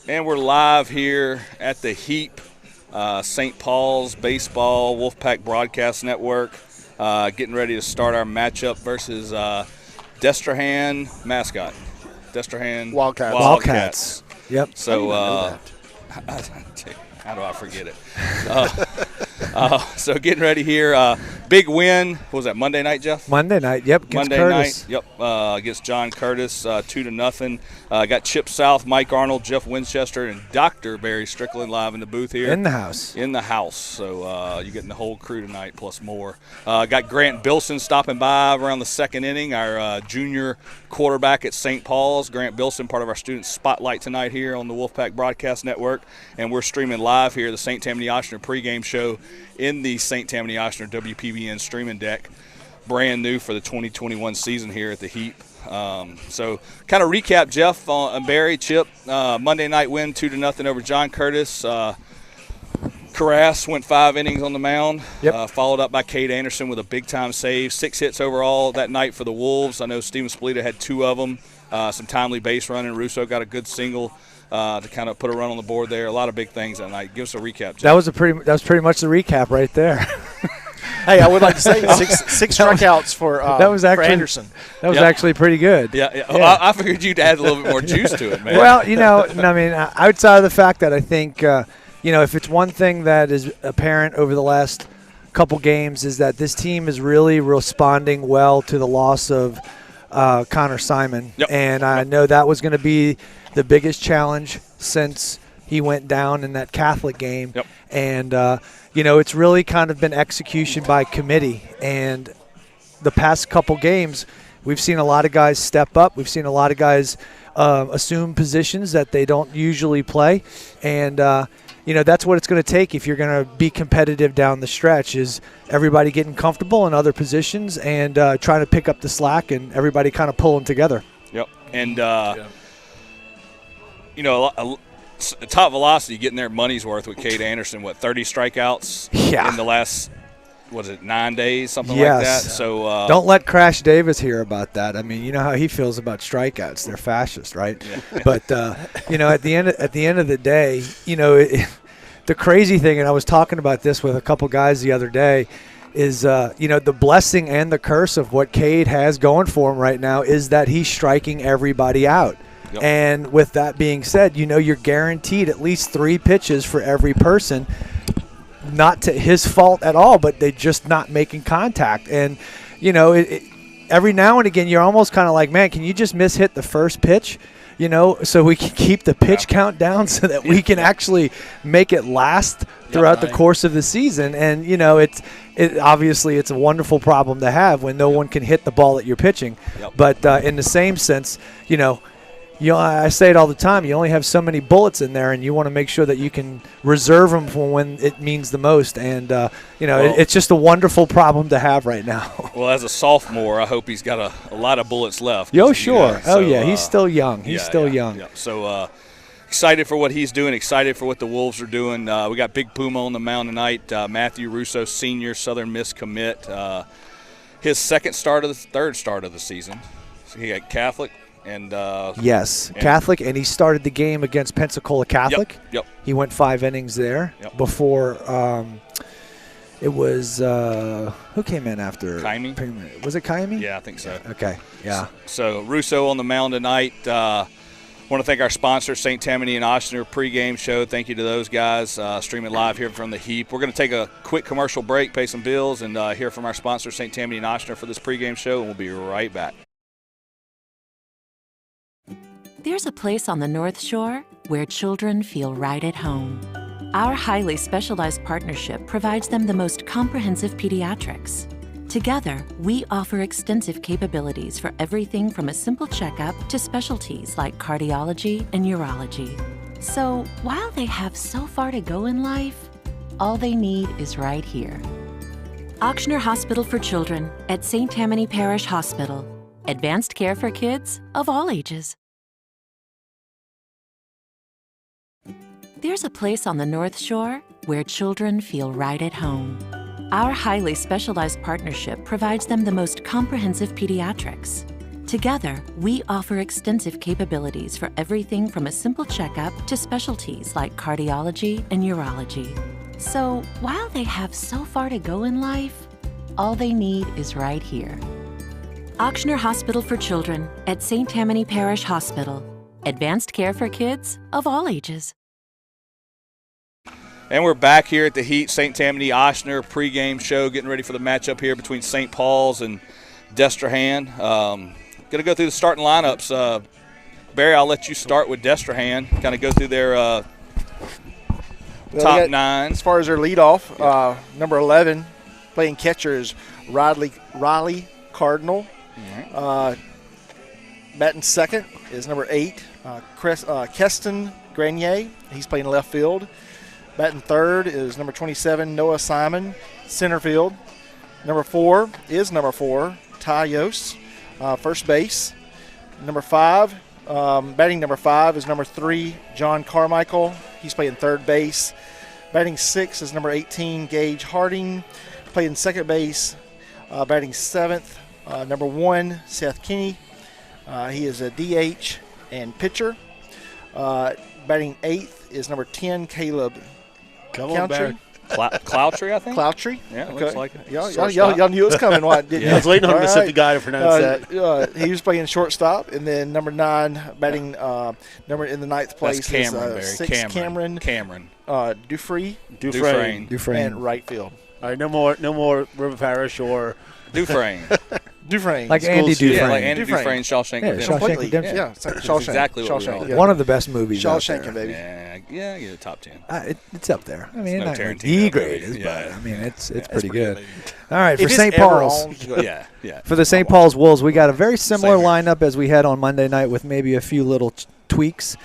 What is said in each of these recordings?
And we're live here at the Heap, St. Paul's Baseball Wolfpack Broadcast Network, getting ready to start our matchup versus Destrehan mascot. Destrehan Wildcats. Yep. So, how do I forget it? So getting ready here. Big win. What was that, Monday night, Jeff? Monday night, yep. Against Monday Curtis. night, yep. Against John Curtis, 2-0. Got Chip South, Mike Arnold, Jeff Winchester, and Dr. Barry Strickland live in the booth here. In the house. In the house. So you're getting the whole crew tonight plus more. Got Grant Bilson stopping by around the second inning, our junior quarterback at St. Paul's. Grant Bilson, part of our student spotlight tonight here on the Wolfpack Broadcast Network. And we're streaming live here the St. Tammany-Ochsner pregame show in the St. Tammany-Ochsner WPBN streaming deck. Brand new for the 2021 season here at the Heap. So kind of recap, Jeff, and Barry, Chip, Monday night win 2-0 over John Curtis. Carras went 5 innings on the mound, followed up by Cade Anderson with a big-time save. 6 hits overall that night for the Wolves. I know Steven Spolita had 2 of them, some timely base running. Russo got a good single to kind of put a run on the board there. A lot of big things that night. Give us a recap, Jeff. That was pretty much the recap right there. Hey, I would like to say six strikeouts for Anderson. That was actually pretty good. Yeah. Well, I figured you'd add a little bit more juice to it, man. Well, I mean, outside of the fact that I think, if it's one thing that is apparent over the last couple games is that this team is really responding well to the loss of Connor Simon. Yep. And I know that was going to be the biggest challenge since he went down in that Catholic game. Yep. And, it's really kind of been execution by committee. And the past couple games, we've seen a lot of guys step up. We've seen a lot of guys assume positions that they don't usually play. And, that's what it's going to take if you're going to be competitive down the stretch is everybody getting comfortable in other positions and trying to pick up the slack and everybody kind of pulling together. Yep. And, top velocity, getting their money's worth with Cade Anderson, 30 strikeouts in the last, 9 days, something like that? So don't let Crash Davis hear about that. I mean, you know how he feels about strikeouts. They're fascist, right? Yeah. But, at the end of the day, the crazy thing, and I was talking about this with a couple guys the other day, is, the blessing and the curse of what Cade has going for him right now is that he's striking everybody out. Yep. And with that being said, you're guaranteed at least 3 pitches for every person. Not to his fault at all, but they're just not making contact. And, every now and again, you're almost kind of like, man, can you just mishit the first pitch, so we can keep the pitch count down so that we can actually make it last throughout the course of the season. And, obviously it's a wonderful problem to have when no one can hit the ball that you're pitching. Yep. But in the same sense, I say it all the time. You only have so many bullets in there, and you want to make sure that you can reserve them for when it means the most. And it's just a wonderful problem to have right now. Well, as a sophomore, I hope he's got a lot of bullets left. Yo, sure. He's still young. He's still young. Yeah. So excited for what he's doing. Excited for what the Wolves are doing. We got Big Puma on the mound tonight. Matthew Russo, senior, Southern Miss commit. His third start of the season. So he got Catholic. And Catholic, and he started the game against Pensacola Catholic. Yep. He went 5 innings there before it was who came in after? Kaimi. Was it Kaimi? Yeah, I think so. Okay, yeah. So Russo on the mound tonight. Want to thank our sponsor, St. Tammany and Ochsner pregame show. Thank you to those guys streaming live here from the Heap. We're going to take a quick commercial break, pay some bills, and hear from our sponsor, St. Tammany and Ochsner, for this pregame show, and we'll be right back. There's a place on the North Shore where children feel right at home. Our highly specialized partnership provides them the most comprehensive pediatrics. Together, we offer extensive capabilities for everything from a simple checkup to specialties like cardiology and urology. So, while they have so far to go in life, all they need is right here. Ochsner Hospital for Children at St. Tammany Parish Hospital. Advanced care for kids of all ages. There's a place on the North Shore where children feel right at home. Our highly specialized partnership provides them the most comprehensive pediatrics. Together, we offer extensive capabilities for everything from a simple checkup to specialties like cardiology and urology. So while they have so far to go in life, all they need is right here. Ochsner Hospital for Children at St. Tammany Parish Hospital. Advanced care for kids of all ages. And we're back here at the Heat St. Tammany Ochsner pregame show, getting ready for the matchup here between St. Paul's and Destrehan. Going to go through the starting lineups. Barry, I'll let you start with Destrehan, kind of go through their top 9. As far as their leadoff, number 11, playing catcher is Riley Cardinal. Batting second is number 8, Keston Grenier. He's playing left field. Batting third is number 27, Noah Simon, center field. Number 4 is number 4, Ty Yost, first base. Number 5, batting number 5 is number 3, John Carmichael. He's playing third base. Batting 6 is number 18, Gage Harding, playing second base. Batting 7th, number 1, Seth Kinney. He is a DH and pitcher. Batting 8th is number 10, Caleb Country. Cloutry, I think. Cloutry. Yeah, it looks like it. Y'all knew it was coming. What? Didn't you? I was waiting on the Mississippi guy to pronounce that. He was playing shortstop, and then number 9, batting number in the 9th place is 6, Cameron. Dufresne, and right field. All right, no more River Parish or Dufresne. Like Andy Dufresne. Yeah, like Andy Dufresne, Shawshank Redemption. Shawshank Redemption. Yeah, Shawshank. That's exactly what we are. Yeah. One of the best movies Shawshank, out there. baby. Yeah, get a top 10. It's up there. I mean, no not Tarantino the greatest, movie. but Yeah. I mean, it's pretty good. All right, for If it's St. ever Paul's. on, Yeah. For the St. Paul's Wolves, we got a very similar Same here. lineup as we had on Monday night with maybe a few little tweaks.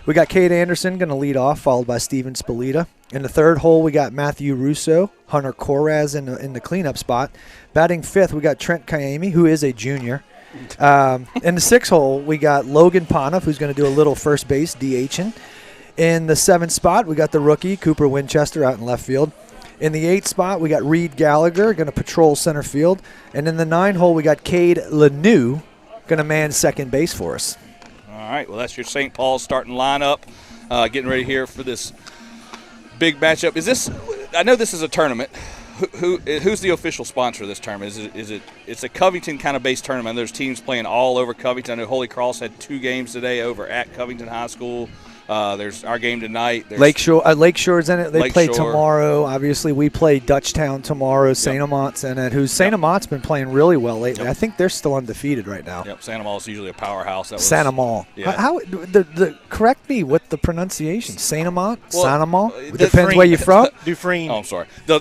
We got Cade Anderson going to lead off, followed by Steven Spalita. In the third hole, we got Matthew Russo, Hunter Koraz in the cleanup spot. Batting fifth, we got Trent Kayemi, who is a junior. In the sixth hole, we got Logan Pontiff, who's going to do a little first base DHing. In the seventh spot, we got the rookie Cooper Winchester out in left field. In the eighth spot, we got Reed Gallagher going to patrol center field. And in the ninth hole, we got Cade Lanou going to man second base for us. All right, well, that's your St. Paul's starting lineup. Getting ready here for this big matchup. I know this is a tournament. Who's the official sponsor of this tournament? It's a Covington kind of based tournament. There's teams playing all over Covington. I know Holy Cross had 2 games today over at Covington High School. There's our game tonight. There's Lakeshore's in it. They play Lakeshore. tomorrow. Obviously, we play Dutchtown tomorrow. St. Amont's in it. St. Amont's been playing really well lately. Yep. I think they're still undefeated right now. Yep, Santa Ma's usually a powerhouse. Santa Ma. Yeah. How correct me with the pronunciation. Saint Amant? Well, Santa Ma? Dufresne. Depends where you're from. Dufresne. Oh, I'm sorry. The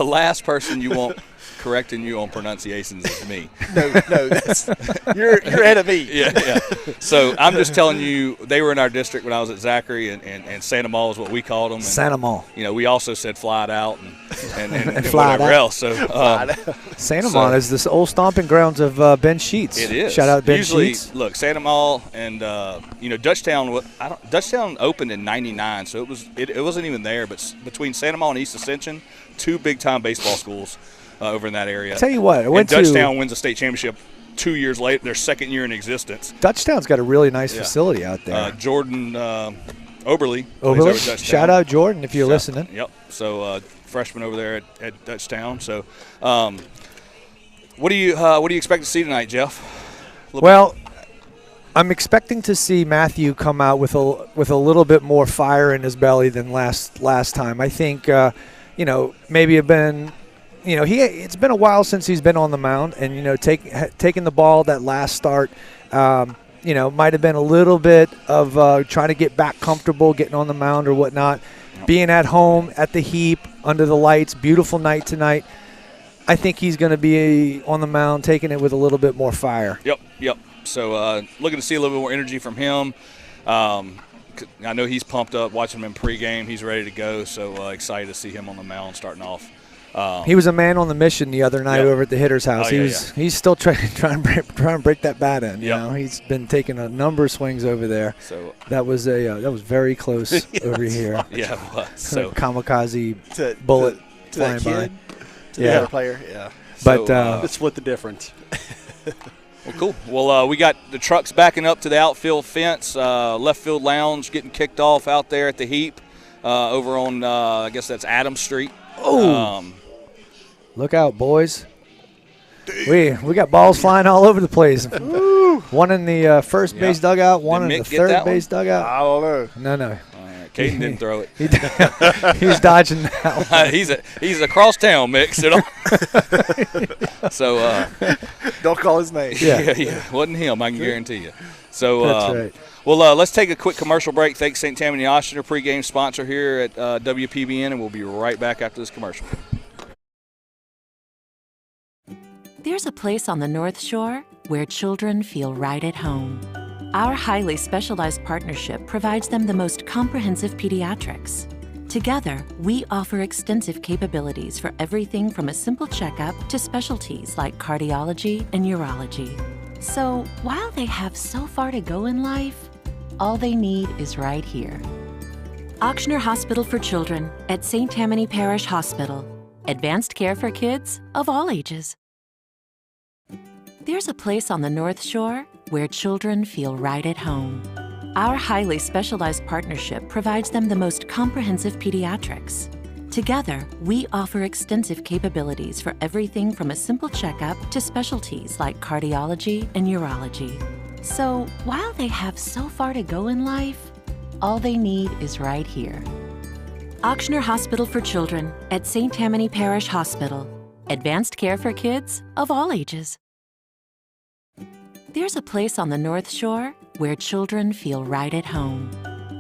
last person you want correcting you on pronunciations is me. No, that's you're ahead of me. Yeah. So I'm just telling you, they were in our district when I was at Zachary, and Santa Ma is what we called them. And, Santa Ma. You know, we also said fly it out and fly it whatever out. else. So Santa Ma is the old stomping grounds of Ben Sheets. It is. Shout out Ben Usually, Sheets. look, Santa Ma and Dutchtown opened in '99, so it wasn't even there. But between Santa Ma and East Ascension, 2 big time baseball schools over in that area. Tell you what, Dutchtown wins a state championship 2 years later, their second year in existence. Dutchtown's got a really nice facility out there. Jordan Oberly. plays over at Dutchtown. Shout out Jordan if you're listening. Yep. So freshman over there at Dutchtown. So what do you expect to see tonight, Jeff? Well, I'm expecting to see Matthew come out with a little bit more fire in his belly than last time. I think maybe it's been a while since he's been on the mound, and taking the ball that last start, might have been a little bit of trying to get back comfortable, getting on the mound or whatnot. Being at home at the Heap under the lights, beautiful night tonight. I think he's going to be on the mound, taking it with a little bit more fire. Yep. So looking to see a little bit more energy from him. I know he's pumped up watching him in pregame. He's ready to go. So excited to see him on the mound starting off. He was a man on the mission the other night over at the hitter's house. He's still trying to break that bat in. He's been taking a number of swings over there. So that was very close over here. Yeah, it was. So kamikaze bullet to that flying kid, by. to the other player. Yeah, But let's split the difference. Well, cool. Well, we got the trucks backing up to the outfield fence. Left field lounge getting kicked off out there at the heap over on, I guess that's Adams Street. Oh, look out, boys. We got balls flying all over the place. One in the first base dugout, one in the third base dugout. I don't know. No. Caden didn't throw it. He's dodging that. He's across town, Mick. So Don't call his name. yeah, wasn't him. I can guarantee you. So That's right. Well, let's take a quick commercial break. Thanks St. Tammany Oshner, pregame sponsor here at WPBN, and we'll be right back after this commercial. There's a place on the North Shore where children feel right at home. Our highly specialized partnership provides them the most comprehensive pediatrics. Together, we offer extensive capabilities for everything from a simple checkup to specialties like cardiology and urology. So, while they have so far to go in life, all they need is right here. Ochsner Hospital for Children at St. Tammany Parish Hospital. Advanced care for kids of all ages. There's a place on the North Shore where children feel right at home. Our highly specialized partnership provides them the most comprehensive pediatrics. Together, we offer extensive capabilities for everything from a simple checkup to specialties like cardiology and urology. So, while they have so far to go in life, all they need is right here. Ochsner Hospital for Children at St. Tammany Parish Hospital. Advanced care for kids of all ages. There's a place on the North Shore where children feel right at home.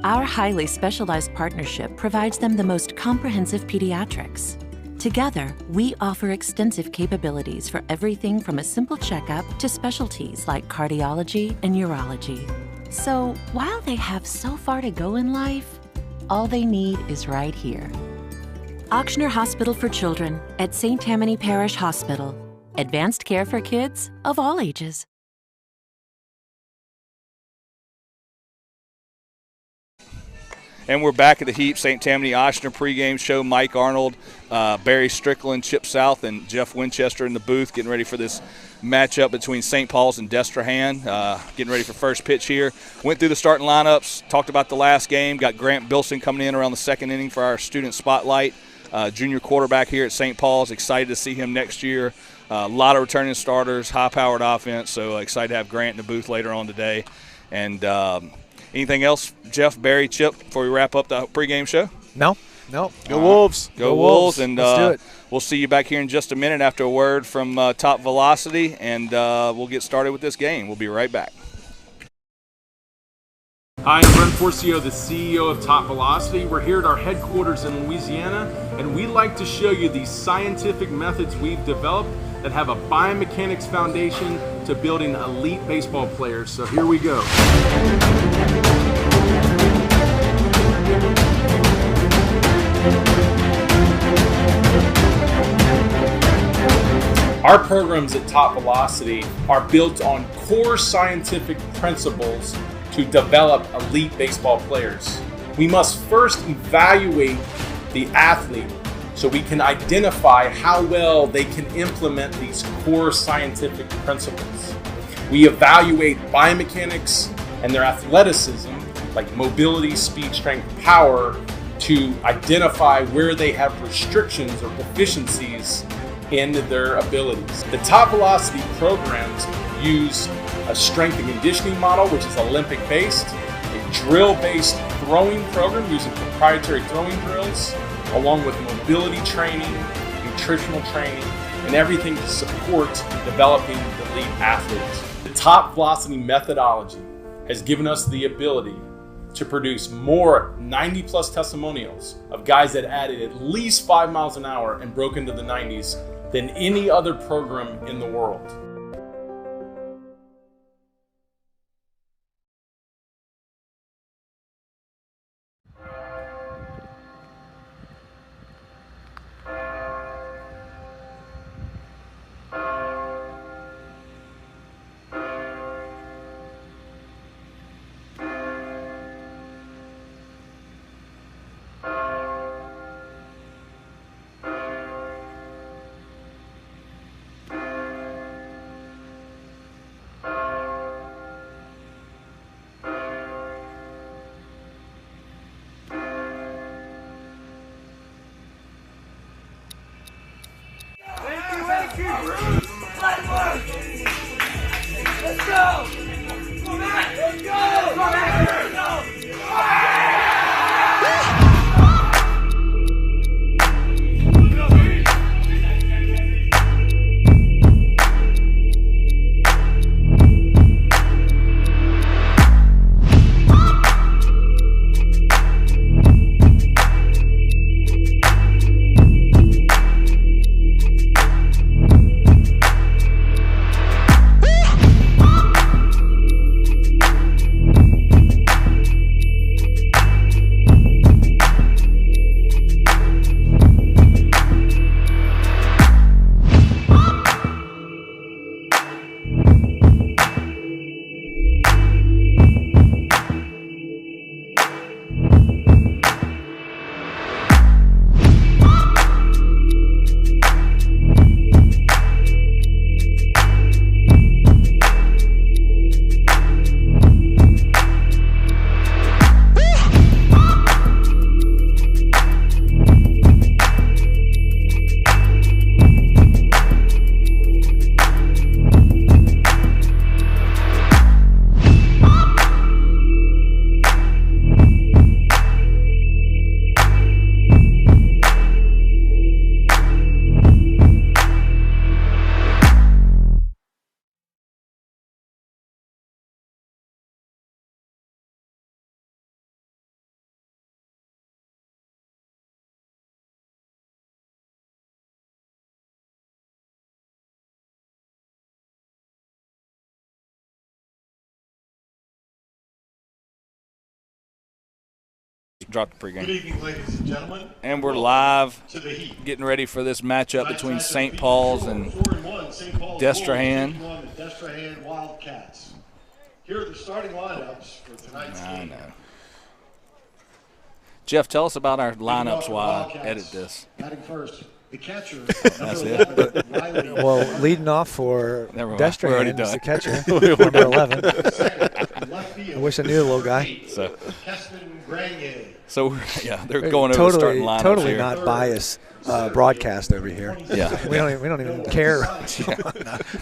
Our highly specialized partnership provides them the most comprehensive pediatrics. Together, we offer extensive capabilities for everything from a simple checkup to specialties like cardiology and urology. So, while they have so far to go in life, all they need is right here. Ochsner Hospital for Children at St. Tammany Parish Hospital. Advanced care for kids of all ages. And we're back at the heap. St. Tammany Oshner pregame show. Mike Arnold, Barry Strickland, Chip South, and Jeff Winchester in the booth getting ready for this matchup between St. Paul's and Destrehan. Getting ready for first pitch here. Went through the starting lineups, talked about the last game. Got Grant Bilson coming in around the second inning for our student spotlight. Junior quarterback here at St. Paul's. Excited to see him next year. A lot of returning starters, high-powered offense. So excited to have Grant in the booth later on today. And anything else, Jeff, Barry, Chip, before we wrap up the pregame show? No. Go Wolves. Go Wolves. And Let's do it. We'll see you back here in just a minute after a word from Top Velocity, and we'll get started with this game. We'll be right back. Hi, I'm Brent Forcio, the CEO of Top Velocity. We're here at our headquarters in Louisiana, and we like to show you these scientific methods we've developed that have a biomechanics foundation to building elite baseball players. So here we go. Our programs at Top Velocity are built on core scientific principles to develop elite baseball players. We must first evaluate the athlete so we can identify how well they can implement these core scientific principles. We evaluate biomechanics and their athleticism, like mobility, speed, strength, power, to identify where they have restrictions or deficiencies in their abilities. The Top Velocity programs use a strength and conditioning model, which is Olympic-based, a drill-based throwing program using proprietary throwing drills, along with mobility training, nutritional training, and everything to support developing the elite athletes. The Top Velocity methodology has given us the ability to produce more 90-plus testimonials of guys that added at least 5 miles an hour and broke into the 90s than any other program in the world. Drop the pregame. Good evening, ladies and gentlemen. And we're live, to the Heat. getting ready for this matchup between St. Paul's and Destrehan. The Destrehan Wildcats. Here are the starting lineups for tonight's game. I know. Jeff, tell us about our lineups while I edit this. Batting first, the catcher. That's it. Well, leading off for Destrehan is the catcher, We're number 11. I wish I knew the little guy. So yeah, they're going over the starting lineups Totally here. not biased broadcast over here. Yeah. We don't even care.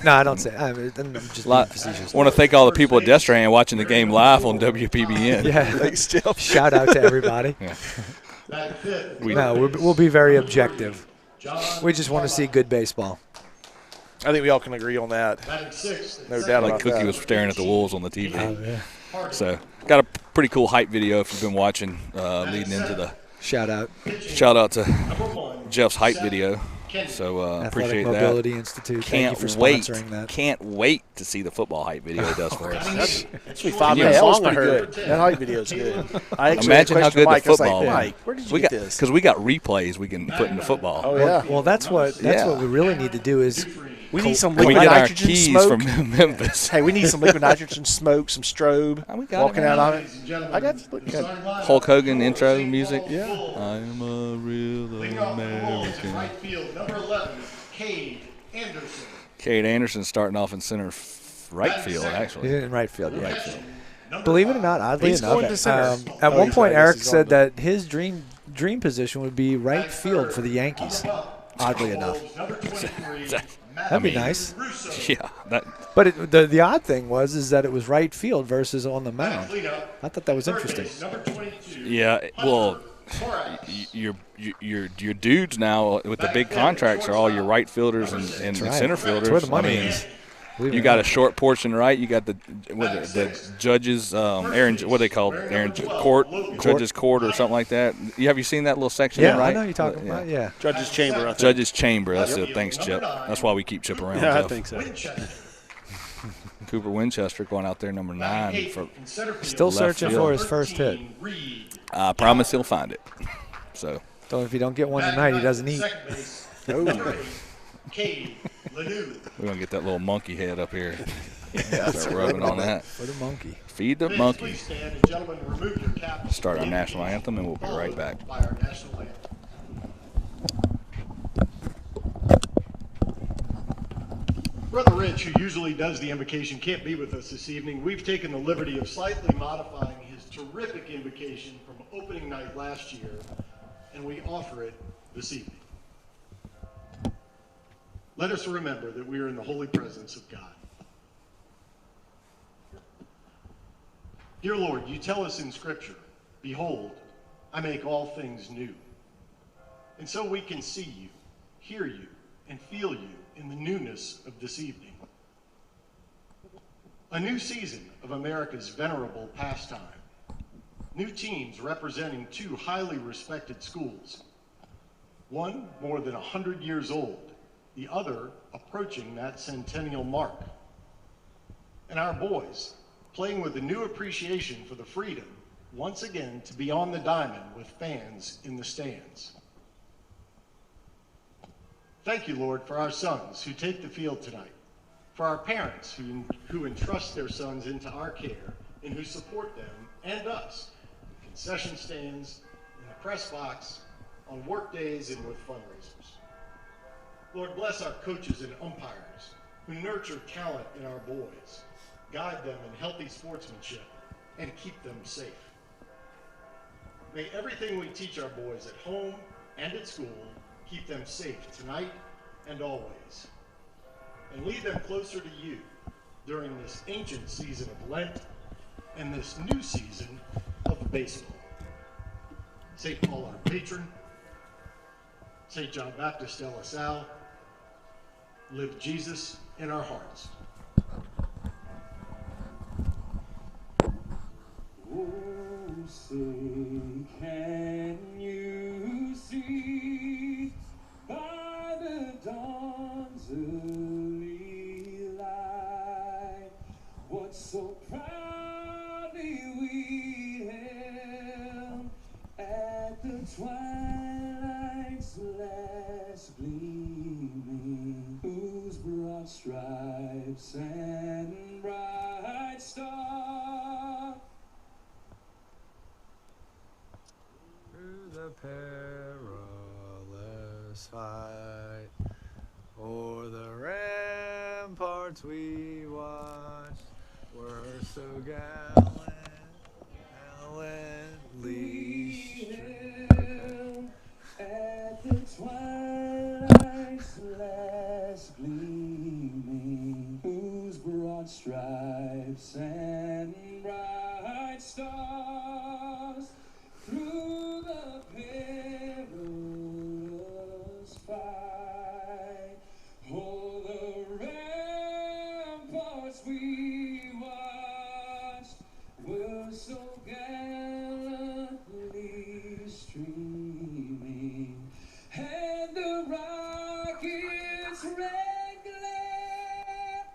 No, I don't say. I'm just being facetious. I want to thank all the people at Destrehan watching the game live on WPBN. Yeah. Thanks, Jeff. Shout out to everybody. Yeah. We'll be very objective. We just want to see good baseball. I think we all can agree on that. No doubt Like about Cookie that. was staring at the Wolves on the TV. Oh, yeah. So got a pretty cool hype video if you've been watching leading into the Shout out. to Jeff's hype video. So appreciate Athletic Mobility Institute. Thank you for sponsoring that. Can't wait to see the football hype video it does for us. That's 5 minutes long, I heard. That hype video is good. I actually Imagine how good the Mike, I was like, football Mike, where did you get this? Because we got replays we can put into football. Oh, yeah. Well, that's what we really need to do is We need some we liquid get our nitrogen keys smoke. from Memphis. Hey, we need some liquid nitrogen smoke, some strobe. We got walking it, out on it. I got good. Hulk Hogan intro music. Yeah. I'm a real American. Right field, number 11, Cade Anderson. Cade Anderson starting off in center right field, He's actually. in right field. Right field. Believe it or not, oddly He's enough, going to center. at one point I guess Eric he's said going that his dream position would be right field for the Yankees. Oddly enough, that'd be nice. Yeah. But the odd thing is that it was right field versus on the mound. I thought that was interesting. Yeah. Well, your dudes now with the big contracts are all your right fielders and right. center fielders. That's where the money is. You got a short portion right. You got the judges, what they call judges court or something like that. Have you seen that little section? Yeah, right? I know you're talking about. Yeah. Judge's chamber, I think. Judges chamber. That's it. Thanks, Chip. That's why we keep Chip around. Yeah, I Jeff. think so. Cooper Winchester going out there, number 9. Still searching field. for his first hit. I promise he'll find it. So. If he don't get one tonight, he doesn't eat. We're gonna get that little monkey head up here. Start rubbing on that. For the monkey. Feed the monkey. Start our national anthem, and we'll be right back. Brother Rich, who usually does the invocation, can't be with us this evening. We've taken the liberty of slightly modifying his terrific invocation from opening night last year, and we offer it this evening. Let us remember that we are in the holy presence of God. Dear Lord, you tell us in Scripture, behold, I make all things new. And so we can see you, hear you, and feel you in the newness of this evening. A new season of America's venerable pastime. New teams representing two highly respected schools. One more than 100 years old, the other approaching that centennial mark. And our boys playing with a new appreciation for the freedom, once again, to be on the diamond with fans in the stands. Thank you, Lord, for our sons who take the field tonight, for our parents who entrust their sons into our care and who support them and us in concession stands, in the press box, on work days, and with fundraisers. Lord, bless our coaches and umpires who nurture talent in our boys, guide them in healthy sportsmanship, and keep them safe. May everything we teach our boys at home and at school keep them safe tonight and always, and lead them closer to you during this ancient season of Lent and this new season of baseball. St. Paul, our patron, St. John Baptist de La Salle, live Jesus in our hearts. Oh, say, can you see by the dawn's early light what so proudly we hailed at the twilight's last gleaming, whose broad stripes and bright stars through the perilous fight, o'er the ramparts we watched, were so gallantly streamed at the twilight's last gleaming, whose broad stripes and bright stars through the perilous fight, o'er the ramparts we watched, were so gallantly streaming, and the rocket's red glare,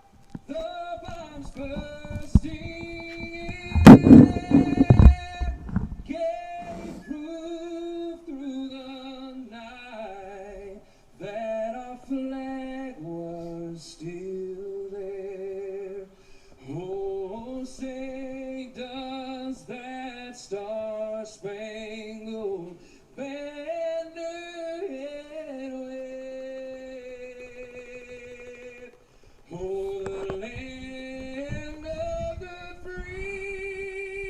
the bombs bursting in air, gave proof through the night that our flag was still there. Oh, say does that star-spangled banner yet wave o'er the land of the free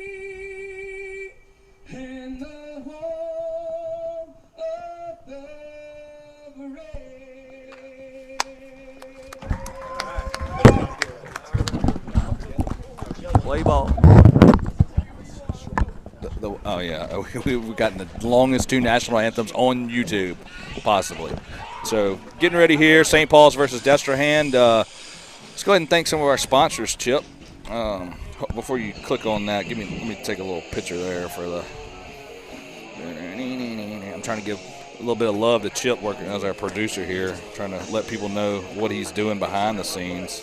and the home of the brave. Play ball. Oh, yeah. We've gotten the longest two national anthems on YouTube, possibly. So, getting ready here, St. Paul's versus Destrehan. Let's go ahead and thank some of our sponsors, Chip. Before you click on that, let me take a little picture there for the. I'm trying to give a little bit of love to Chip, working as our producer here, trying to let people know what he's doing behind the scenes.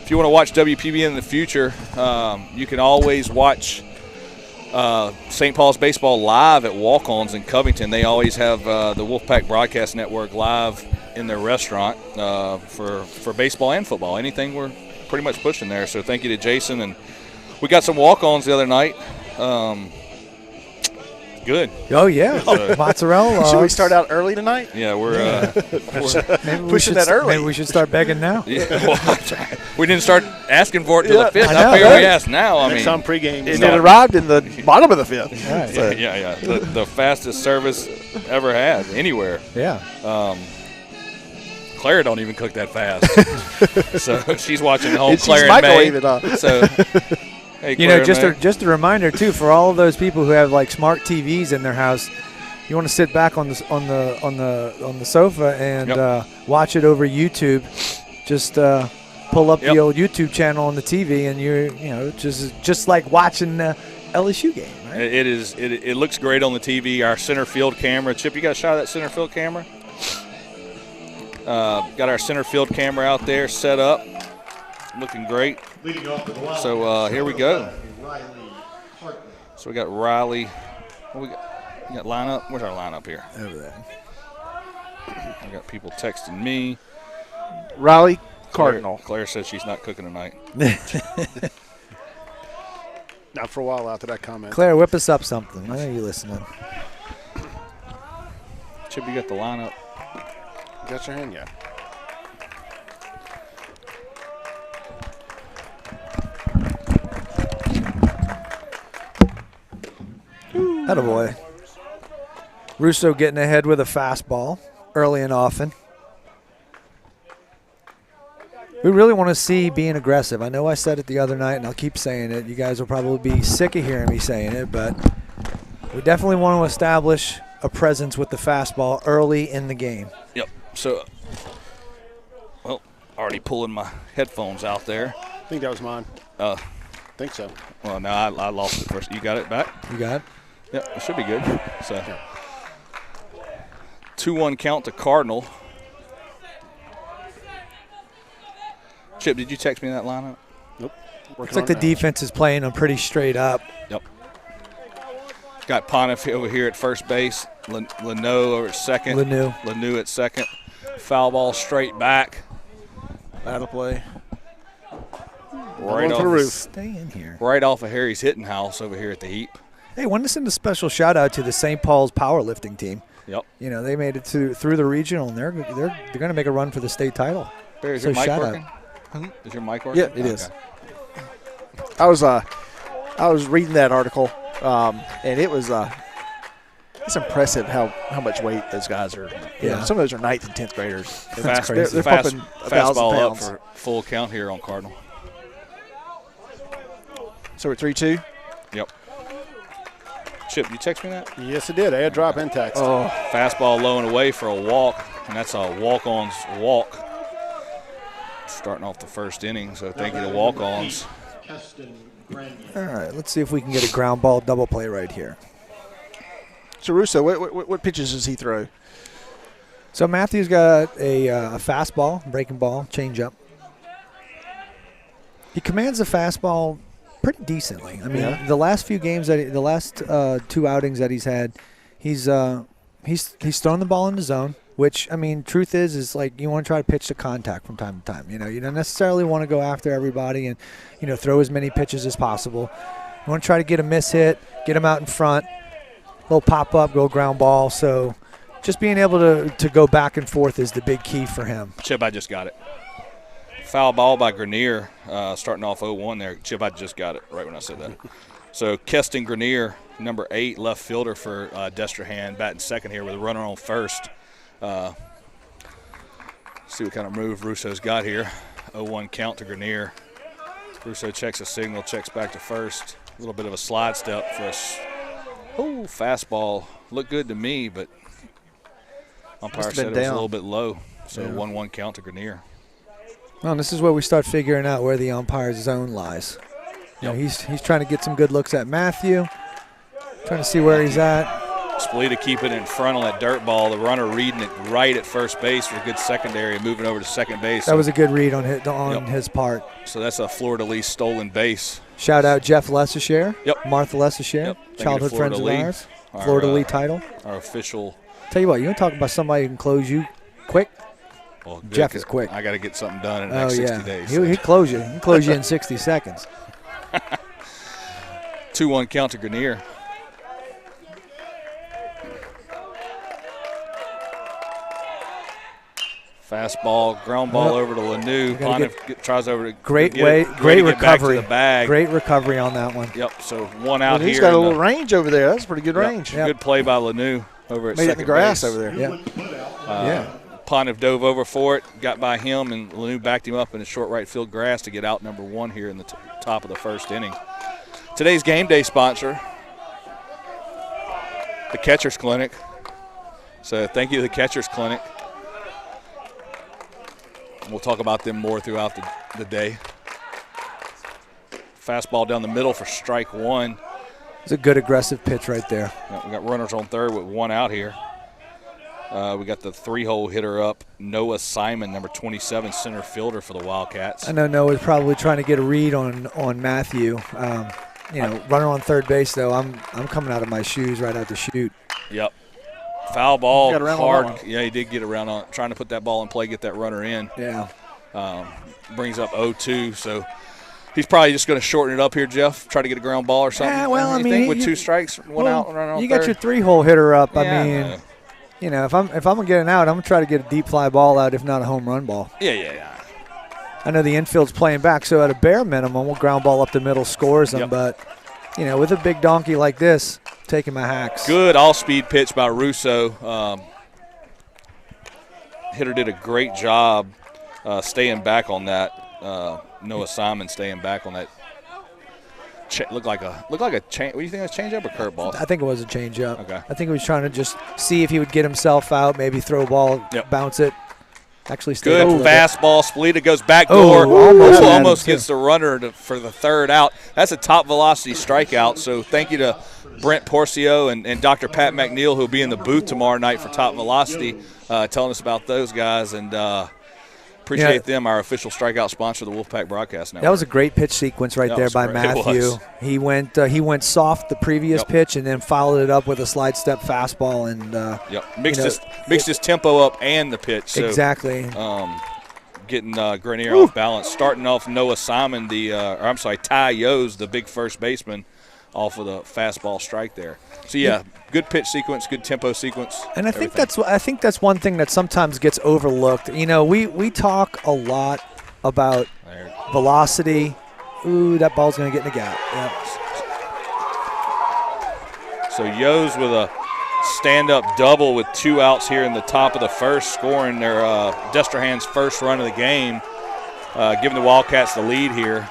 If you want to watch WPBN in the future, you can always watch St. Paul's baseball live at Walk-Ons in Covington. They always have the Wolfpack Broadcast Network live in their restaurant for baseball and football. Anything we're pretty much pushing there. So thank you to Jason. And we got some walk-ons the other night. good. Oh, yeah. Mozzarella. Should we start out early tonight? Yeah, we're Pushing that early. Maybe we should start begging now. yeah, well, we didn't start asking for it till the 5th. I How know, figure right? we ask now? I Next mean, time pregame. It arrived in the bottom of the 5th. Right. So, yeah. The fastest service ever had anywhere. Yeah. Claire don't even cook that fast. So she's watching the home. She's Claire and May. microwaving it up. So, hey, You know, Claire and May. just a reminder too for all of those people who have like smart TVs in their house. You want to sit back on the sofa and watch it over YouTube. Just pull up the old YouTube channel on the TV, and you know just like watching the LSU game. Right? It looks great on the TV. Our center field camera. Chip, you got a shot of that center field camera? Got our center field camera out there set up, looking great. Leading off with the wild So here we go. Riley Hartman. So we got Riley. What we got lineup. Where's our lineup here? Over there. I got people texting me. Riley Cardinal. Claire says she's not cooking tonight. Not for a while after that comment. Claire, whip us up something. I know you're listening. Chip, you got the lineup. Got your hand yet? Attaboy. Russo getting ahead with a fastball early and often. We really want to see being aggressive. I know I said it the other night, and I'll keep saying it. You guys will probably be sick of hearing me saying it, but we definitely want to establish a presence with the fastball early in the game. Yep. So, well, already pulling my headphones out there. I think that was mine. I think so. Well, no, I lost it first. You got it back? You got it? Yep, it should be good. So, 2-1 count to Cardinal. Chip, did you text me that lineup? Nope. Looks like the defense is playing them pretty straight up. Yep. Got Pontiff over here at first base. Leno over at second. Lenu at second. Foul ball straight back. Battle play. Right off the roof. Stay in here. Right off of Harry's hitting house over here at the Heap. Hey, wanted to send a special shout out to the St. Paul's powerlifting team. Yep. You know, they made it through the regional, and they're going to make a run for the state title. Barry, is So your mic shout out. working? Is your mic working? Yeah, it is. I was reading that article, and it was it's impressive how much weight those guys are. You know, some of those are 9th and 10th graders. And Fast, they're pumping 1,000 fastball up pounds. for full count here on Cardinal. So we're 3-2. Yep. Chip, you text me that? Yes, it did. I had drop and text. Oh, fastball low and away for a walk, and that's a walk-on's walk. Starting off the first inning, so thank you to walk-ons. All right, let's see if we can get a ground ball double play right here. So Russo, what pitches does he throw? So Matthew's got a fastball, breaking ball, changeup. He commands the fastball pretty decently. I mean, the last few games the last 2 outings that he's had, he's thrown the ball in the zone. Which, I mean, truth is like you want to try to pitch to contact from time to time. You know, you don't necessarily want to go after everybody and, you know, throw as many pitches as possible. You want to try to get a miss hit, get him out in front, little pop up, go ground ball. So just being able to go back and forth is the big key for him. Chip, I just got it. Foul ball by Grenier, starting off 0-1 there. Chip, I just got it right when I said that. So Keston Grenier, number 8, left fielder for Destrehan, batting second here with a runner on first. See what kind of move Russo's got here. 0-1 count to Grenier. Russo checks a signal, checks back to first. A little bit of a slide step for us. Oh, fastball. Looked good to me, but umpire said it was a little bit low. So 1-1 count to Grenier. Well, this is where we start figuring out where the umpire's zone lies. You know, he's trying to get some good looks at Matthew, trying to see where he's at. Splita keeping it in front on that dirt ball. The runner reading it right at first base for a good secondary and moving over to second base. That was a good read on his part. So that's a Fleur-de-Lis stolen base. Shout out Jeff Lessershire. Yep. Martha Lessershire. Yep. Childhood friends of ours. Our, Fleur-de-Lis title. Our official. Tell you what, you want to talk about somebody who can close you quick? Well, good, Jeff is quick. I got to get something done in the next 60 days. He'll close you. He'll close you in 60 seconds. 2-1 count to Grenier. Fastball, ground ball over to Lanu. Pontiff tries over to great get recovery. back to the bag. Great recovery on that one. Yep. So one out He's here. got a little range over there. That's pretty good range. Yep. Good play by Lanu over at Made it in second the grass base. over there. Yeah. Pontiff dove over for it, got by him, and Lanu backed him up in the short right field grass to get out number 1 here in the top of the first inning. Today's game day sponsor, the Catcher's Clinic. So thank you to the Catcher's Clinic. We'll talk about them more throughout the day. Fastball down the middle for strike 1. It's a good aggressive pitch right there. We got runners on third with 1 out here. We got the 3-hole hitter up, Noah Simon, number 27, center fielder for the Wildcats. I know Noah's probably trying to get a read on Matthew. Runner on third base, though, I'm coming out of my shoes right out the chute. Yep. Foul ball, Got around on hard. that one. Yeah, he did get around on it, trying to put that ball in play, get that runner in. Yeah. Brings up 0-2, so he's probably just going to shorten it up here, Jeff. Try to get a ground ball or something. Yeah, well, You think with 2 strikes, 1 out, runner on you third? got your 3-hole hitter up. Yeah, I mean, if I'm going to get an out, I'm going to try to get a deep fly ball out, if not a home run ball. Yeah. I know the infield's playing back, so at a bare minimum, we'll ground ball up the middle, scores them. Yep. But, with a big donkey like this, taking my hacks. Good all-speed pitch by Russo. Hitter did a great job staying back on that. Noah Simon staying back on that. Looked like a change. What do you think? It was changeup or curveball? I think it was a changeup. Okay. I think he was trying to just see if he would get himself out, maybe throw a ball, Yep. bounce it. Actually, stayed Good up a little bit. fastball. Splita goes back Oh, door. almost had him, Almost too. gets the runner for the third out. That's a top velocity strikeout. So thank you to Brent Porcio and Dr. Pat McNeil, who'll be in the booth tomorrow night for top velocity, telling us about those guys. And appreciate them, our official strikeout sponsor, the Wolfpack Broadcast Network. That was a great pitch sequence right That there was by great. It Matthew. was. He went soft the previous Yep. pitch and then followed it up with a slide step fastball and Mixed his tempo up and the pitch. So, exactly. Getting Grenier off balance. Starting off Noah Simon, Ty Yos, the big first baseman, off of the fastball strike there. So good pitch sequence, good tempo sequence. And I think that's one thing that sometimes gets overlooked. We talk a lot about velocity. Ooh, that ball's going to get in the gap. Yeah. So Yos with a stand-up double with 2 outs here in the top of the first, scoring their Destrehan's first run of the game, giving the Wildcats the lead here.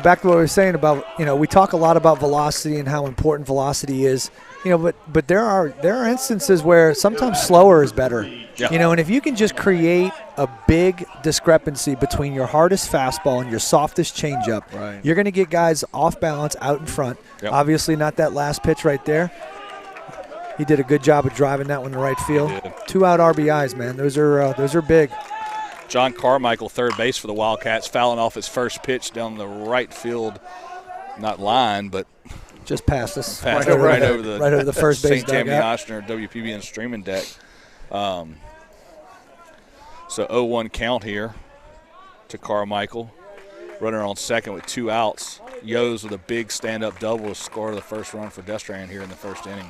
Back to what we were saying about, we talk a lot about velocity and how important velocity is, but there are instances where sometimes slower is better. Yeah. And if you can just create a big discrepancy between your hardest fastball and your softest changeup, Right. you're going to get guys off balance out in front. Yep. Obviously not that last pitch right there. He did a good job of driving that one to right field. He did. 2 out RBIs, man. Those are big. John Carmichael, third base for the Wildcats, fouling off his first pitch down the right field, not line, but Just past us. right over over the first base St. Tammany dugout. Ochsner WPBN streaming deck. So 0-1 count here to Carmichael. Runner on second with 2 outs. Yos with a big stand-up double to score the first run for Destrehan here in the first inning.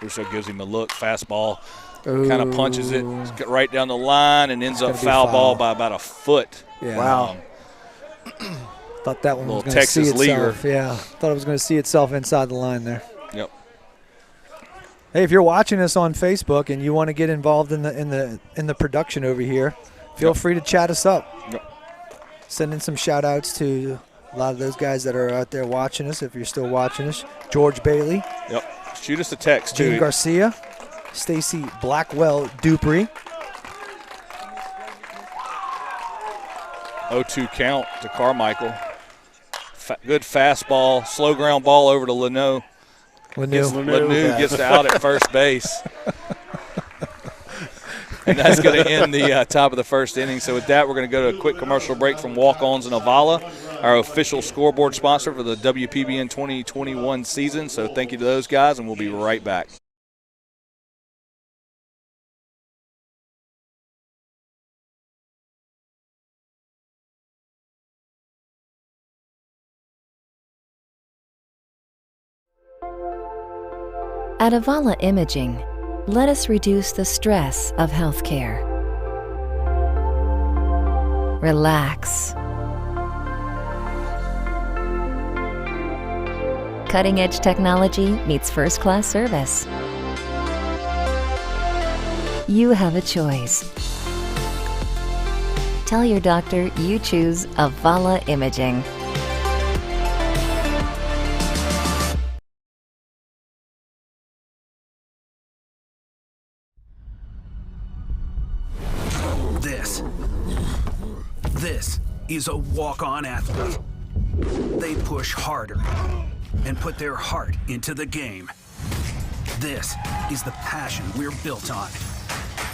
Russo gives him a look, fastball, kind of punches it right down the line and ends up gonna be foul foul. ball by about a foot. Yeah. Wow. Thought that one was Little going to see Texas leaguer. itself. Yeah, thought it was going to see itself inside the line there. Yep. Hey, if you're watching us on Facebook and you want to get involved in the production over here, feel free to chat us up. Yep. Send in some shout outs to a lot of those guys that are out there watching us, if you're still watching us. George Bailey, Yep. Shoot us a text, Gene too. Garcia, Stacy Blackwell Dupree. 0-2 count to Carmichael. Good fastball, slow ground ball over to Lanu. Lanu gets out at first base. And that's going to end the top of the first inning. So with that, we're going to go to a quick commercial break from Walk-Ons and Avala, our official scoreboard sponsor for the WPBN 2021 season. So thank you to those guys, and we'll be right back. At Avala Imaging, let us reduce the stress of healthcare. Relax. Cutting-edge technology meets first-class service. You have a choice. Tell your doctor you choose Avala Imaging. This is a walk-on athlete. They push harder and put their heart into the game. This is the passion we're built on.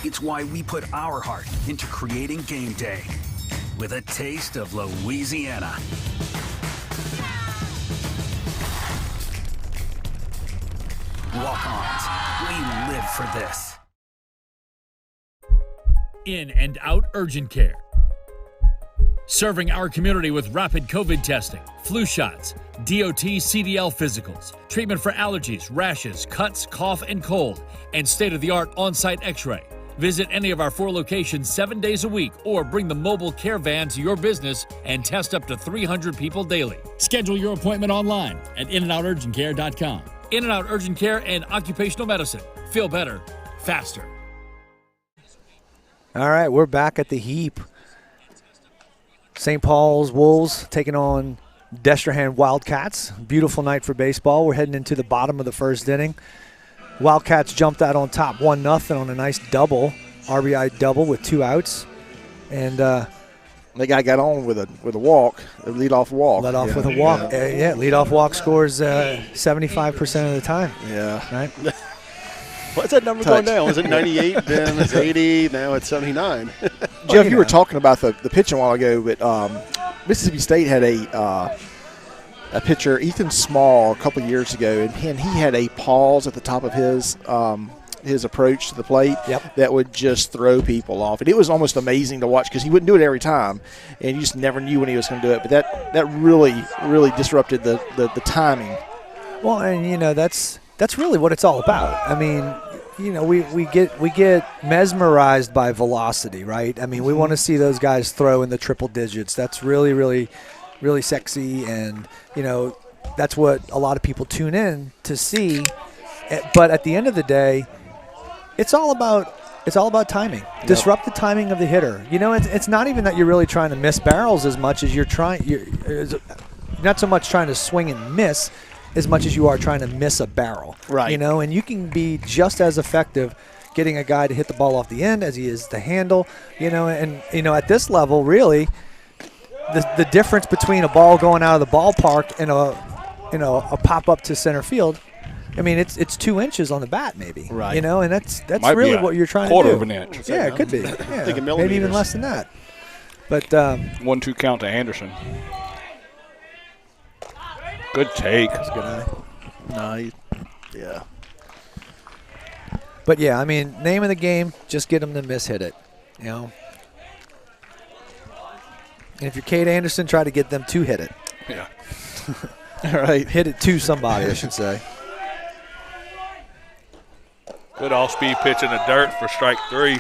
It's why we put our heart into creating game day with a taste of Louisiana. Walk-ons, we live for this. In and out urgent care. Serving our community with rapid COVID testing, flu shots, DOT CDL physicals, treatment for allergies, rashes, cuts, cough, and cold, and state-of-the-art on-site x-ray. Visit any of our 4 locations 7 days a week or bring the mobile care van to your business and test up to 300 people daily. Schedule your appointment online at inandouturgentcare.com. In and Out Urgent Care and Occupational Medicine. Feel better, faster. All right, we're back at the heap. St. Paul's Wolves taking on Destrehan Wildcats. Beautiful night for baseball. We're heading into the bottom of the first inning. Wildcats jumped out on top 1-0 on a nice double, RBI double with 2 outs. And the guy got on with a walk, a leadoff walk. Led off with a walk. Leadoff walk scores 75% of the time. Yeah. Right? What's that number going down? Was it 98? Then it's 80. Now it's 79. Jeff, you were talking about the pitch a while ago, but Mississippi State had a pitcher, Ethan Small, a couple of years ago, and he had a pause at the top of his approach to the plate that would just throw people off. And it was almost amazing to watch because he wouldn't do it every time, and you just never knew when he was going to do it. But that really, really disrupted the timing. Well, and, that's really what it's all about. I mean, we get mesmerized by velocity, right? I mean, we want to see those guys throw in the triple digits. That's really, really, really sexy, and that's what a lot of people tune in to see. But at the end of the day, it's all about timing. Yep. Disrupt the timing of the hitter. It's not even that you're really trying to miss barrels as much as you're not so much trying to swing and miss as much as you are trying to miss a barrel. Right. And you can be just as effective getting a guy to hit the ball off the end as he is the handle. At this level, really, the difference between a ball going out of the ballpark and a pop up to center field, I mean, it's 2 inches on the bat, maybe. Right. And that's Might really be what you're trying to do. Quarter of an inch. Yeah, it could be. Yeah, maybe even less than that. But 1-2 count to Anderson. Good take. That's a good eye. No, yeah. But yeah, I mean, name of the game, just get them to miss-hit it. And if you're Kate Anderson, try to get them to hit it. Yeah. All right. Hit it to somebody, I should say. Good all-speed pitch in the dirt for strike 3.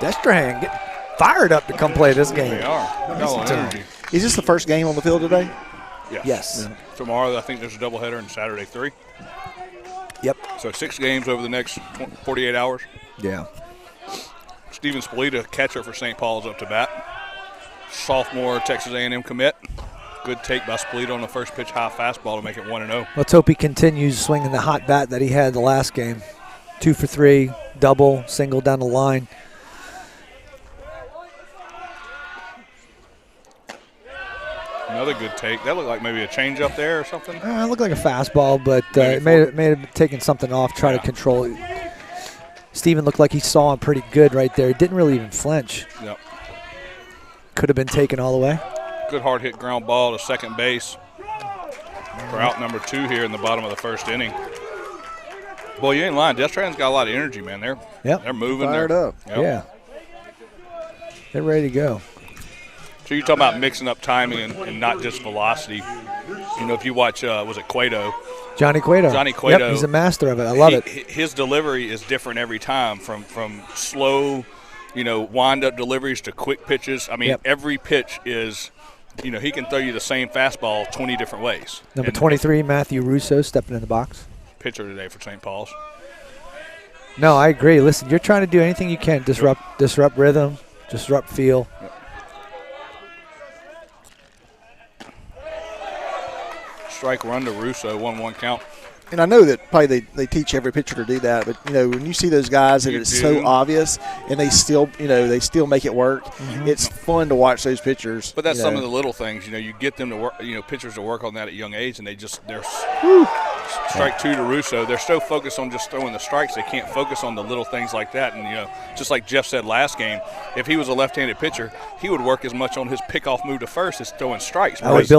Destrehan getting fired up to come play this game. They are. No energy. Is this the first game on the field today? Yes. Yeah. Tomorrow, I think there's a doubleheader, and Saturday 3. Yep. So 6 games over the next 48 hours. Yeah. Steven Spolita, catcher for St. Paul's, up to bat. Sophomore Texas A&M commit. Good take by Spolita on the first pitch, high fastball to make it 1-0. Let's hope he continues swinging the hot bat that he had the last game. 2 for 3, double, single down the line. Another good take. That looked like maybe a change up there or something. It looked like a fastball, but it may have taken something off, try to control it. Steven looked like he saw him pretty good right there. He didn't really even flinch. Yep. Could have been taken all the way. Good hard hit ground ball to second base for out number 2 here in the bottom of the first inning. Boy, you ain't lying. Destrehan's got a lot of energy, man. They're moving. Fired up. Yep. Yeah. They're ready to go. So you're talking about mixing up timing and not just velocity. You know, if you watch, was it Cueto? Johnny Cueto. Yep, he's a master of it. I love it. His delivery is different every time, from slow, wind-up deliveries to quick pitches. I mean, every pitch is, he can throw you the same fastball 20 different ways. Number 23, Matthew Russo, stepping in the box. Pitcher today for St. Paul's. No, I agree. Listen, you're trying to do anything you can, disrupt rhythm, disrupt feel. Yep. Strike run to Russo, 1-1 count. And I know that probably they teach every pitcher to do that, but when you see those guys that it's so obvious and they still make it work, it's fun to watch those pitchers. But that's some of the little things. You get them to work. Pitchers to work on that at a young age, and they're strike 2 to Russo. They're so focused on just throwing the strikes, they can't focus on the little things like that. And just like Jeff said last game, if he was a left-handed pitcher, he would work as much on his pickoff move to first as throwing strikes. Because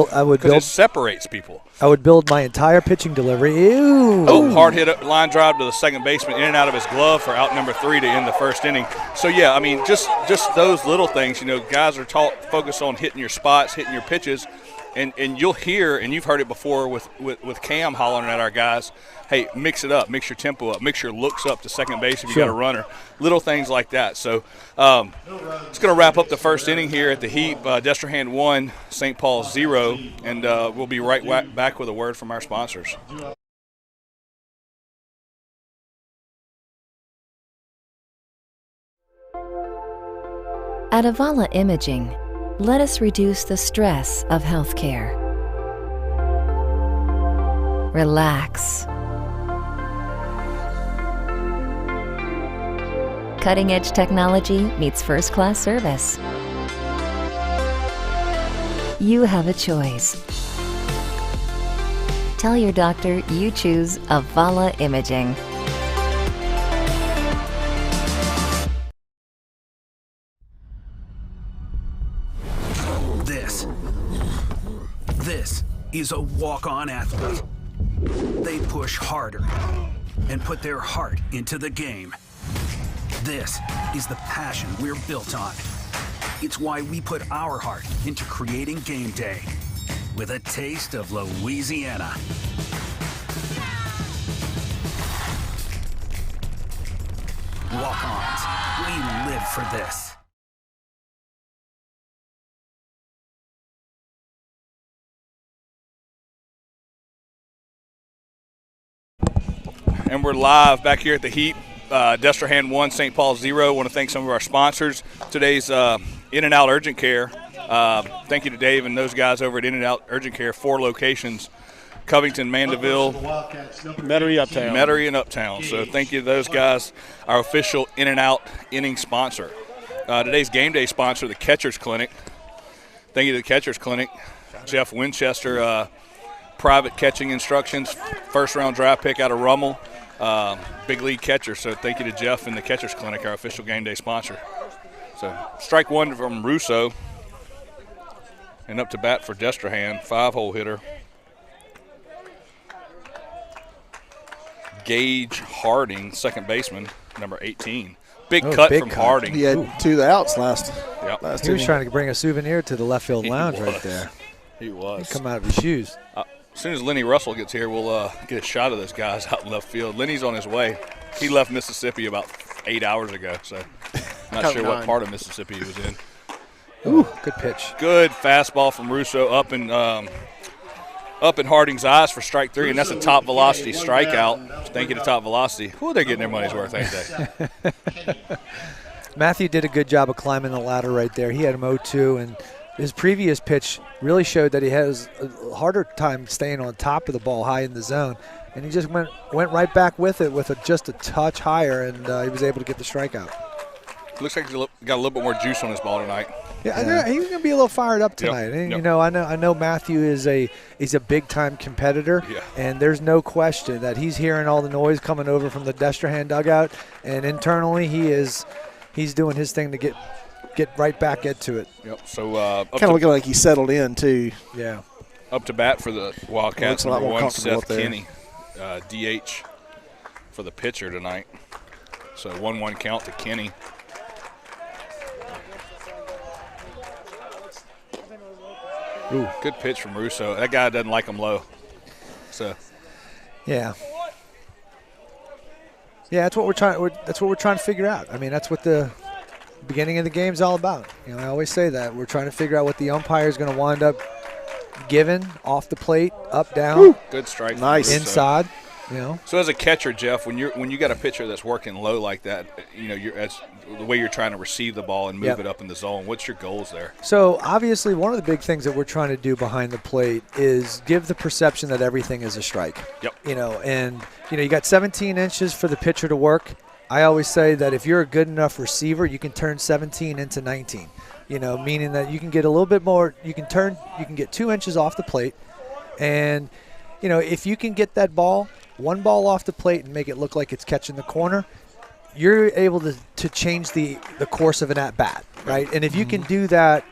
it separates people. I would build my entire pitching delivery. Ew. Oh, hard hit line drive to the second baseman, in and out of his glove for out number 3 to end the first inning. So yeah, I mean, just those little things. Guys are taught focus on hitting your spots, hitting your pitches. And you'll hear, and you've heard it before with Cam hollering at our guys, hey, mix it up, mix your tempo up, mix your looks up to second base if you got a runner. Little things like that. So it's going to wrap up the first inning here at the Heap. Destrehan 1, St. Paul's 0, and we'll be right back with a word from our sponsors. At Avala Imaging, let us reduce the stress of healthcare. Relax. Cutting-edge technology meets first-class service. You have a choice. Tell your doctor you choose Avala Imaging. This is a walk-on athlete. They push harder and put their heart into the game. This is the passion we're built on. It's why we put our heart into creating game day with a taste of Louisiana. Walk-ons, we live for this. And we're live back here at the Heap. Destrehan 1, St. Paul's 0. I want to thank some of our sponsors. Today's In-N-Out Urgent Care. Thank you to Dave and those guys over at In-N-Out Urgent Care, 4 locations, Covington, Mandeville, Metairie, and Uptown. So thank you to those guys, our official In-N-Out inning sponsor. Today's game day sponsor, the Catcher's Clinic. Thank you to the Catcher's Clinic. Jeff Winchester, private catching instructions, first-round draft pick out of Rummel. Big league catcher, so thank you to Jeff and the Catcher's Clinic, our official game day sponsor. So strike 1 from Russo, and up to bat for Destrehan, 5-hole hitter. Gage Harding, second baseman, number 18. Big cut from Harding. He had 2 outs last He was trying to bring a souvenir to the left field lounge right there. He was. He'd come out of his shoes. As soon as Lenny Russell gets here, we'll get a shot of those guys out in left field. Lenny's on his way. He left Mississippi about 8 hours ago, so not sure what part of Mississippi he was in. Ooh, good pitch. Good fastball from Russo up in Harding's eyes for strike 3, and that's a top velocity strikeout. Thank you to Top Velocity. Who are they getting their money's worth, ain't they? Matthew did a good job of climbing the ladder right there. He had him 0-2, and his previous pitch really showed that he has a harder time staying on top of the ball high in the zone. And he just went right back with it with just a touch higher, and he was able to get the strikeout. Looks like he's got a little bit more juice on his ball tonight. Yeah, he's going to be a little fired up tonight. And, I know Matthew is he's a big-time competitor, and there's no question that he's hearing all the noise coming over from the Destrehan dugout, and internally he's doing his thing to get right back into it. Yep. So kind of looking like he settled in too. Yeah. Up to bat for the Wildcats, number 1, Seth Kinney, DH for the pitcher tonight. So 1-1 count to Kinney. Ooh. Good pitch from Russo. That guy doesn't like him low. So. Yeah. Yeah, that's what we're trying. That's what we're trying to figure out. I mean, that's what the beginning of the game is all about. You know, I always say that we're trying to figure out what the umpire is going to wind up giving off the plate, up, down. Woo. Good strike. Nice. Inside. You know. So as a catcher, Jeff, when you got a pitcher that's working low like that, you know, that's the way you're trying to receive the ball and move it up in the zone. What's your goals there? So obviously, one of the big things that we're trying to do behind the plate is give the perception that everything is a strike. Yep. You know, and you got 17 inches for the pitcher to work. I always say that if you're a good enough receiver, you can turn 17 into 19. You know, meaning that you can get a little bit more. You can get 2 inches off the plate, and you know, if you can get that ball. One ball off the plate and make it look like it's catching the corner, you're able to change the course of an at-bat, right? And if you can do that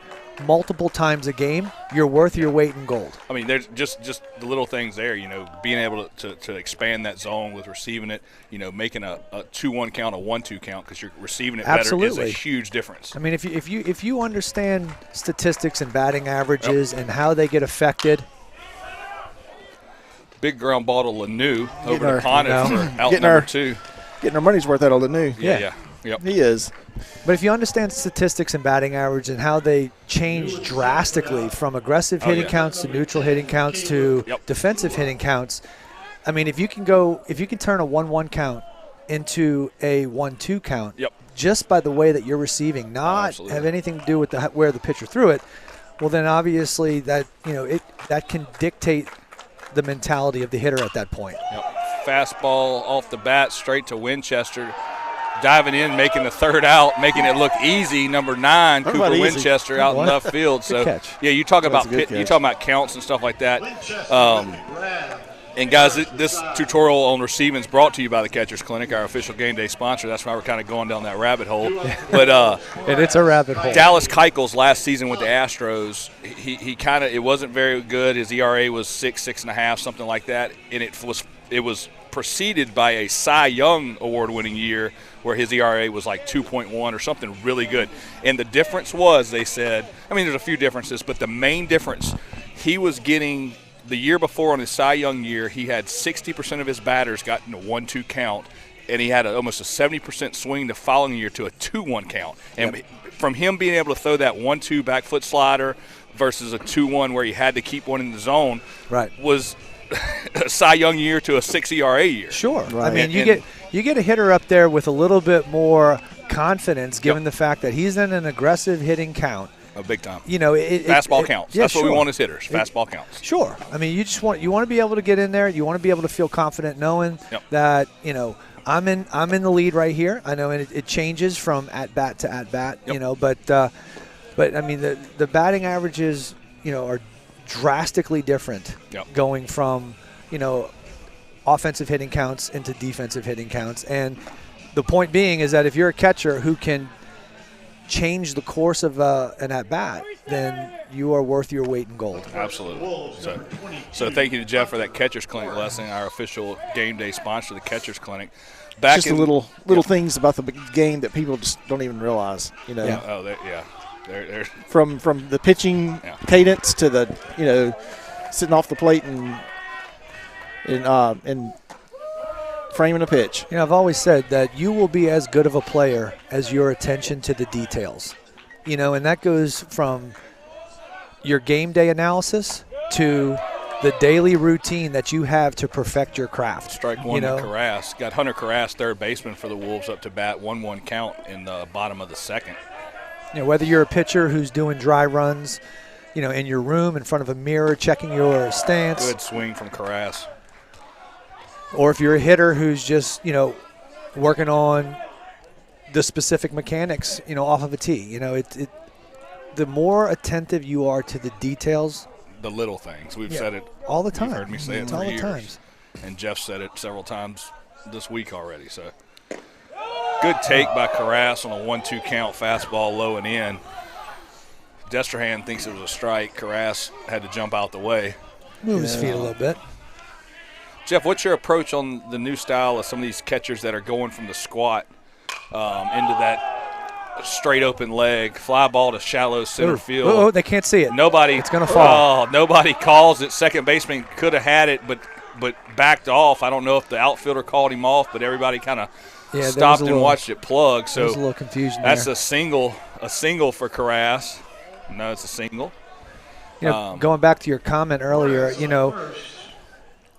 multiple times a game, you're worth your weight in gold. I mean, there's just the little things there, you know, being able to expand that zone with receiving it, you know, making a 2-1 count, a 1-2 count because you're receiving it better is a huge difference. I mean, if you understand statistics and batting averages and how they get affected. Big ground ball to Lanou over to Conant for out number 2. Getting our money's worth out of Lanou. Yeah. Yep. He is. But if you understand statistics and batting average and how they change drastically from aggressive hitting counts to neutral hitting counts to defensive hitting counts, I mean, if you can turn a 1-1 count into a 1-2 count just by the way that you're receiving, not have anything to do with where the pitcher threw it, well, then obviously that that can dictate the mentality of the hitter at that point. Fastball off the bat, straight to Winchester. Diving in, making the third out, making it look easy. Number 9, Cooper Winchester out in left field. So, yeah, you talk about counts and stuff like that. And guys, this tutorial on receiving is brought to you by the Catcher's Clinic, our official game day sponsor. That's why we're kind of going down that rabbit hole. But and it's a rabbit hole. Dallas Keuchel's last season with the Astros, he kind of, it wasn't very good. His ERA was 6.5, something like that, and it was preceded by a Cy Young award-winning year where his ERA was like 2.1 or something really good. And the difference was, they said, I mean, there's a few differences, but the main difference, he was getting – the year before on his Cy Young year, he had 60% of his batters got in a 1-2 count, and he had almost a 70% swing the following year to a 2-1 count. And from him being able to throw that 1-2 back foot slider versus a 2-1 where he had to keep one in the zone was a Cy Young year to a 6 ERA year. Sure. Right. I mean, you get a hitter up there with a little bit more confidence given the fact that he's in an aggressive hitting count. Oh, big time. You know, fastball counts. That's what we want as hitters. Fastball counts. Sure. I mean, you want to be able to get in there. You want to be able to feel confident knowing that, you know, I'm in the lead right here. I know it changes from at bat to at bat, you know, but I mean the batting averages, you know, are drastically different going from, you know, offensive hitting counts into defensive hitting counts. And the point being is that if you're a catcher who can change the course of an at-bat, then you are worth your weight in gold. Absolutely. So thank you to Jeff for that Catcher's Clinic lesson, our official game day sponsor, the Catcher's Clinic. Just the little things about the game that people just don't even realize, you know. Yeah. Oh, they're from the pitching cadence to the, you know, sitting off the plate and framing a pitch. You know, I've always said that you will be as good of a player as your attention to the details. You know, and that goes from your game day analysis to the daily routine that you have to perfect your craft. Strike one to Carras. Got Hunter Carras, third baseman for the Wolves, up to bat, 1-1 count in the bottom of the second. You know, whether you're a pitcher who's doing dry runs, you know, in your room in front of a mirror checking your stance. Good swing from Carras. Or if you're a hitter who's just, you know, working on the specific mechanics, you know, off of a tee. You know, the more attentive you are to the details. The little things. We've said it all the time. You've heard me say it for all years. the times. And Jeff said it several times this week already. So good take by Carras on a 1-2 count, fastball low and in. Destrehan thinks it was a strike. Carras had to jump out the way. Move his feet a little bit. Jeff, what's your approach on the new style of some of these catchers that are going from the squat into that straight open leg, fly ball to shallow center field. Oh, they can't see it. It's going to fall. Oh, nobody calls it. Second baseman could have had it, but backed off. I don't know if the outfielder called him off, but everybody kind of stopped and watched it plug. So there's a little confusion that's there. a single for Carras. No, it's a single. Going back to your comment earlier,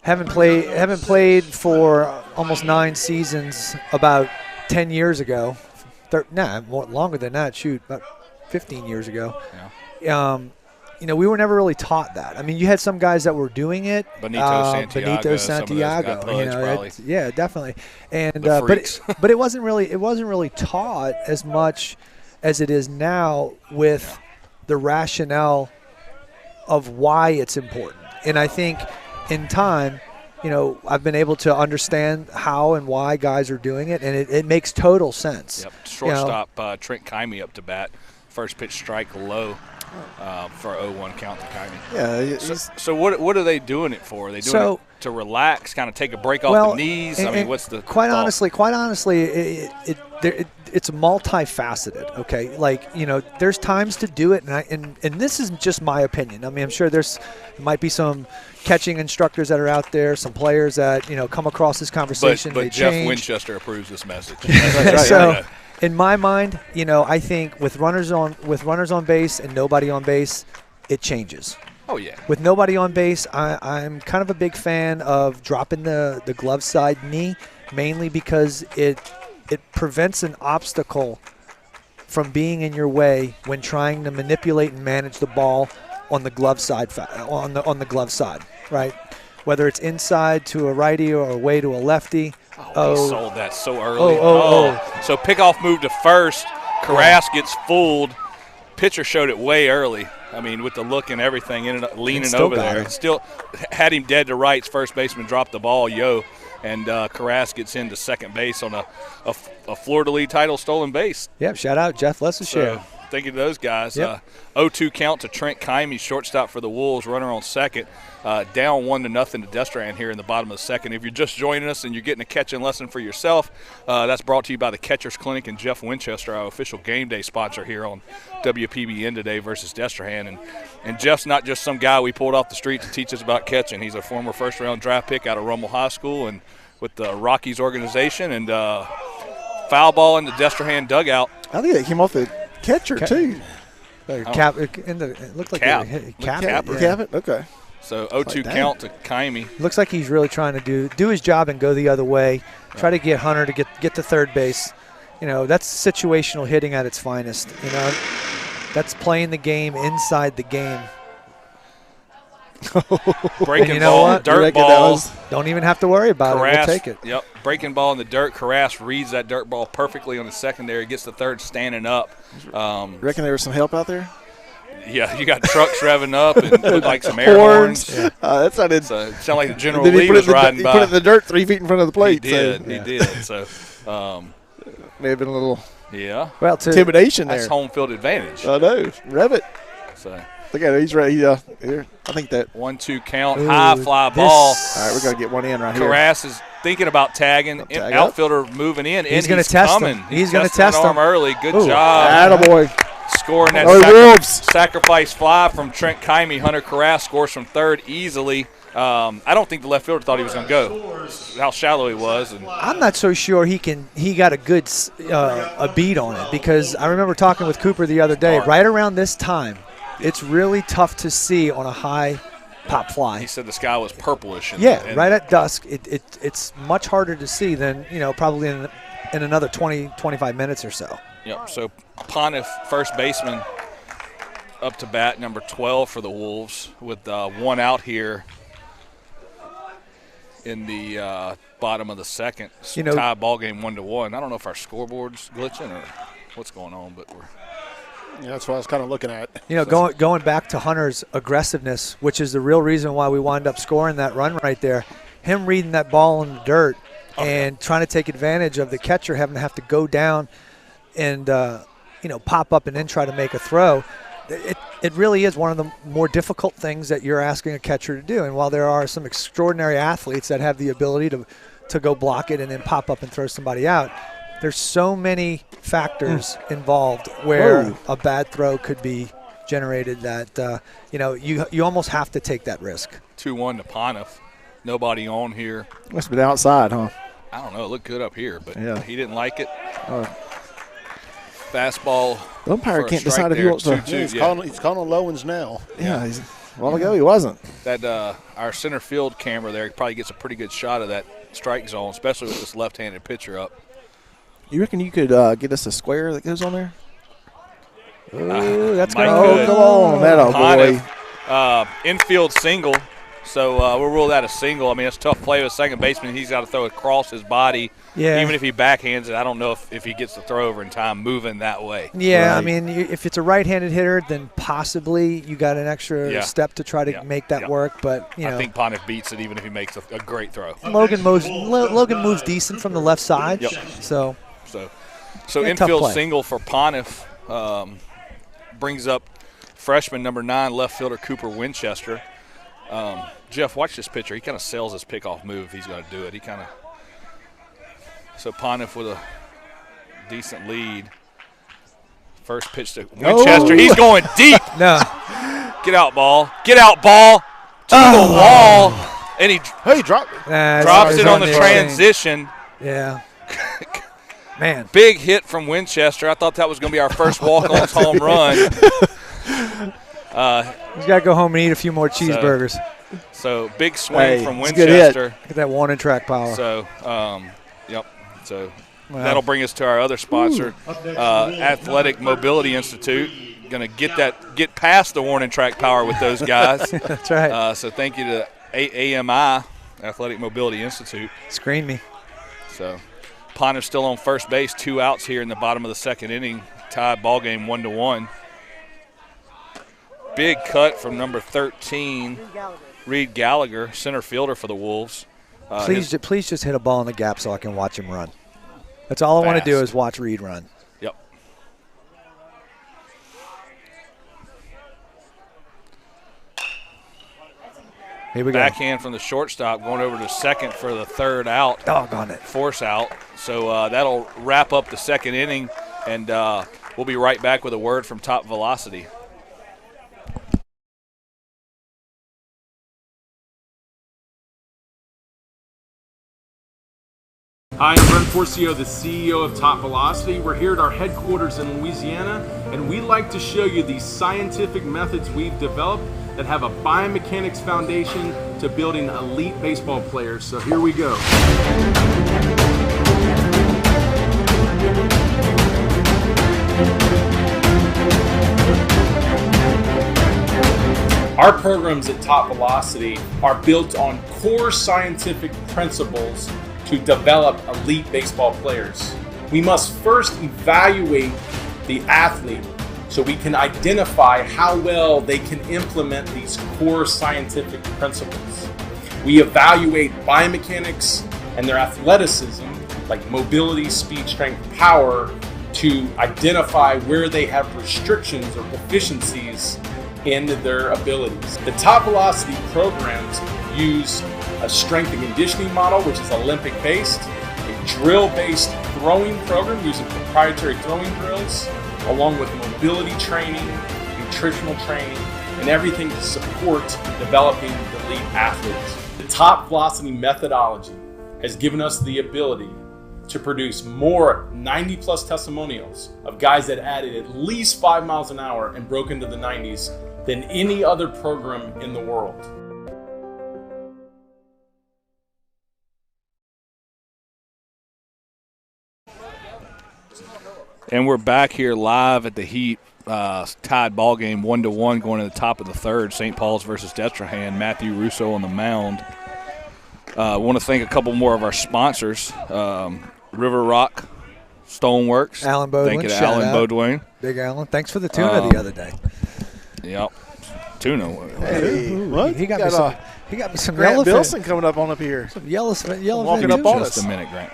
haven't played for almost 9 seasons. About 10 years ago, more longer than that. Shoot, about 15 years ago. Yeah. We were never really taught that. I mean, you had some guys that were doing it. Benito Santiago. Yeah, definitely. And but it wasn't really taught as much as it is now with the rationale of why it's important. And I think in time, I've been able to understand how and why guys are doing it, and it makes total sense. Yep. Shortstop Trent Kime up to bat. First pitch strike low for 0-1 count to Kime. Yeah. So what are they doing it for? Are they doing it to relax, kind of take a break off the knees? What's the quite thought? honestly, it's multifaceted. Okay, there's times to do it, and this is just my opinion. I mean, I'm sure there might be some catching instructors that are out there, some players that come across this conversation. But they Jeff change. Winchester approves this message. So, in my mind, I think with runners on base and nobody on base, it changes. Oh yeah. With nobody on base, I'm kind of a big fan of dropping the glove side knee, mainly because it prevents an obstacle from being in your way when trying to manipulate and manage the ball on the glove side. On the glove side, right? Whether it's inside to a righty or away to a lefty. He sold that so early. So pickoff move to first. Carras gets fooled. Pitcher showed it way early. I mean, with the look and everything, ended up leaning over there. It still had him dead to rights. First baseman dropped the ball, and Carras gets into second base on a Fleur-de-Lis title stolen base. Yep, shout out Jeff Lessershire. Thank you to those guys. Yep. 0-2 count to Trent Kime, shortstop for the Wolves, runner on second. Down 1-0 to Destrehan here in the bottom of the second. If you're just joining us and you're getting a catching lesson for yourself, that's brought to you by the Catcher's Clinic and Jeff Winchester, our official game day sponsor here on WPBN today versus Destrehan. And Jeff's not just some guy we pulled off the street to teach us about catching. He's a former first-round draft pick out of Rummel High School and with the Rockies organization. And foul ball in the Destrehan dugout. I think they came off the catcher too. It looked like cap. Cap it? Okay. So 0-2 count to Kime. Looks like he's really trying to do his job and go the other way. Try to get Hunter to get to third base. That's situational hitting at its finest. That's playing the game inside the game. Breaking ball, dirt ball. Don't even have to worry about it. We'll take it. Yep. Breaking ball in the dirt. Carras reads that dirt ball perfectly on the secondary. Gets the third standing up. Reckon there was some help out there? Yeah, you got trucks revving up and look like some air horns. Yeah. That sounded. So it sounded like the General Lee was riding by. He put it in the dirt 3 feet in front of the plate. He did. So may have been a little intimidation there. That's home field advantage. I know. Rev it. So look at it. He's ready. I think that 1-2 count, high fly ball. All right, we're gonna get one in right here. Carras is thinking about tagging. Outfielder moving in. He's going to test him. He's going to test him early. Good job. Attaboy. Scoring that sacrifice fly from Trent Kime. Hunter Carras scores from third easily. I don't think the left fielder thought he was going to go. How shallow he was. And I'm not so sure he got a good a beat on it, because I remember talking with Cooper the other day. Right around this time, it's really tough to see on a high pop fly. He said the sky was purplish. Right at dusk. It's much harder to see than probably in another 20-25 minutes or so. Yep. So Pontiff, first baseman, up to bat, number 12 for the Wolves, with one out here in the bottom of the second. Tie ball game 1-1. I don't know if our scoreboard's glitching or what's going on, but we're. Yeah, that's what I was kind of looking at. Going back to Hunter's aggressiveness, which is the real reason why we wound up scoring that run right there. Him reading that ball in the dirt and trying to take advantage of the catcher having to have to go down and pop up and then try to make a throw. It really is one of the more difficult things that you're asking a catcher to do. And while there are some extraordinary athletes that have the ability to go block it and then pop up and throw somebody out, there's so many factors involved where Whoa. a bad throw could be generated that you almost have to take that risk. 2-1 to Pontiff. Nobody on here. Must have been outside, huh? I don't know. It looked good up here, but Yeah. he didn't like it. Fastball. The umpire for a can't strike decide if he there, wants to. 2-2, He's yeah. calling on low ones now. Yeah, a while ago he wasn't. That our center field camera there probably gets a pretty good shot of that strike zone, especially with this left-handed pitcher up. You reckon you could get us a square that goes on there? Ooh, that's Mike going could. Come on, Meadow boy. Pontiff, infield single, so we'll rule that a single. I mean, it's a tough play with second baseman. He's got to throw it across his body. Yeah. Even if he backhands it, I don't know if he gets the throw over in time moving that way. Yeah, Right. I mean, if it's a right-handed hitter, then possibly you got an extra step to try to make that work. But I think Pontiff beats it even if he makes a great throw. Logan moves decent from the left side. Yep. So So Yeah, tough infield play. single for Pontiff brings up freshman number 9 left fielder Cooper Winchester. Jeff, watch this pitcher. He kind of sells his pickoff move. He's going to do it. So Pontiff with a decent lead. First pitch to Winchester. He's going deep. no, Get out, ball. Get out, ball. To the wall. And he Drop it. drops it's it on the exchange. transition. Yeah. Man. Big hit from Winchester. I thought that was going to be our first walk-on home run. He's got to go home and eat a few more cheeseburgers. So big swing from it's a good hit. Winchester. Get that warning track power. So, yep. So that'll bring us to our other sponsor, Athletic Mobility Institute. Going to get past the warning track power with those guys. That's right. So thank you to AMI, Athletic Mobility Institute. Screen me. So Pontiff still on first base, 2 outs here in the bottom of the second inning. Tied ball game 1-1. Big cut from number 13, Reed Gallagher, center fielder for the Wolves. Please just hit a ball in the gap so I can watch him run. That's all I want to do is watch Reed run. Yep. Here we go. Backhand from the shortstop going over to second for the third out. Doggone it. Force out. So that'll wrap up the second inning, and we'll be right back with a word from Top Velocity. Hi, I'm Brent Forcio, the CEO of Top Velocity. We're here at our headquarters in Louisiana, and we like to show you these scientific methods we've developed that have a biomechanics foundation to building elite baseball players. So here we go. Our programs at Top Velocity are built on core scientific principles to develop elite baseball players. We must first evaluate the athlete so we can identify how well they can implement these core scientific principles. We evaluate biomechanics and their athleticism, like mobility, speed, strength, power, to identify where they have restrictions or deficiencies in their abilities. The Top Velocity programs use a strength and conditioning model, which is Olympic-based, a drill-based throwing program using proprietary throwing drills, along with mobility training, nutritional training, and everything to support developing the elite athletes. The Top Velocity methodology has given us the ability to produce more 90-plus testimonials of guys that added at least 5 miles an hour and broke into the 90s than any other program in the world. And we're back here live at the Heat, tied ball game 1-1 going to the top of the third. St. Paul's versus Destrehan. Matthew Russo on the mound. I want to thank a couple more of our sponsors. River Rock Stoneworks. Alan Bodwin. Thank you to shout Alan out. Bodwin. Big Alan. Thanks for the tuna the other day. Yep. Tuna. Hey, what? He got me some Grant yellowfin. Bilson coming up on up here. Some yellowfin Walking up on Just us. a minute, Grant.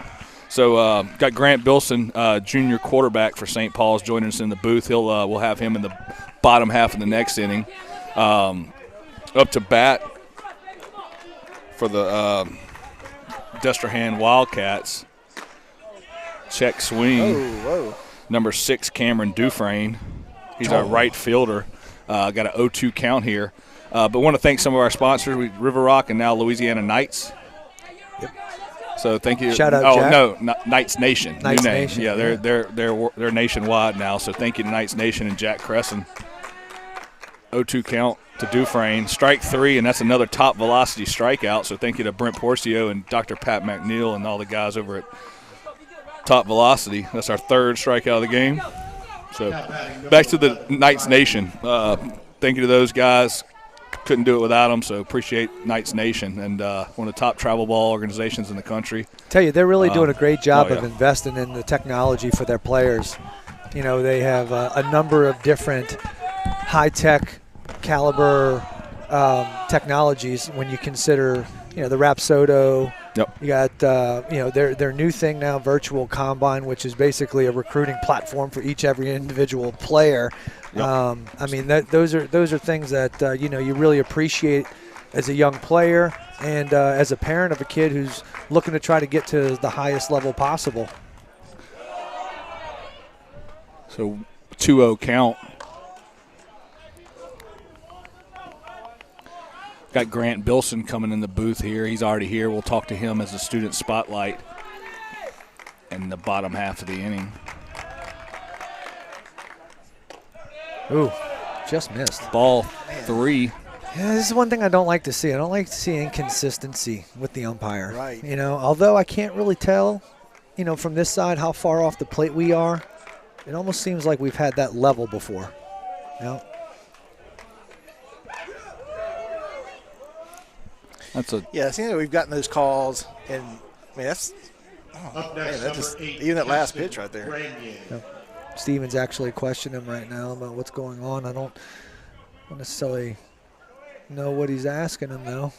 So got Grant Bilson, junior quarterback for St. Paul's, joining us in the booth. We'll have him in the bottom half of the next inning. Up to bat for the Destrehan Wildcats. check swing. Whoa. Number 6, Cameron Dufresne. He's our right fielder. Got an 0-2 count here. But want to thank some of our sponsors, River Rock and now Louisiana Knights. Yep. So thank you. Shout out, Jack. No, Knights Nation. Knights new name. Nation. Yeah, they're nationwide now. So thank you to Knights Nation and Jack Cresson. 0-2 count to Dufresne. Strike 3, and that's another top velocity strikeout. So thank you to Brent Porcio and Dr. Pat McNeil and all the guys over at Top Velocity. That's our 3rd strikeout of the game. So back to the Knights Nation. Thank you to those guys. Couldn't do it without them, so appreciate Knights Nation and one of the top travel ball organizations in the country. Tell you, they're really doing a great job oh, yeah. of investing in the technology for their players. You know, they have a number of different high-tech caliber technologies when you consider, the Rapsodo. Yep. You got, their new thing now, Virtual Combine, which is basically a recruiting platform for every individual player. Yep. I mean, those are things that, you really appreciate as a young player and as a parent of a kid who's looking to try to get to the highest level possible. So 2-0 count. Got Grant Bilson coming in the booth here. He's already here. We'll talk to him as a student spotlight in the bottom half of the inning. Ooh, just missed. Ball 3. Yeah, this is one thing I don't like to see. I don't like to see inconsistency with the umpire. Right. Although I can't really tell, from this side how far off the plate we are, it almost seems like we've had that level before. Yeah, it seems like we've gotten those calls, and that's even that last pitch right there. Steven's actually questioning him right now about what's going on. I don't necessarily know what he's asking him, though.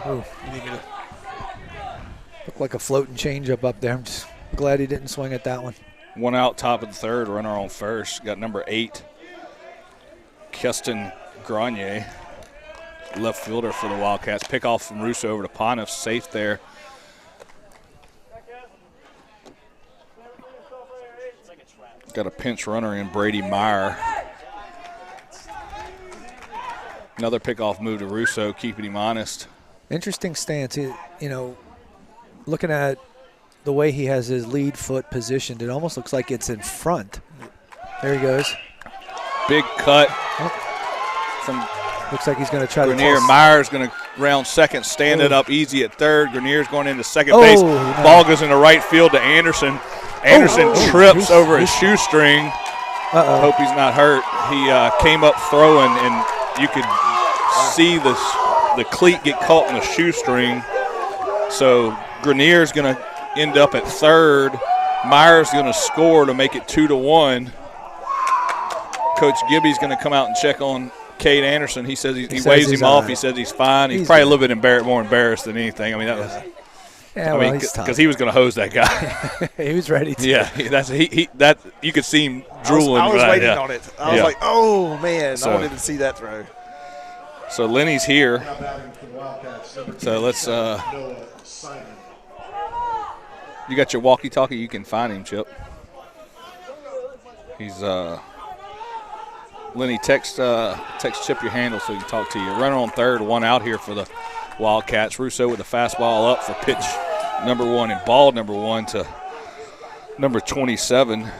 Ooh. Looked like a floating changeup up there. I'm just glad he didn't swing at that one. 1 out, top of the 3rd, runner on first. Got number 8, Keston Grenier, left fielder for the Wildcats. Pick off from Russo over to Pontiff, safe there. Got a pinch runner in Brady Meyer. Another pickoff move to Russo, keeping him honest. Interesting stance. Looking at the way he has his lead foot positioned, it almost looks like it's in front. There he goes. Big cut. Looks like he's going to try Grenier. to Meyer's going to round second, stand it up easy at 3rd. Grenier's going into second base. No. Ball goes into right field to Anderson. Anderson trips over his shoestring. Hope he's not hurt. He came up throwing, and you could see the cleat get caught in the shoestring. So Grenier's going to end up at 3rd. Meyer's going to score to make it 2-1. Coach Gibby's going to come out and check on Cade Anderson. He says he waves him off. He says he's fine. He's probably a little bit more embarrassed than anything. I mean, that was. Yeah, because he was going to hose that guy. He was ready to. Yeah, that you could see him drooling. I was waiting on it. I was like, oh man, I wanted to see that throw. So Lenny's here. So let's. You got your walkie-talkie? You can find him, Chip. He's Lenny, text Chip your handle so he can talk to you. Runner on 3rd, 1 out here for the Wildcats. Russo with a fastball up for pitch number 1 and ball number 1 to number 27.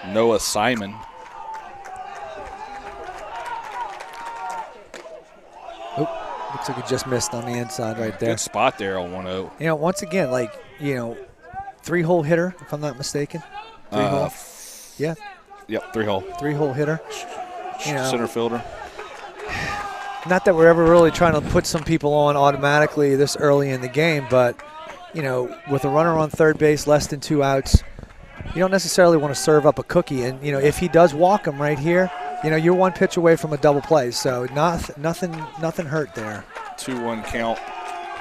Noah Simon. Looks like he just missed on the inside right there. Good spot there on 1-0. Once again, 3-hole hitter, if I'm not mistaken. 3-hole. Yeah. Yep, 3-hole. 3-hole hitter. Center fielder. Not that we're ever really trying to put some people on automatically this early in the game, but, with a runner on 3rd base, less than 2 outs, you don't necessarily want to serve up a cookie. And, if he does walk him right here, you're 1 pitch away from a double play. So nothing hurt there. 2-1 count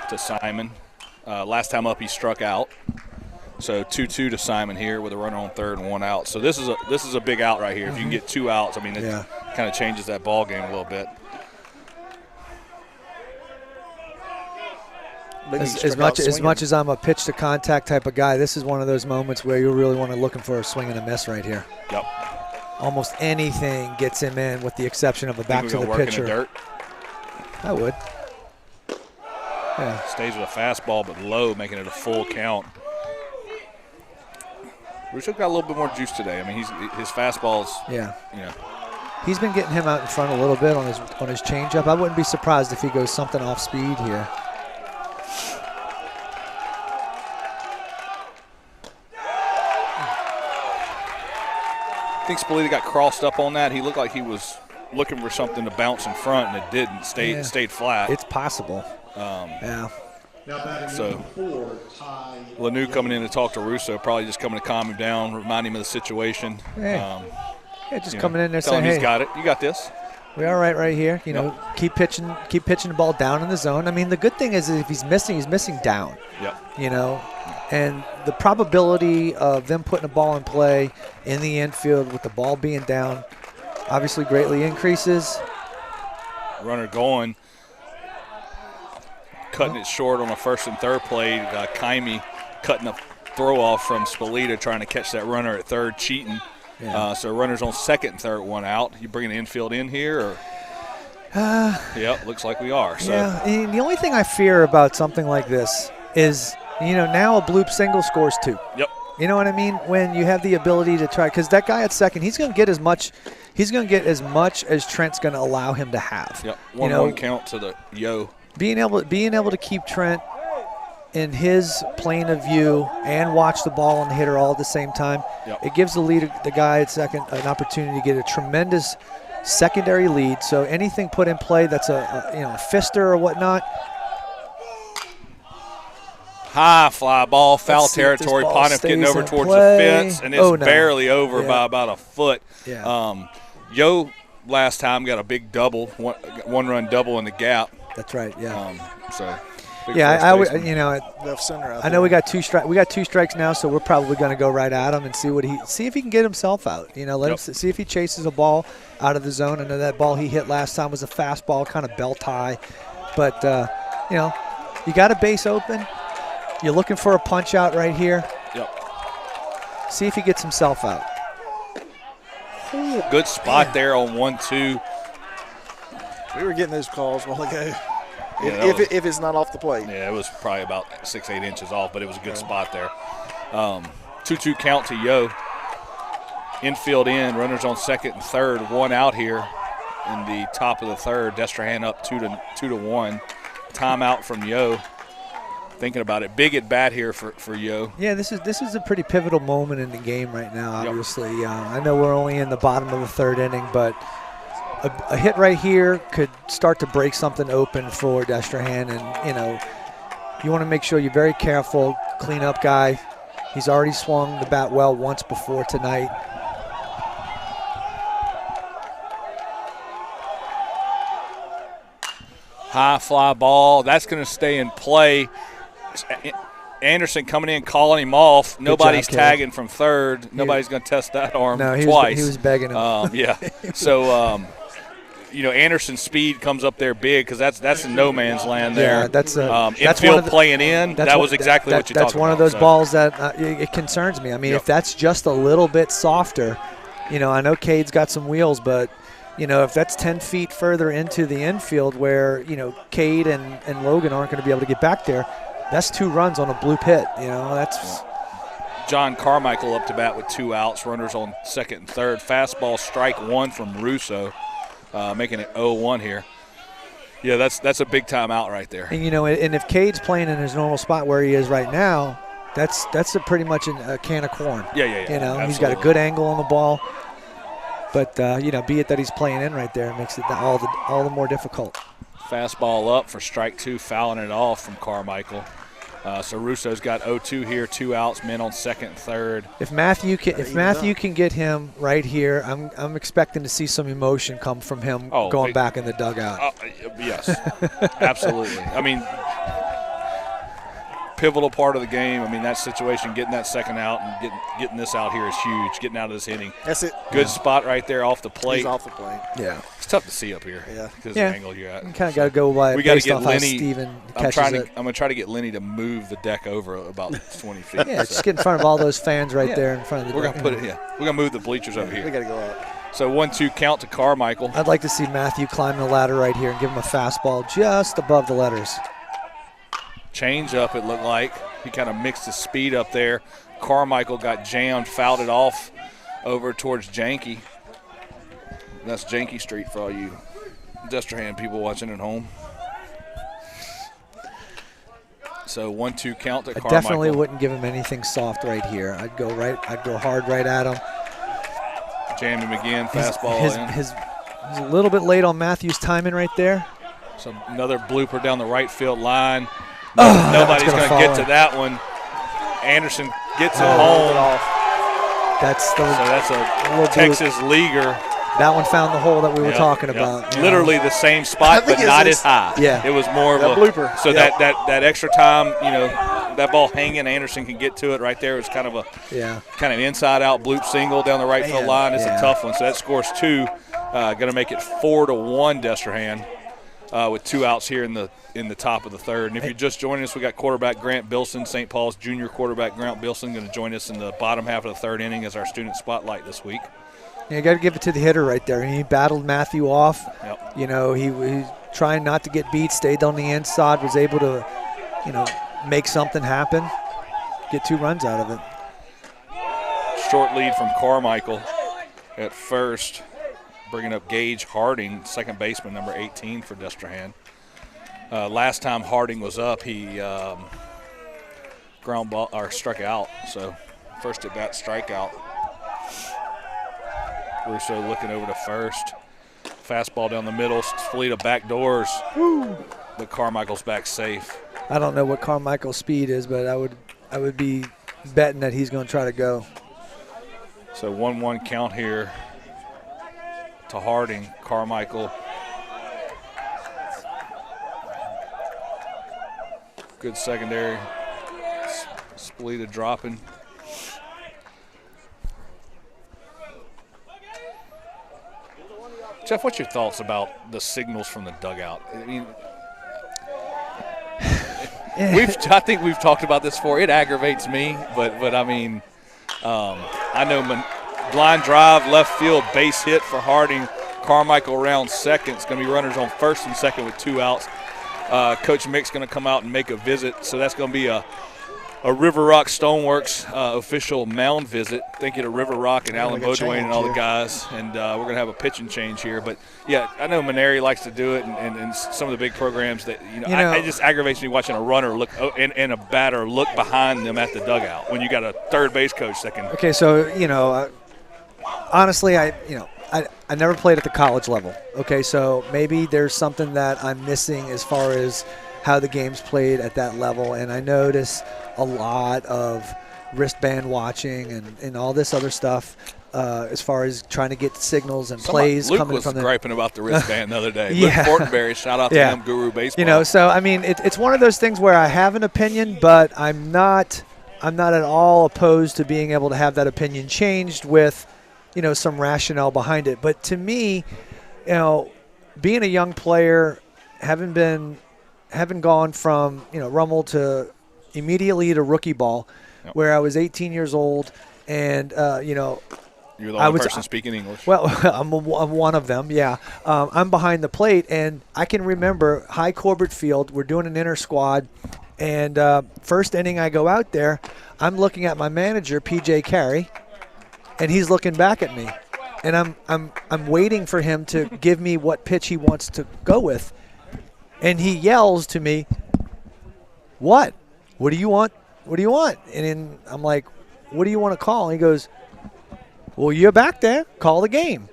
to Simon. Last time up, he struck out. So 2-2 to Simon here with a runner on third and 1 out. So this is a big out right here. If you can get 2 outs, I mean, it kind of changes that ball game a little bit. As much as I'm a pitch to contact type of guy, this is one of those moments where you really want to looking for a swing and a miss right here. Yep. Almost anything gets him in, with the exception of a back to the pitcher. In the dirt? I would. Yeah. Stays with a fastball, but low, making it a full count. Russo got a little bit more juice today. I mean, his fastballs. Yeah. You know. He's been getting him out in front a little bit on his changeup. I wouldn't be surprised if he goes something off speed here. I think Spallita got crossed up on that. He looked like he was looking for something to bounce in front, and it didn't. Stayed flat. It's possible. Yeah. So Lanu coming in to talk to Russo, probably just coming to calm him down, remind him of the situation. Yeah, just coming in there telling saying, him "Hey, he's got it. You got this. We all right here. You know, keep pitching the ball down in the zone." I mean, the good thing is if he's missing down. Yep. You know, and the probability of them putting a ball in play in the infield with the ball being down obviously greatly increases. Runner going. Cutting it short on a first and third play. Kaimi cutting a throw off from Spallita, trying to catch that runner at third, cheating. Yeah. So runners on second and third, 1 out. You bringing the infield in here? Or? Yep, looks like we are. So. Yeah, and the only thing I fear about something like this is, now a bloop single scores 2. Yep. You know what I mean? When you have the ability to try, because that guy at second, he's going to get as much as Trent's going to allow him to have. Yep. 1-1 count to the Yo. Being able to keep Trent in his plane of view and watch the ball and the hitter all at the same time, it gives the guy at second an opportunity to get a tremendous secondary lead. So anything put in play that's a fister or whatnot. High fly ball, foul territory. Pontiff getting over towards the fence, and it's barely over by about a foot. Yeah. Yo last time got a big double, one-run double in the gap. That's right. Yeah. Left center. I know we got 2 strikes. We got 2 strikes now, so we're probably going to go right at him and see if he can get himself out. Let him see if he chases a ball out of the zone. I know that ball he hit last time was a fastball, kind of belt high, but you got a base open. You're looking for a punch out right here. Yep. See if he gets himself out. Ooh, good spot there on 1-2. We were getting those calls a while ago. Yeah, if it's not off the plate. Yeah, it was probably about 6-8 inches off, but it was a good spot there. 2-2 count to Yo. Infield in, runners on second and third, 1 out here in the top of the third. Destrehan up 2-1. Timeout from Yo. Thinking about it, big at bat here for Yo. Yeah, this is a pretty pivotal moment in the game right now. Obviously, I know we're only in the bottom of the third inning, but a hit right here could start to break something open for Destrehan, and you want to make sure you're very careful. Clean up guy. He's already swung the bat well once before tonight. High fly ball. That's going to stay in play. Anderson coming in, calling him off. Nobody's tagging from third. Nobody's going to test that arm twice. He was begging him. Yeah. So, Anderson's speed comes up there big because that's in no man's land there. Yeah, that's infield playing in. That was exactly what you talked about. That's one of those balls that it concerns me. I mean, if that's just a little bit softer, I know Cade's got some wheels, but if that's 10 feet further into the infield where Cade and Logan aren't going to be able to get back there, that's 2 runs on a bloop hit. That's John Carmichael up to bat with 2 outs. Runners on second and third. Fastball, strike 1 from Russo, making it 0-1 here. Yeah, that's a big time out right there. And and if Cade's playing in his normal spot where he is right now, that's pretty much a can of corn. Yeah. He's got a good angle on the ball, but be it that he's playing in right there, it makes it all the more difficult. Fastball up for strike 2, fouling it off from Carmichael. So Russo's got 0-2 here, 2 outs, men on second and third. If Matthew can get him right here, I'm expecting to see some emotion come from him going back in the dugout. Yes, absolutely. I mean, pivotal part of the game. I mean, that situation, getting that second out and getting this out here is huge, getting out of this inning. That's it. Good spot right there off the plate. He's off the plate. Yeah. It's tough to see up here. Yeah. Because of the angle you're at. You kind of got to go by we gotta based get off how Lenny. Steven I'm catches it. going to try to get Lenny to move the deck over about 20 feet. Yeah, just get in front of all those fans right there in front of the We're going to put it, we're going to move the bleachers over here. We got to go up. So 1-2 count to Carmichael. I'd like to see Matthew climb the ladder right here and give him a fastball just above the letters. Change up, it looked like. He kind of mixed his speed up there. Carmichael got jammed, fouled it off over towards Janke. That's Janke Street for all you Destrehan people watching at home. So 1-2 count to Carmichael. I definitely wouldn't give him anything soft right here. I'd go hard right at him. Jam him again, fastball in. He's a little bit late on Matthew's timing right there. So another blooper down the right field line. Oh, Nobody's going to get to that one. Anderson gets it home. That's a Texas leaguer. That one found the hole that we were talking about. Literally the same spot, but not as high. Yeah. It was more of a blooper. So that extra time, that ball hanging, Anderson can get to it right there. It was kind of an inside-out bloop single down the right field line. It's a tough one. So that scores 2. Going to make it 4-1 Destrehan with 2 outs here in the top of the third. And if you're just joining us, we got quarterback Grant Bilson, St. Paul's junior quarterback Grant Bilson, going to join us in the bottom half of the third inning as our student spotlight this week. You got to give it to the hitter right there. He battled Matthew off. Yep. He was trying not to get beat, stayed on the inside, was able to, make something happen, get 2 runs out of it. Short lead from Carmichael at first, bringing up Gage Harding, second baseman, number 18 for Destrehan. Last time Harding was up, he ground ball or struck out. So first at bat, strikeout. Russo looking over to first. Fastball down the middle. Spolita back doors. Woo. But Carmichael's back safe. I don't know what Carmichael's speed is, but I would be betting that he's going to try to go. So 1-1 count here to Harding. Carmichael. Good secondary. Spolita dropping. Jeff, what's your thoughts about the signals from the dugout? I mean, I think we've talked about this before. It aggravates me, but I mean, I know blind drive, left field, base hit for Harding. Carmichael around second. It's going to be runners on first and second with 2 outs. Coach Mick's going to come out and make a visit, so that's going to be a River Rock Stoneworks official mound visit. Thank you to River Rock and Alan Beaudoin and all the guys. And we're going to have a pitching change here. But, yeah, I know Maneri likes to do it and some of the big programs that, it just aggravates me watching a runner look and a batter look behind them at the dugout when you got a third base coach that can. Okay, so, honestly, I never played at the college level. Okay, so maybe there's something that I'm missing as far as how the game's played at that level. And I notice a lot of wristband watching and all this other stuff as far as trying to get signals and plays Luke coming was from the griping about the wristband the other day. Yeah. Luke Fortenberry, shout out to him, Guru Baseball. So I mean, it's one of those things where I have an opinion, but I'm not at all opposed to being able to have that opinion changed with, some rationale behind it. But to me, being a young player, having gone from Rummel to immediately to rookie ball, where I was 18 years old, and you're the only person speaking English. Well, I'm one of them. Yeah, I'm behind the plate, and I can remember High Corbett Field. We're doing an inter squad, and first inning I go out there, I'm looking at my manager PJ Carey, and he's looking back at me, and I'm waiting for him to give me what pitch he wants to go with, and he yells to me, "What? What do you want? What do you want?" And then I'm like, "What do you want to call?" And he goes, "Well, you're back there. Call the game."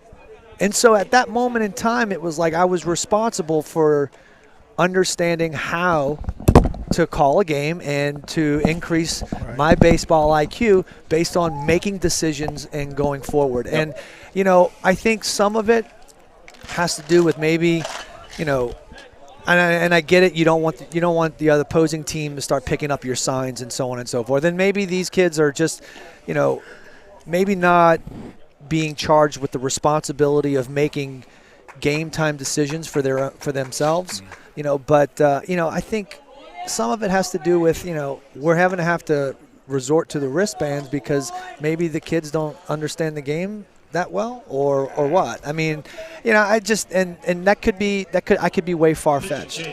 And so at that moment in time, it was like I was responsible for understanding how to call a game and to increase my baseball IQ based on making decisions and going forward. And, I think some of it has to do with maybe, and I get it. You don't want the other opposing team to start picking up your signs and so on and so forth. And maybe these kids are just, maybe not being charged with the responsibility of making game time decisions for themselves. But I think some of it has to do with we're have to resort to the wristbands because maybe the kids don't understand the game that well or what. I mean, I just and that could be I could be way far fetched,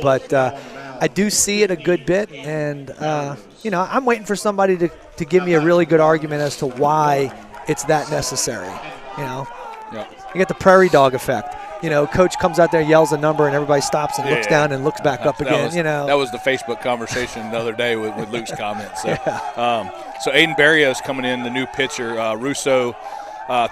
but I do see it a good bit, and I'm waiting for somebody to give me a really good argument as to why it's that necessary. You get the prairie dog effect. Coach comes out there, yells a number, and everybody stops and looks down and looks back up again. That was the Facebook conversation the other day with Luke's comments. So, so Aiden Barrios coming in, the new pitcher. Russo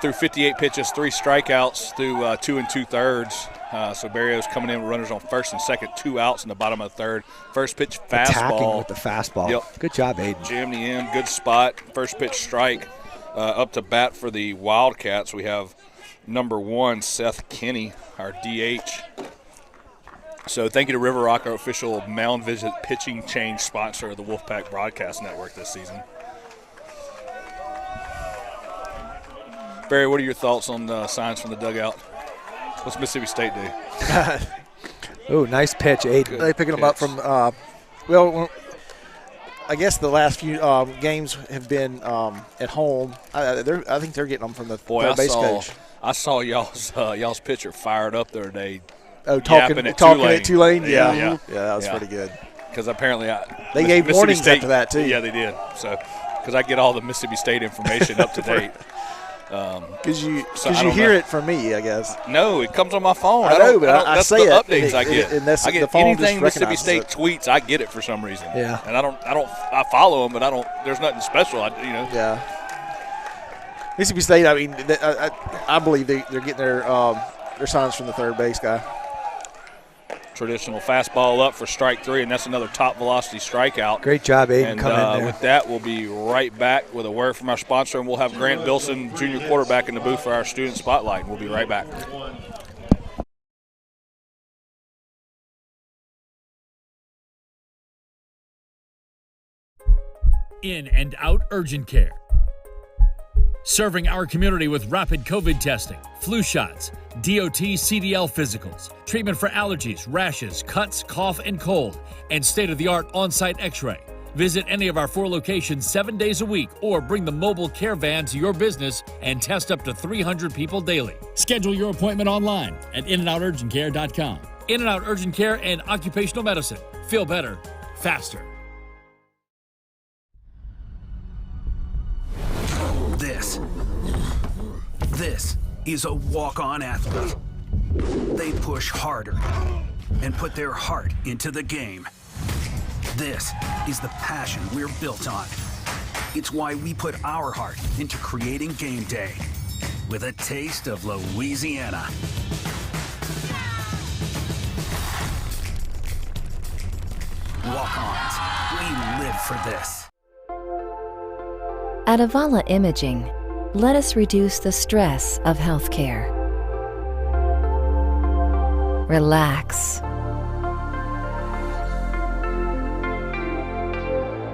threw 58 pitches, 3 strikeouts through 2 2/3. So Barrios coming in with runners on first and second, 2 outs in the bottom of the third. First pitch fastball. Attacking with the fastball. Yep. Good job, Aiden. Jammed in, good spot. First pitch strike. Up to bat for the Wildcats, we have number 1, Seth Kinney, our DH. So thank you to River Rock, our official mound visit pitching change sponsor of the Wolfpack Broadcast Network this season. Barry, what are your thoughts on the signs from the dugout? What's Mississippi State do? Ooh, nice pitch, Aiden. They picking them up from I guess the last few games have been at home. I think they're getting them from the third base coach. I saw y'all's pitcher fired up the other day. Oh, talking at Tulane? Yeah, that was pretty good. Because apparently they gave warnings after that, too. Yeah, they did. So, because I get all the Mississippi State information up to date. Because you hear it from me, I guess. No, it comes on my phone. I know, but I that's say the it. Updates I get. And that's I get the phone anything just Mississippi State it. tweets. I get it for some reason. Yeah. And I follow them, but I don't. There's nothing special. Yeah. Mississippi State. I mean, I believe they're getting their signs from the third base guy. Traditional fastball up for strike 3, and that's another top velocity strikeout. Great job, Aiden, and, coming in there. With that, we'll be right back with a word from our sponsor, and we'll have Grant Bilson, junior quarterback, in the booth for our student spotlight. We'll be right back. In and out urgent care. Serving our community with rapid COVID testing, flu shots, DOT CDL physicals, treatment for allergies, rashes, cuts, cough, and cold, and state-of-the-art on-site x-ray. Visit any of our 4 locations 7 days a week or bring the mobile care van to your business and test up to 300 people daily. Schedule your appointment online at inandouturgentcare.com. In and Out Urgent Care and Occupational Medicine. Feel better, faster. This is a walk-on athlete. They push harder and put their heart into the game. This is the passion we're built on. It's why we put our heart into creating game day with a taste of Louisiana. Walk-ons, we live for this. At Avala Imaging, let us reduce the stress of healthcare. Relax.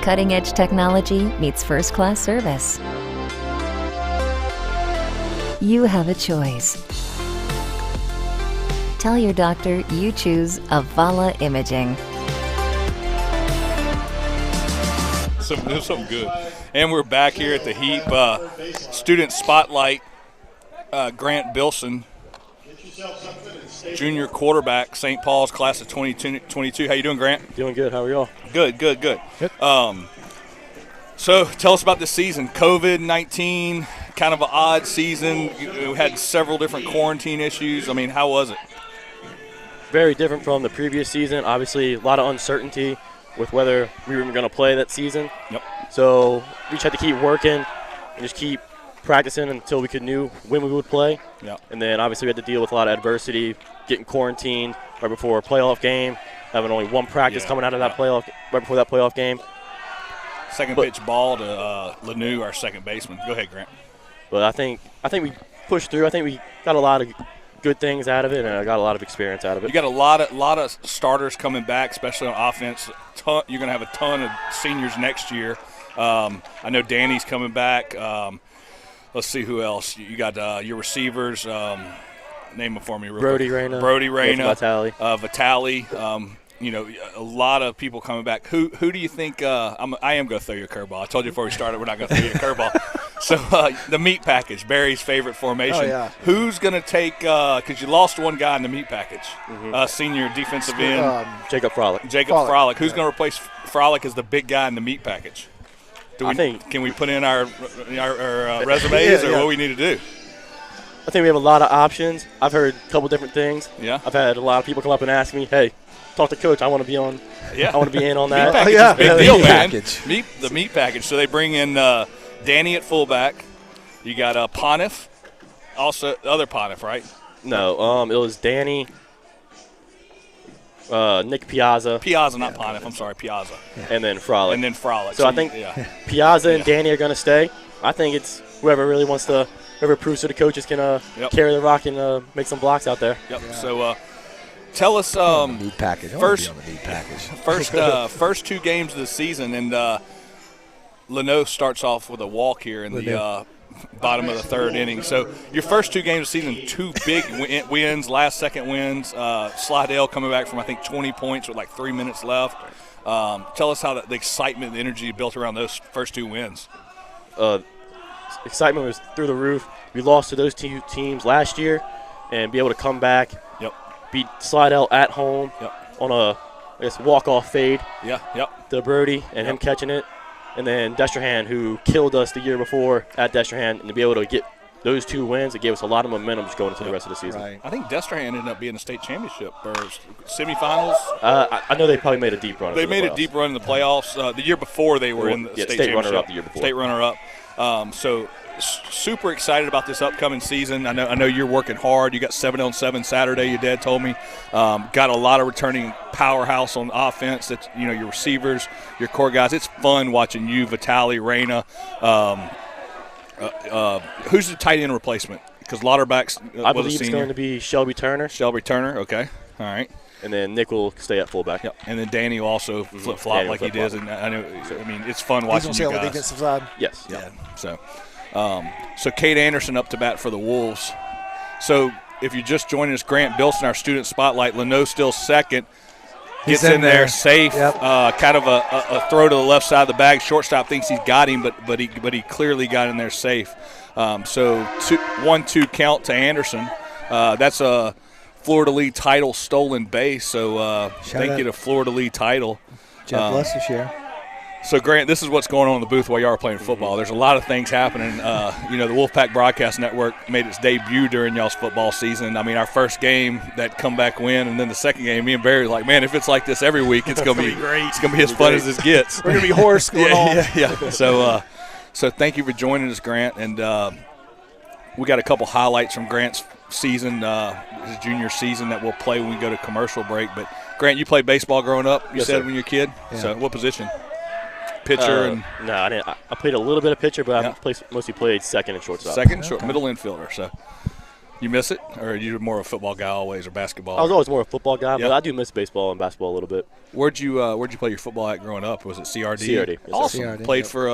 Cutting-edge technology meets first-class service. You have a choice. Tell your doctor you choose Avala Imaging. Something good. And we're back here at the Heap Student Spotlight. Grant Bilson, junior quarterback, St. Paul's class of 2022. How you doing, Grant? Doing good. How are y'all? Good. So tell us about this season. COVID-19, kind of an odd season. You had several different quarantine issues. I mean, how was it? Very different from the previous season. Obviously, a lot of uncertainty with whether we were going to play that season. Yep. So we just had to keep working and just keep practicing until we knew when we would play. Yep. And then obviously we had to deal with a lot of adversity, getting quarantined right before a playoff game, having only one practice coming out of that playoff, right before that playoff game. Second pitch ball to Lanou, our second baseman. Go ahead, Grant. But I think we pushed through. I think we got a lot of good things out of it, and I got a lot of experience out of it. You got a lot of starters coming back, especially on offense. You're going to have a ton of seniors next year. I know Danny's coming back. Let's see who else. You got your receivers. Name them for me real quick. Brody Reyna. Vitali. A lot of people coming back. Who do you think? I am going to throw you a curveball. I told you before we started we're not going to throw you a curveball. So the meat package, Barry's favorite formation. Oh, yeah. Who's going to take? Because you lost one guy in the meat package, senior defensive end, Jacob Frolic. Frolic. Who's going to replace Frolic as the big guy in the meat package? Can we put in our resumes or what we need to do? I think we have a lot of options. I've heard a couple different things. Yeah. I've had a lot of people come up and ask me, "Hey, talk to Coach. I want to be on. I want to be in on that." Meat package is a big deal, man. The meat package. So they bring in Danny at fullback. You got Pontiff, also the other Pontiff, right? No, it was Danny, Nick Piazza. Piazza, not Pontiff. I'm sorry, Piazza. And then Frolic. So I think Piazza and Danny are going to stay. I think it's whoever really wants to. Whoever proves to the coaches can carry the rock and make some blocks out there. Yep. Yeah. So tell us meat package. First, on the meat package. first 2 games of the season, and Leno starts off with a walk here in the bottom of the 3rd inning. So your first 2 games of the season, 2 big wins, last-second wins. Slidell coming back from, I think, 20 points with like 3 minutes left. Tell us how the excitement and the energy built around those first 2 wins. Excitement was through the roof. We lost to those 2 teams last year, and be able to come back, beat Slidell at home on a walk-off fade. To Brody and him catching it, and then Destrehan, who killed us the year before at Destrehan, and to be able to get those 2 wins, it gave us a lot of momentum just going into the rest of the season. Right. I think Destrehan ended up being a state championship or semifinals. I know they probably made a deep run. They made a deep run in the playoffs. The year before they were in the state championship. runner-up the year before. State runner-up. So super excited about this upcoming season. I know you're working hard. You got 7-on-7 Saturday, your dad told me. Got a lot of returning powerhouse on offense. That's your receivers, your core guys. It's fun watching you, Vitali, Reyna. Who's the tight end replacement? Because Lauterbach's I believe it's going to be Shelby Turner. Okay. All right. And then Nick will stay at fullback. Yep. And then Danny will also flip-flop like he did. And I mean, it's fun watching you guys. He's on the defensive side? Yes. Yeah. So Kate Anderson up to bat for the Wolves. So if you're just joining us, Grant Bilson, our student spotlight, Leno still second. Gets in there safe, kind of a throw to the left side of the bag. Shortstop thinks he's got him, but he clearly got in there safe. So 1-2 count to Anderson. That's a Florida League title stolen base. So thank you to Florida League title. Jeff Leicestershire. So, Grant, this is what's going on in the booth while you are playing football. There's a lot of things happening. The Wolfpack Broadcast Network made its debut during y'all's football season. I mean, our first game, that comeback win, and then the second game, me and Barry were like, man, if it's like this every week, it's going to be great. It's going to be as fun as this gets. We're going to be hoarse going on. Yeah. So thank you for joining us, Grant. And we got a couple highlights from Grant's season, his junior season, that we'll play when we go to commercial break. But, Grant, you played baseball growing up, you said, when you were a kid? Yeah. So what position? Pitcher no, I didn't. I played a little bit of pitcher, but I mostly played second and shortstop. Middle infielder. So you miss it, or are you more of a football guy always, or basketball? I was always more a football guy, but I do miss baseball and basketball a little bit. Where'd you play your football at growing up? Was it CRD? CRD. Yes, awesome. CRD. Played for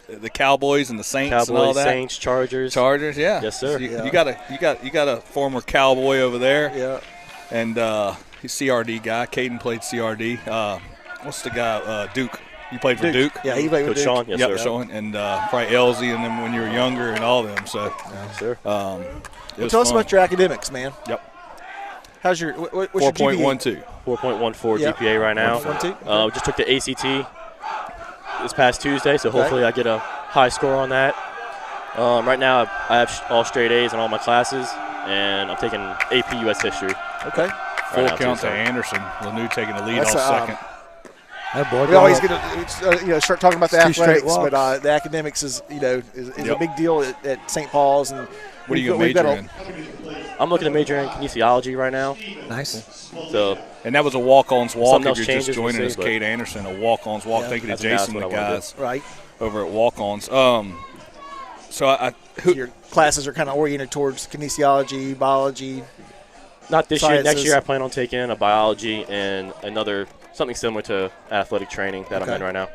the Cowboys and the Saints and all that. Saints, Chargers. Yeah. Yes, sir. So you got a former Cowboy over there. Yeah. And he's CRD guy. Caden played CRD. What's the guy? Duke. You played for Duke? Yeah, he played with Duke. Sean, yes, sir. Sean, and probably Elsie and them when you were younger and all them. So, yes, sir. Tell us about your academics, man. Yep. How's your what's 4.12? 4.14 GPA right now. 4.12. Just took the ACT this past Tuesday, so hopefully I get a high score on that. Right now I have all straight A's in all my classes, and I'm taking AP U.S. History. Okay. Full count to Anderson. Lanu taking the lead off second. We always get to start talking about the athletics, but the academics is a big deal at St. Paul's. And what are you going to major in? I'm looking to major in kinesiology right now. Nice. And that was a walk-ons walk. If you're just joining us, Kate Anderson, a walk-ons walk. Thank you to Jason and the guys right over at walk-ons. So your classes are kind of oriented towards kinesiology, biology. Not this year. sciences. Next year, I plan on taking a biology and something similar to athletic training that I'm in right now.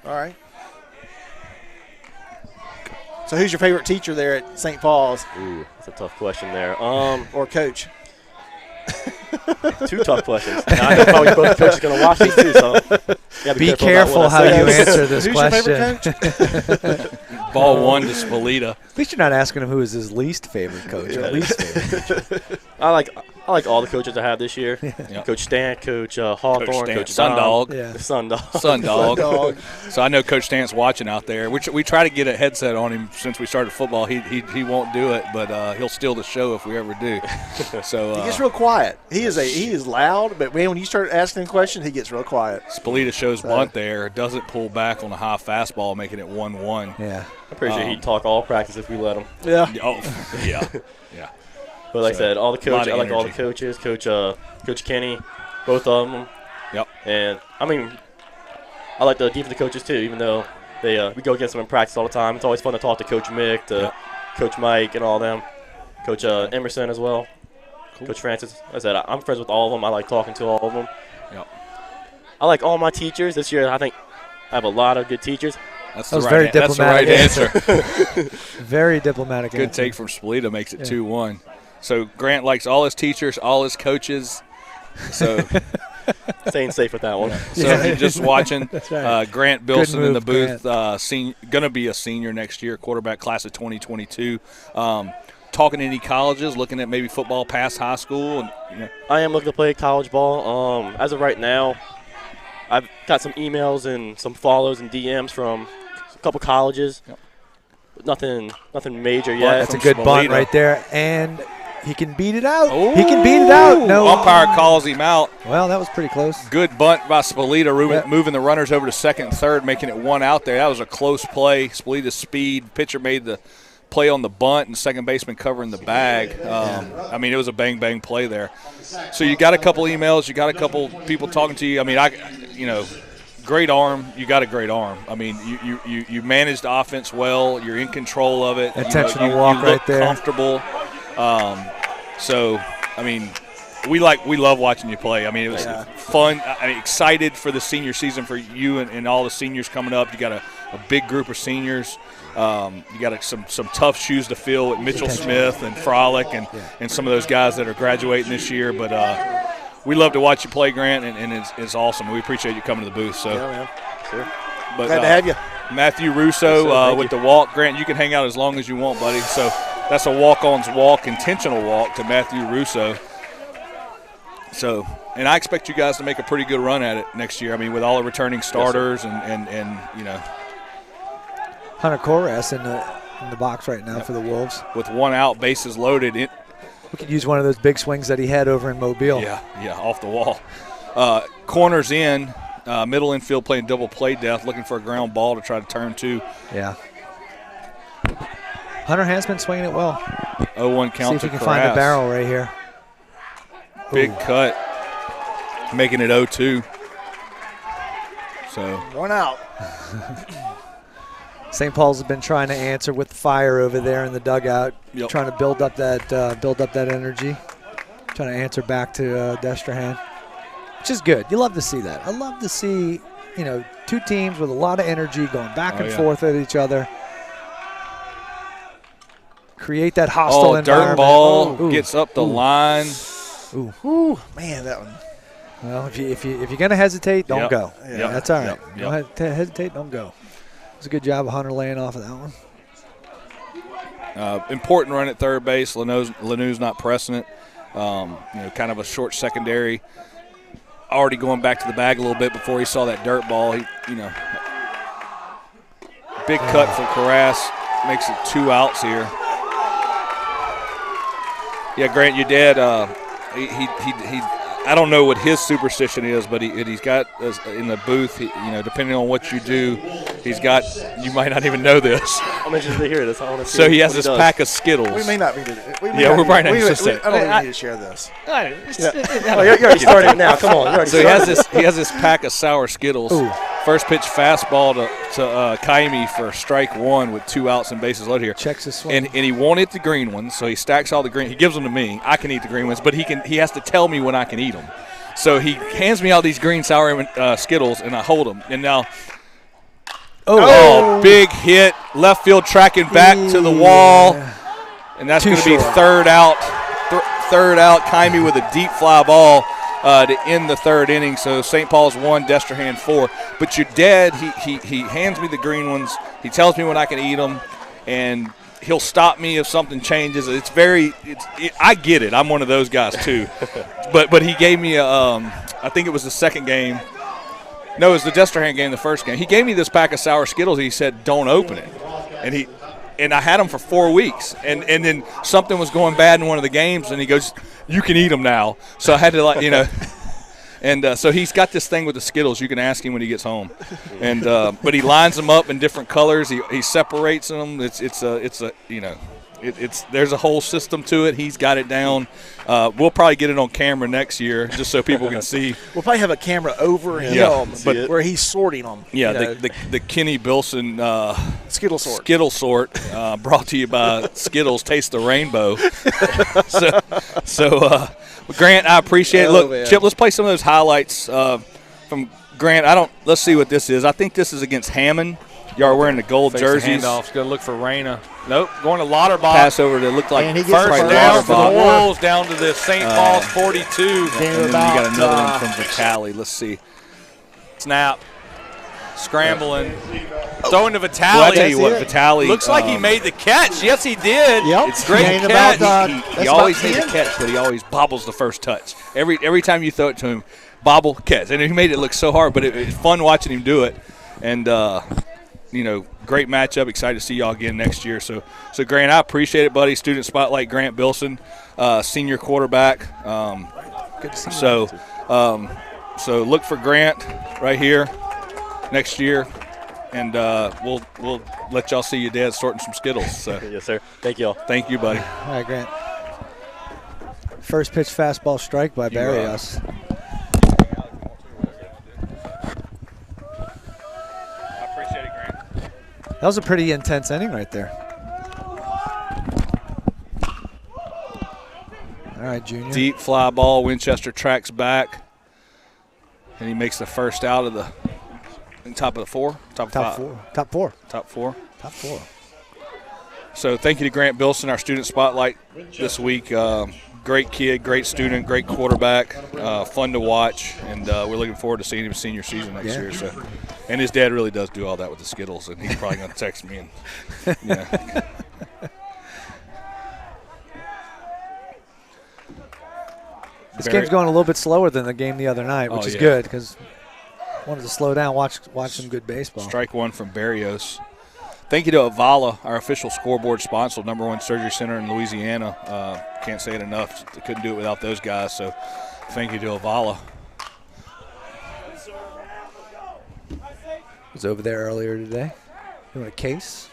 All right. So who's your favorite teacher there at St. Paul's? Ooh, that's a tough question there. Or coach? 2 tough questions. Now, I know probably both coaches are going to watch these too, so be careful how you answer this Who's question. your favorite coach? Ball 1 to Spolita. At least you're not asking him who is his least favorite coach. Or least favorite teacher. I like all the coaches I have this year. Coach Stan, Coach Hawthorne, Coach Sundog. Yeah. Sundog. Sundog. So I know Coach Stan's watching out there. We try to get a headset on him since we started football. He won't do it, but he'll steal the show if we ever do. So he gets real quiet. He is loud, but man, when you start asking him questions, he gets real quiet. Spolita shows bunt there, doesn't pull back on a high fastball, making it 1-1. Yeah. I'm pretty sure he'd talk all practice if we let him. Yeah. Oh, yeah. Yeah. But like I said, all the coaches, I like all the energy. coaches. Coach Kenny, both of them. Yep. And I mean, I like the defensive coaches too, even though we go against them in practice all the time. It's always fun to talk to Coach Mick, Coach Mike, and all them. Coach Emerson as well. Cool. Coach Francis. Like I said, I'm friends with all of them. I like talking to all of them. Yep. I like all my teachers. This year, I think I have a lot of good teachers. That's the right answer. Very diplomatic Good answer. take from Spolita, makes it 2-1. So Grant likes all his teachers, all his coaches. So staying safe with that one. So if you're just watching, right. Grant Bilson in the move, booth, going to be a senior next year, quarterback class of 2022. Talking to any colleges, looking at maybe football past high school. And, I am looking to play college ball. As of right now, I've got some emails and some follows and DMs from a couple colleges. Yep. Nothing major yet. That's a good bunt right there, and he can beat it out. Ooh. He can beat it out. No umpire calls him out. Well, that was pretty close. Good bunt by Spolita, moving the runners over to second and third, making it 1 out there. That was a close play. Spolita's speed. Pitcher made the play on the bunt, and second baseman covering the bag. I mean, it was a bang play there. So you got a couple emails. You got a couple people talking to you. I mean, great arm. You got a great arm. I mean, you managed the offense well. You're in control of it. Intentional walk right there. Comfortable. So, I mean, we love watching you play. I mean, it was fun. I mean, excited for the senior season for you and all the seniors coming up. You got a big group of seniors. You got some tough shoes to fill with Mitchell Smith and Frolic and some of those guys that are graduating this year. But we love to watch you play, Grant, and it's awesome. We appreciate you coming to the booth. So, Sure. But, glad to have you. Matthew Russo with the walk. Grant, you can hang out as long as you want, buddy. So that's a walk-on's walk, intentional walk to Matthew Russo. So, and I expect you guys to make a pretty good run at it next year. I mean, with all the returning starters and Hunter Koras in the box right now for the Wolves. With 1 out, bases loaded. We could use one of those big swings that he had over in Mobile. Yeah, off the wall. Corners in, middle infield playing double play death, looking for a ground ball to try to turn 2. Yeah. Hunter has been swinging it well. 0-1 count. See if we can find a barrel right here. Big cut, making it 0-2. So 1 out. St. Paul's has been trying to answer with fire over there in the dugout, trying to build up that energy, trying to answer back to Destrehan, which is good. You love to see that. I love to see, two teams with a lot of energy going back and forth at each other. Create that hostile environment. Dirt ball gets up the line. Ooh, man, that one. Well, if you're gonna hesitate, don't go. Yeah. That's all right. Don't hesitate, don't go. It's a good job of Hunter laying off of that one. Important run at third base. Lanou's not pressing it. Kind of a short secondary. Already going back to the bag a little bit before he saw that dirt ball. Big cut for Carras. Makes it 2 outs here. Yeah, Grant, your dad, he I don't know what his superstition is, but he's got in the booth. Depending on what you do, he's got. You might not even know this. I'm interested to hear this. I want to see. So he has this pack of Skittles. We may not be. We're probably not supposed to. I don't even need to share this. You're already starting now. Come on. So he has this pack of sour Skittles. Ooh. First pitch fastball to Kaimi for strike one with 2 outs and bases loaded here. Checks his swing. And he won't eat the green ones, so he stacks all the green. He gives them to me. I can eat the green ones, but he has to tell me when I can eat them. So he hands me all these green sour Skittles, and I hold them. And now, big hit, left field tracking back to the wall, and that's going to be third out. Third out, Kaimi with a deep fly ball to end the third inning. So St. Paul's 1, Destrehan 4. But your dad, he hands me the green ones. He tells me when I can eat them, and he'll stop me if something changes. I get it. I'm one of those guys too. but he gave me I think it was the second game. No, it was the Destrehan game, the first game. He gave me this pack of sour Skittles. He said, "Don't open it," and I had them for 4 weeks. And then something was going bad in one of the games, and he goes, "You can eat them now." So I had to And so he's got this thing with the Skittles. You can ask him when he gets home, and but he lines them up in different colors. He separates them. There's a whole system to it. He's got it down. We'll probably get it on camera next year just so people can see. We'll probably have a camera over him, but where he's sorting them. Yeah, the Kenny Bilson Skittle sort. Brought to you by Skittles. Taste the rainbow. So Grant, I appreciate it. Look, man. Chip, let's play some of those highlights from Grant. Let's see what this is. I think this is against Hammond. Y'all are wearing the gold jerseys. Handoff's going to look for Reyna. Nope, going to Lauterbach. Pass over to look like first down for the Wolves down to the St. Paul's 42. And then you got another one from Vitale. Let's see. Snap. Scrambling. Throwing to Vitale. Well, I tell you what, Vitale. Looks like he made the catch. Yes, he did. Yep. It's great catch. He always made the catch, but he always bobbles the first touch. Every time you throw it to him, bobble, catch. And he made it look so hard, but it's fun watching him do it. And, great matchup. Excited to see y'all again next year. So Grant, I appreciate it, buddy. Student Spotlight, Grant Bilson, senior quarterback. Good to see you. So look for Grant right here next year, and we'll let y'all see your dad sorting some Skittles. So. Yes, sir. Thank y'all. Thank you, buddy. All right, Grant. First pitch fastball strike by Barrios. That was a pretty intense inning right there. All right, Junior. Deep fly ball. Winchester tracks back, and he makes the first out of the top of the four. Top four. So thank you to Grant Bilson, our student spotlight this week. Great kid, great student, great quarterback, fun to watch, and we're looking forward to seeing him senior season next year. So, and his dad really does do all that with the Skittles, and he's probably going to text me. This game's going a little bit slower than the game the other night, which is good because I wanted to slow down, watch some good baseball. Strike one from Barrios. Thank you to Avala, our official scoreboard sponsor, #1 surgery center in Louisiana. Can't say it enough. Couldn't do it without those guys, so thank you to Avala. Was over there earlier today. Doing a case.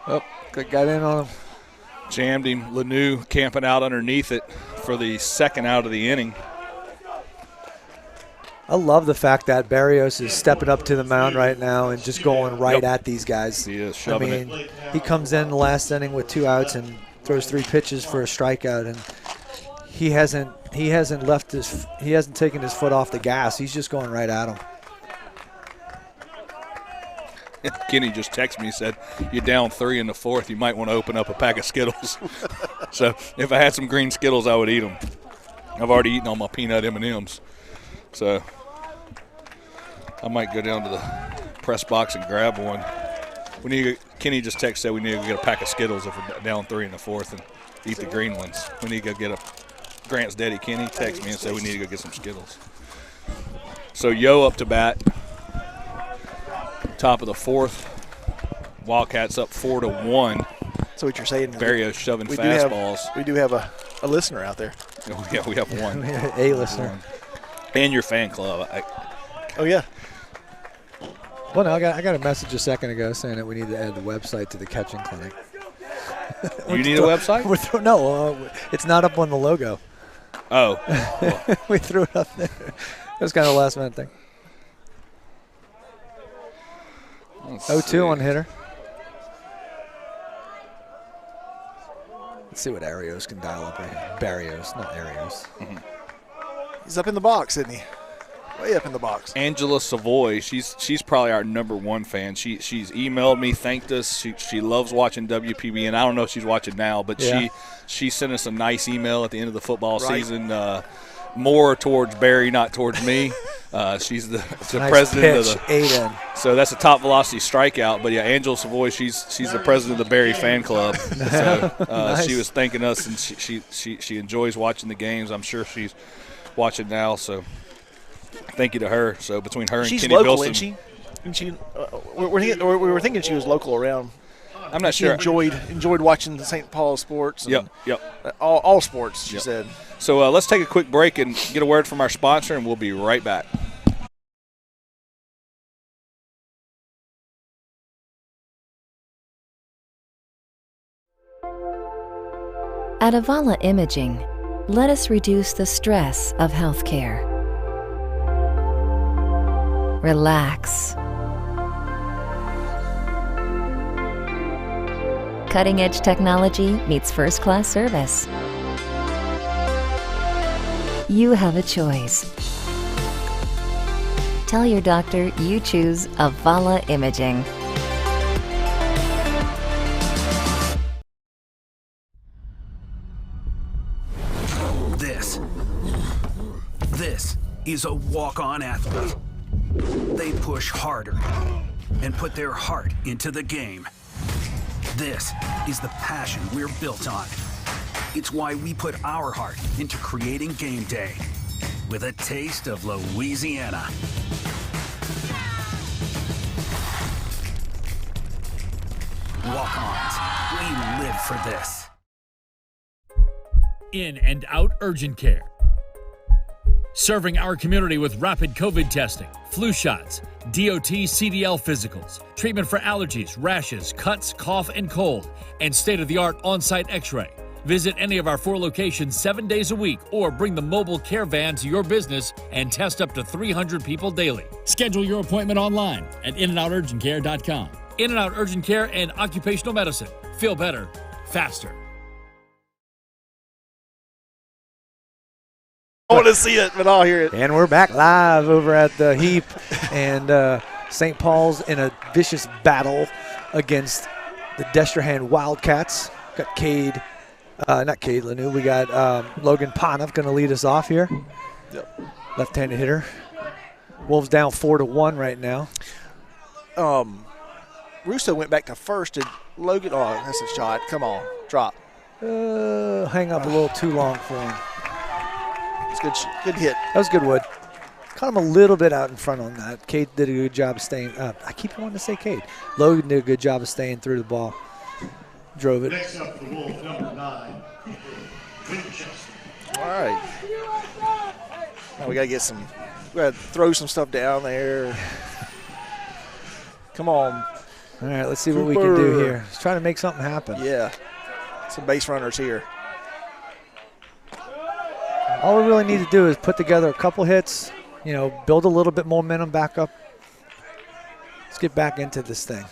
Oh, got in on him. Jammed him. Lanou camping out underneath it for the second out of the inning. I love the fact that Barrios is stepping up to the mound right now and just going right at these guys. He is shoving it. He comes in the last inning with 2 outs and throws 3 pitches for a strikeout, and he hasn't taken his foot off the gas. He's just going right at him. Kenny just texted me and said, "You're down 3 in the 4th. You might want to open up a pack of Skittles." So if I had some green Skittles, I would eat them. I've already eaten all my peanut M&Ms. So I might go down to the press box and grab one. Kenny just texted, said we need to get a pack of Skittles if we're down 3 in the 4th and eat the green ones. We need to go get Grant's daddy, Kenny, texted me and said we need to go get some Skittles. So Yo up to bat. Top of the 4th. Wildcats up 4-1. So what you're saying? Barrios shoving fastballs. We do have a listener out there. Oh, yeah, we have one. A listener. And your fan club. Oh yeah. Well, no, I got a message a second ago saying that we need to add the website to the catching clinic. You need a website? No, it's not up on the logo. Oh. We threw it up there. It was kind of a last-minute thing. 0-2 on hitter. Let's see what Arios can dial up right here. Barrios, not Arios. He's up in the box, isn't he? Way up in the box. Angela Savoy, she's probably our #1 fan. She's emailed me, thanked us. She loves watching WPBN. I don't know if she's watching now, but she sent us a nice email at the end of the football season. More towards Barry, not towards me. She's the nice president pitch, of the. So that's a top velocity strikeout. But yeah, Angela Savoy, she's the president of the Barry fan club. So Nice. she was thanking us, and she enjoys watching the games. I'm sure she's watching now. So thank you to her. So between her and She's Kenny local, Bilson, isn't she? We were thinking she was local around. I'm not she sure. enjoyed watching the St. Paul sports. And Yep. All sports, she said. So let's take a quick break and get a word from our sponsor, and we'll be right back. At Avala Imaging, let us reduce the stress of healthcare. Relax. Cutting-edge technology meets first-class service. You have a choice. Tell your doctor you choose Avala Imaging. This is a walk-on athlete. They push harder and put their heart into the game. This is the passion we're built on. It's why we put our heart into creating game day with a taste of Louisiana. Walk-ons, we live for this. In and out urgent care. Serving our community with rapid COVID testing, flu shots, DOT CDL physicals, treatment for allergies, rashes, cuts, cough, and cold, and state-of-the-art on-site x-ray. Visit any of our 4 locations 7 days a week or bring the mobile care van to your business and test up to 300 people daily. Schedule your appointment online at inandouturgentcare.com. In and Out Urgent Care and Occupational Medicine. Feel better, faster. I want to see it, but I'll hear it. And we're back live over at the Heap, and St. Paul's in a vicious battle against the Destrehan Wildcats. Got Cade, not Cade Lanu. We got Logan Ponov going to lead us off here. Yep. Left-handed hitter. Wolves down 4-1 right now. Russo went back to first, and Logan. Oh, that's a shot. Come on, drop. Hang up a little too long for him. It's good hit. That was good wood. Caught him a little bit out in front on that. Cade did a good job of staying. I keep wanting to say Cade. Logan did a good job of staying through the ball. Drove it. Next up, the Wolf, #9, Winchester. All right. Now we got to get some. We got to throw some stuff down there. Come on. All right, let's see what we can do here. Let's try to make something happen. Yeah. Some base runners here. All we really need to do is put together a couple hits, build a little bit more momentum back up. Let's get back into this thing.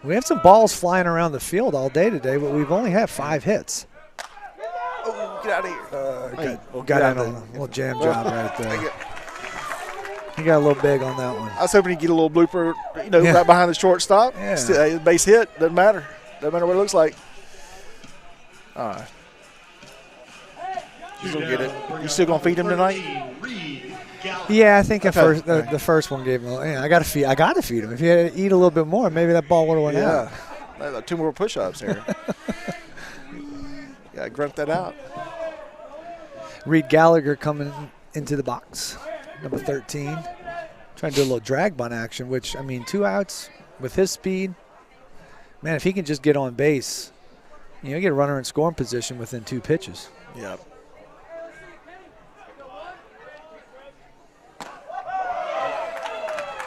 We have some balls flying around the field all day today, but we've only had 5 hits. Oh, get out of here. Got out of a little jam job right there. He got a little big on that one. I was hoping he'd get a little blooper, right behind the shortstop. Yeah. Still, base hit, doesn't matter. Doesn't matter what it looks like. All right. He's going to get it. You still going to feed him tonight? Yeah, I think the first one gave him. I got to feed him. If he had to eat a little bit more, maybe that ball would have went out. Yeah, 2 more push-ups here. Got to grunt that out. Reed Gallagher coming into the box, number 13. Trying to do a little drag bunt action, which, 2 outs with his speed. Man, if he can just get on base, get a runner in scoring position within 2 pitches. Yep.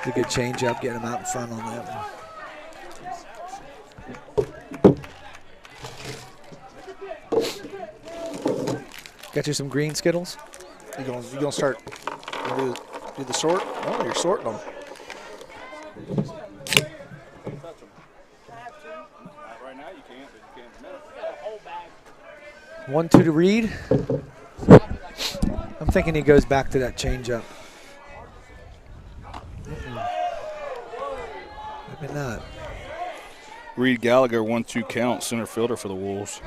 It's a good changeup, getting him out in front on that one. Got you some green Skittles? You gonna start do the sort? Oh, you're sorting them. Right now you can't, but you can. 1-2 to Reed. I'm thinking he goes back to that changeup. Maybe not. Reed Gallagher, 1-2 count, center fielder for the Wolves.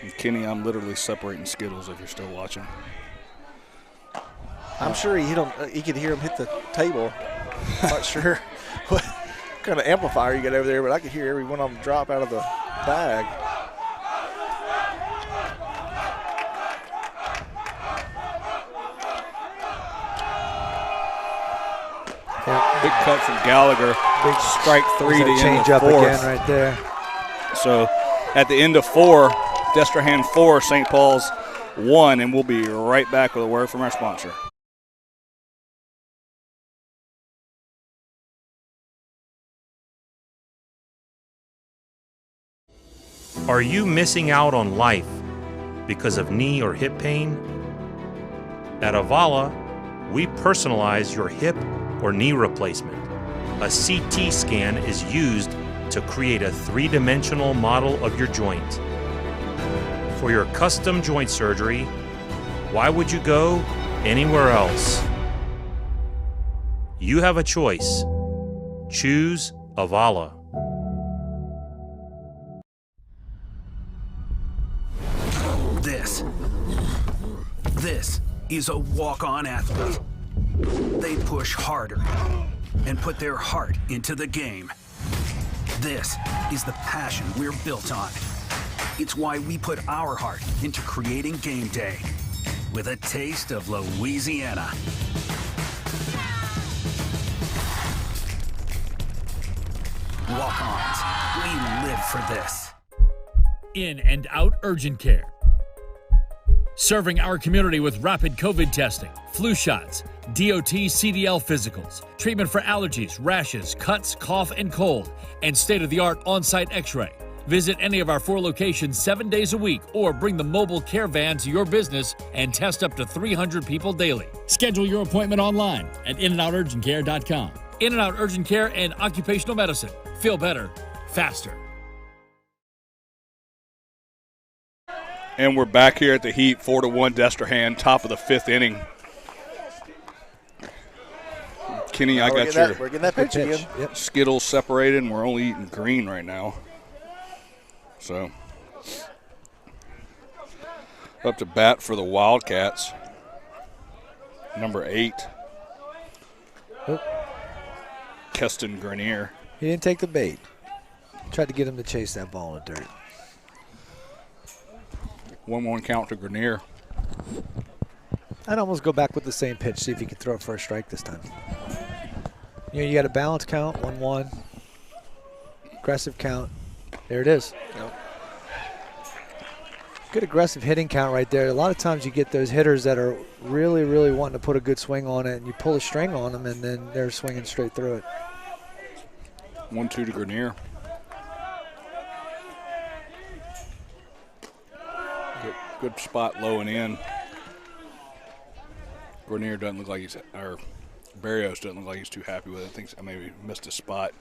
And Kenny, I'm literally separating Skittles if you're still watching. I'm sure he hit him. He could hear him hit the table. I'm not sure what kind of amplifier you got over there, but I could hear every one of them drop out of the bag. Yeah. Big cut from Gallagher. Big strike 3 to end change the up fourth. again right there. So at the end of 4, Destrehan 4, St. Paul's 1, and we'll be right back with a word from our sponsor. Are you missing out on life because of knee or hip pain? At Avala, we personalize your hip or knee replacement. A CT scan is used to create a 3-dimensional model of your joint. For your custom joint surgery, why would you go anywhere else? You have a choice. Choose Avala. This is a walk-on athlete. They push harder and put their heart into the game. This is the passion we're built on. It's why we put our heart into creating game day with a taste of Louisiana. Walk-ons, we live for this. In and out urgent care. Serving our community with rapid COVID testing, flu shots, DOT CDL physicals, treatment for allergies, rashes, cuts, cough, and cold, and state-of-the-art on-site x-ray. Visit any of our 4 locations 7 days a week or bring the mobile care van to your business and test up to 300 people daily. Schedule your appointment online at inandouturgentcare.com. In and Out Urgent Care and Occupational Medicine. Feel better, faster. And we're back here at the Heat, 4-1 Destrehan, top of the 5th inning. Kenny, I got your we're getting that pitch again. Yep. Skittles separated, and we're only eating green right now. So, up to bat for the Wildcats, number 8, Keston Grenier. He didn't take the bait. Tried to get him to chase that ball in the dirt. 1-1 count to Grenier. I'd almost go back with the same pitch, see if he could throw it for a strike this time. You know, you got a balance count, 1-1. Aggressive count. There it is. Yep. Good aggressive hitting count right there. A lot of times you get those hitters that are really, really wanting to put a good swing on it, and you pull a string on them, and then they're swinging straight through it. 1-2 to Grenier. Good spot low and in. Grenier doesn't look like he's, or Barrios doesn't look like he's too happy with it. I think I maybe missed a spot.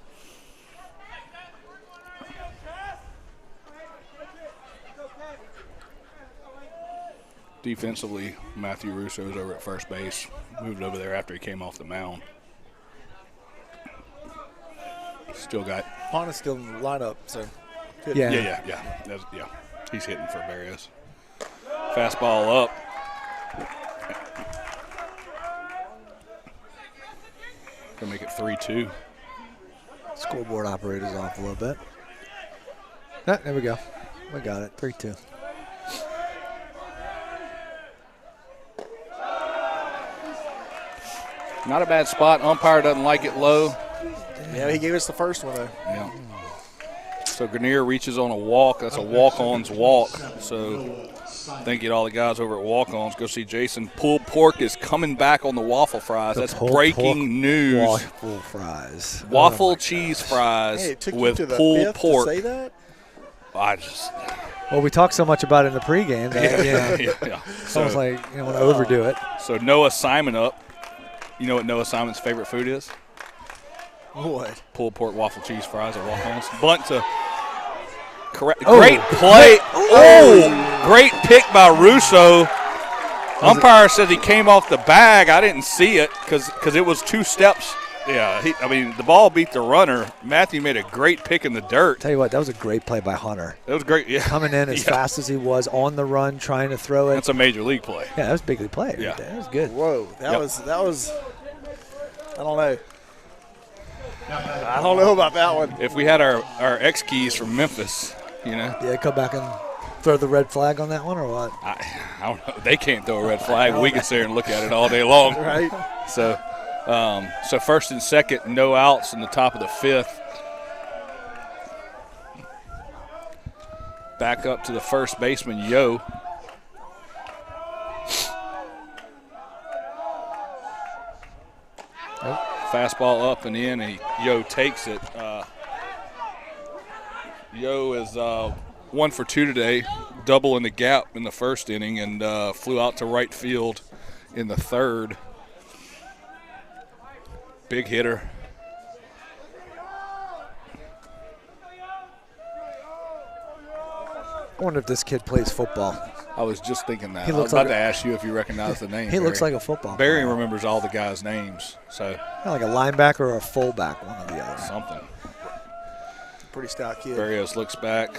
Defensively, Matthew Russo's over at first base. Moved over there after he came off the mound. Still got. Pon is still in the lineup, so. Good. Yeah. He's hitting for Barrios. Fastball up. Gonna make it 3-2. Scoreboard operator's off a little bit. Ah, there we go. We got it. 3-2. Not a bad spot. Umpire doesn't like it low. Yeah, he gave us the first one, though. Yeah. So Grenier reaches on a walk. That's a walk-on's walk. So thank you to all the guys over at Walk-Ons. Go see Jason. Pulled pork is coming back on the waffle fries. That's breaking news. Waffle fries. Waffle cheese fries Hey, it took with you to the pulled fifth pork. to say that? Well, we talked so much about it in the pregame that yeah. It's almost like you don't want to overdo it. So Noah Simon up. You know what Noah Simon's favorite food is? What? Pulled pork waffle cheese fries or walk-ons. Bunt to correct. Great play. Great pick by Russo. Umpire said he came off the bag. I didn't see it because it was 2 steps. Yeah, the ball beat the runner. Matthew made a great pick in the dirt. Tell you what, that was a great play by Hunter. That was great. Yeah, coming in as fast as he was on the run, trying to throw it. That's a major league play. Yeah, that was a big league play. Yeah, right there. That was good. Whoa, that was. I don't know. I don't know about that one. If we had our X keys from Memphis, Yeah, come back and throw the red flag on that one or what? I don't know. They can't throw a red flag. We can sit there and look at it all day long. Right. So first and second, no outs in the top of the 5th. Back up to the first baseman, Yo. Fastball up and in, and Yo takes it. Yo is 1 for 2 today, double in the gap in the first inning, and flew out to right field in the 3rd. Big hitter. I wonder if this kid plays football. I was just thinking that. He I was about to ask you if you recognize the name. He looks like a football Barry player. remembers all the guys' names. So like a linebacker or a fullback, one or the other. Something. Pretty stout kid. Barrios looks back.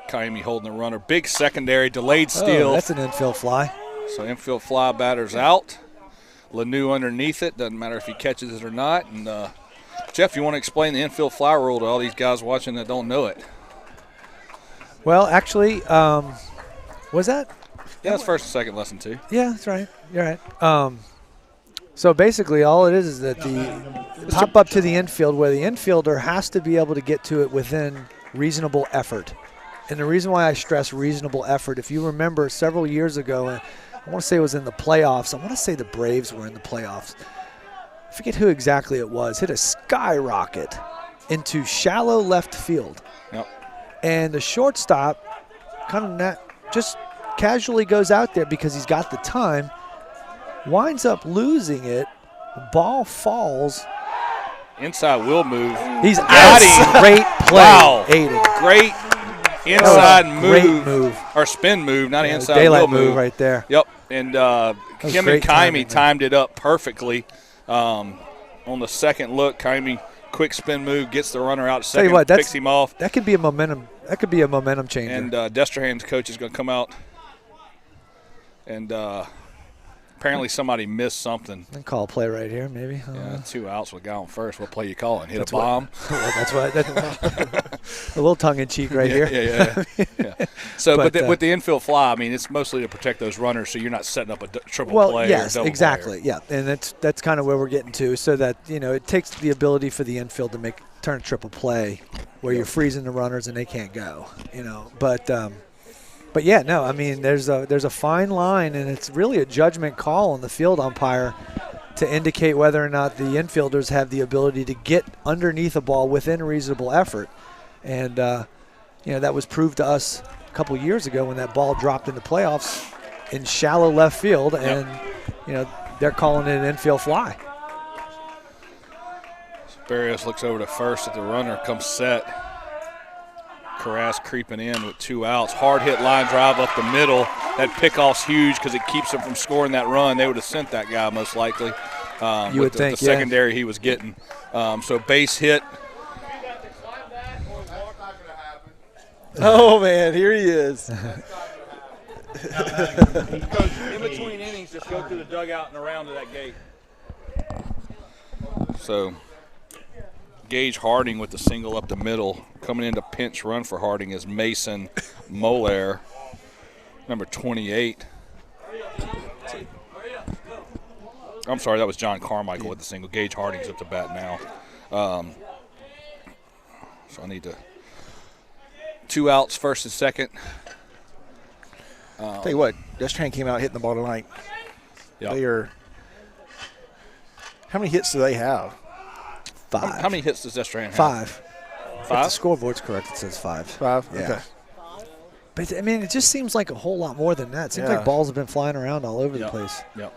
Kaimi holding the runner. Big secondary, delayed steal. Oh, that's an infield fly. So infield fly, batter's out. Lanu underneath it. Doesn't matter if he catches it or not. And Jeff, you want to explain the infield fly rule to all these guys watching that don't know it? Well, actually, was that? Yeah, it's first and second lesson too. Yeah, that's right. You're right. So basically all it is that the pop up to the infield where the infielder has to be able to get to it within reasonable effort. And the reason why I stress reasonable effort, if you remember several years ago, I want to say it was in the playoffs. I want to say the Braves were in the playoffs. I forget who exactly it was. Hit a skyrocket into shallow left field. Yep. And the shortstop kind of just casually goes out there because he's got the time, winds up losing it. The ball falls. Inside will move. He's out. Great play. Wow. Aiden. Great inside move. Great move. Or spin move, not inside daylight will move. right there. Yep. And him and Kaimi timed it up perfectly. On the second look, Kaimi quick spin move, gets the runner out second, picks him off. That could be a momentum. That could be a momentum changer. And Destrehan's coach is going to come out. And apparently somebody missed something. And call a play right here, maybe. Yeah, 2 outs with a guy on first. What play you calling? Hit that's a bomb? That's what. A little tongue-in-cheek right here. Yeah. So, but with the infield fly, I mean, it's mostly to protect those runners, so you're not setting up a triple play. Yes, or double exactly. play. Yeah, and that's kind of where we're getting to, so that it takes the ability for the infield to turn a triple play, where you're freezing the runners and they can't go. But yeah, no, I mean, there's a fine line, and it's really a judgment call on the field umpire to indicate whether or not the infielders have the ability to get underneath a ball within reasonable effort. And, that was proved to us a couple years ago when that ball dropped in the playoffs in shallow left field, and, they're calling it an infield fly. Barrios looks over to first at the runner, comes set. Carras creeping in with 2 outs. Hard hit line drive up the middle. That pickoff's huge because it keeps them from scoring that run. They would have sent that guy most likely. You would think, the secondary he was getting. So base hit. Oh, man, here he is. In between innings, just go through the dugout and around to that gate. So Gage Harding with the single up the middle. Coming in to pinch run for Harding is Mason Molaire, number 28. I'm sorry, that was John Carmichael with the single. Gage Harding's up to bat now. So I need to 2 outs, first and second. Tell you what, Destrehan came out hitting the ball tonight. Yep. They are. How many hits do they have? 5. How many hits does Destrehan have? 5. 5? If the scoreboard's correct, it says 5. 5? Yeah. Okay. But, I mean, it just seems like a whole lot more than that. It seems Yeah. like balls have been flying around all over the place. Yep.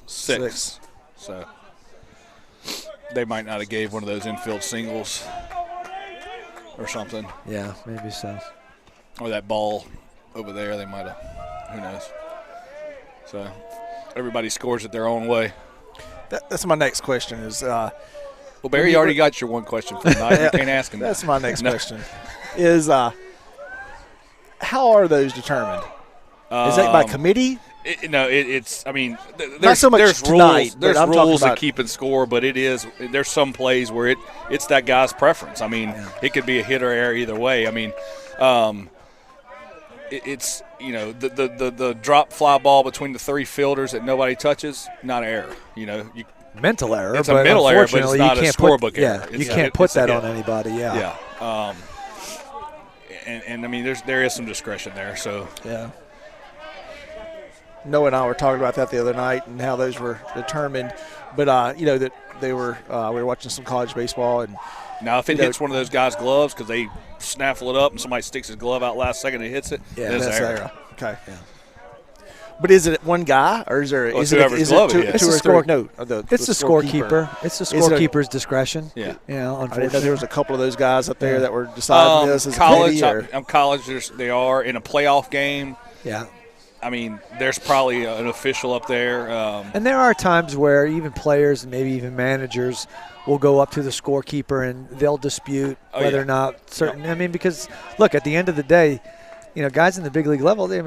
6. So they might not have gave one of those infield singles or something. Yeah, maybe so. Or that ball over there, they might have. Who knows? So everybody scores it their own way. That's my next question is well, Barry, you already got your one question for tonight. You can't ask him that. That's my next question is how are those determined? Is that by committee? It's. I mean, Not so much there's tonight, rules. There's but I'm talking rules of about- keeping score, but there's some plays where it's that guy's preference. I mean, it could be a hit or error either way. I mean, it's the drop fly ball between the 3 fielders that nobody touches, not an error. Mental error. It's a but mental error, but it's unfortunately, not you a can't scorebook put, error. You can't put that on anybody. Yeah. And I mean, there is some discretion there. So yeah. Noah and I were talking about that the other night and how those were determined. But, that they were we were watching some college baseball. And now if it hits one of those guys' gloves because they snaffle it up and somebody sticks his glove out last second and hits it, that's an error. Okay. Yeah. But is it one guy or is there Well, whoever's glove it It's hits. the score. No, It's the scorekeeper. It's the scorekeeper's discretion. Yeah. I didn't know Unfortunately. there was a couple of those guys up there that were deciding this as college. a committee. College, they are in a playoff game. Yeah. I mean, there's probably an official up there. And there are times where even players and maybe even managers will go up to the scorekeeper and they'll dispute whether or not certain. I mean, because look, at the end of the day, guys in the big league level, they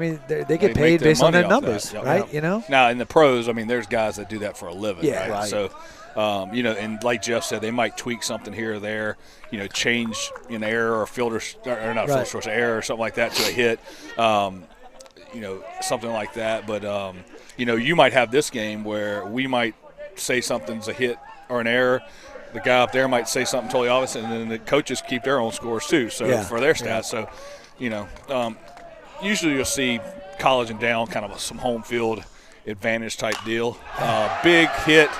get paid based on their numbers, right? Now in the pros, I mean, there's guys that do that for a living, Yeah, right? right. So, and like Jeff said, they might tweak something here or there, change an error or fielder or not fielder source error or something like that to a hit. Something like that. But, you might have this game where we might say something's a hit or an error. The guy up there might say something totally obvious, and then the coaches keep their own scores too, so for their stats. So, usually you'll see college and down kind of some home field advantage type deal. Big hit.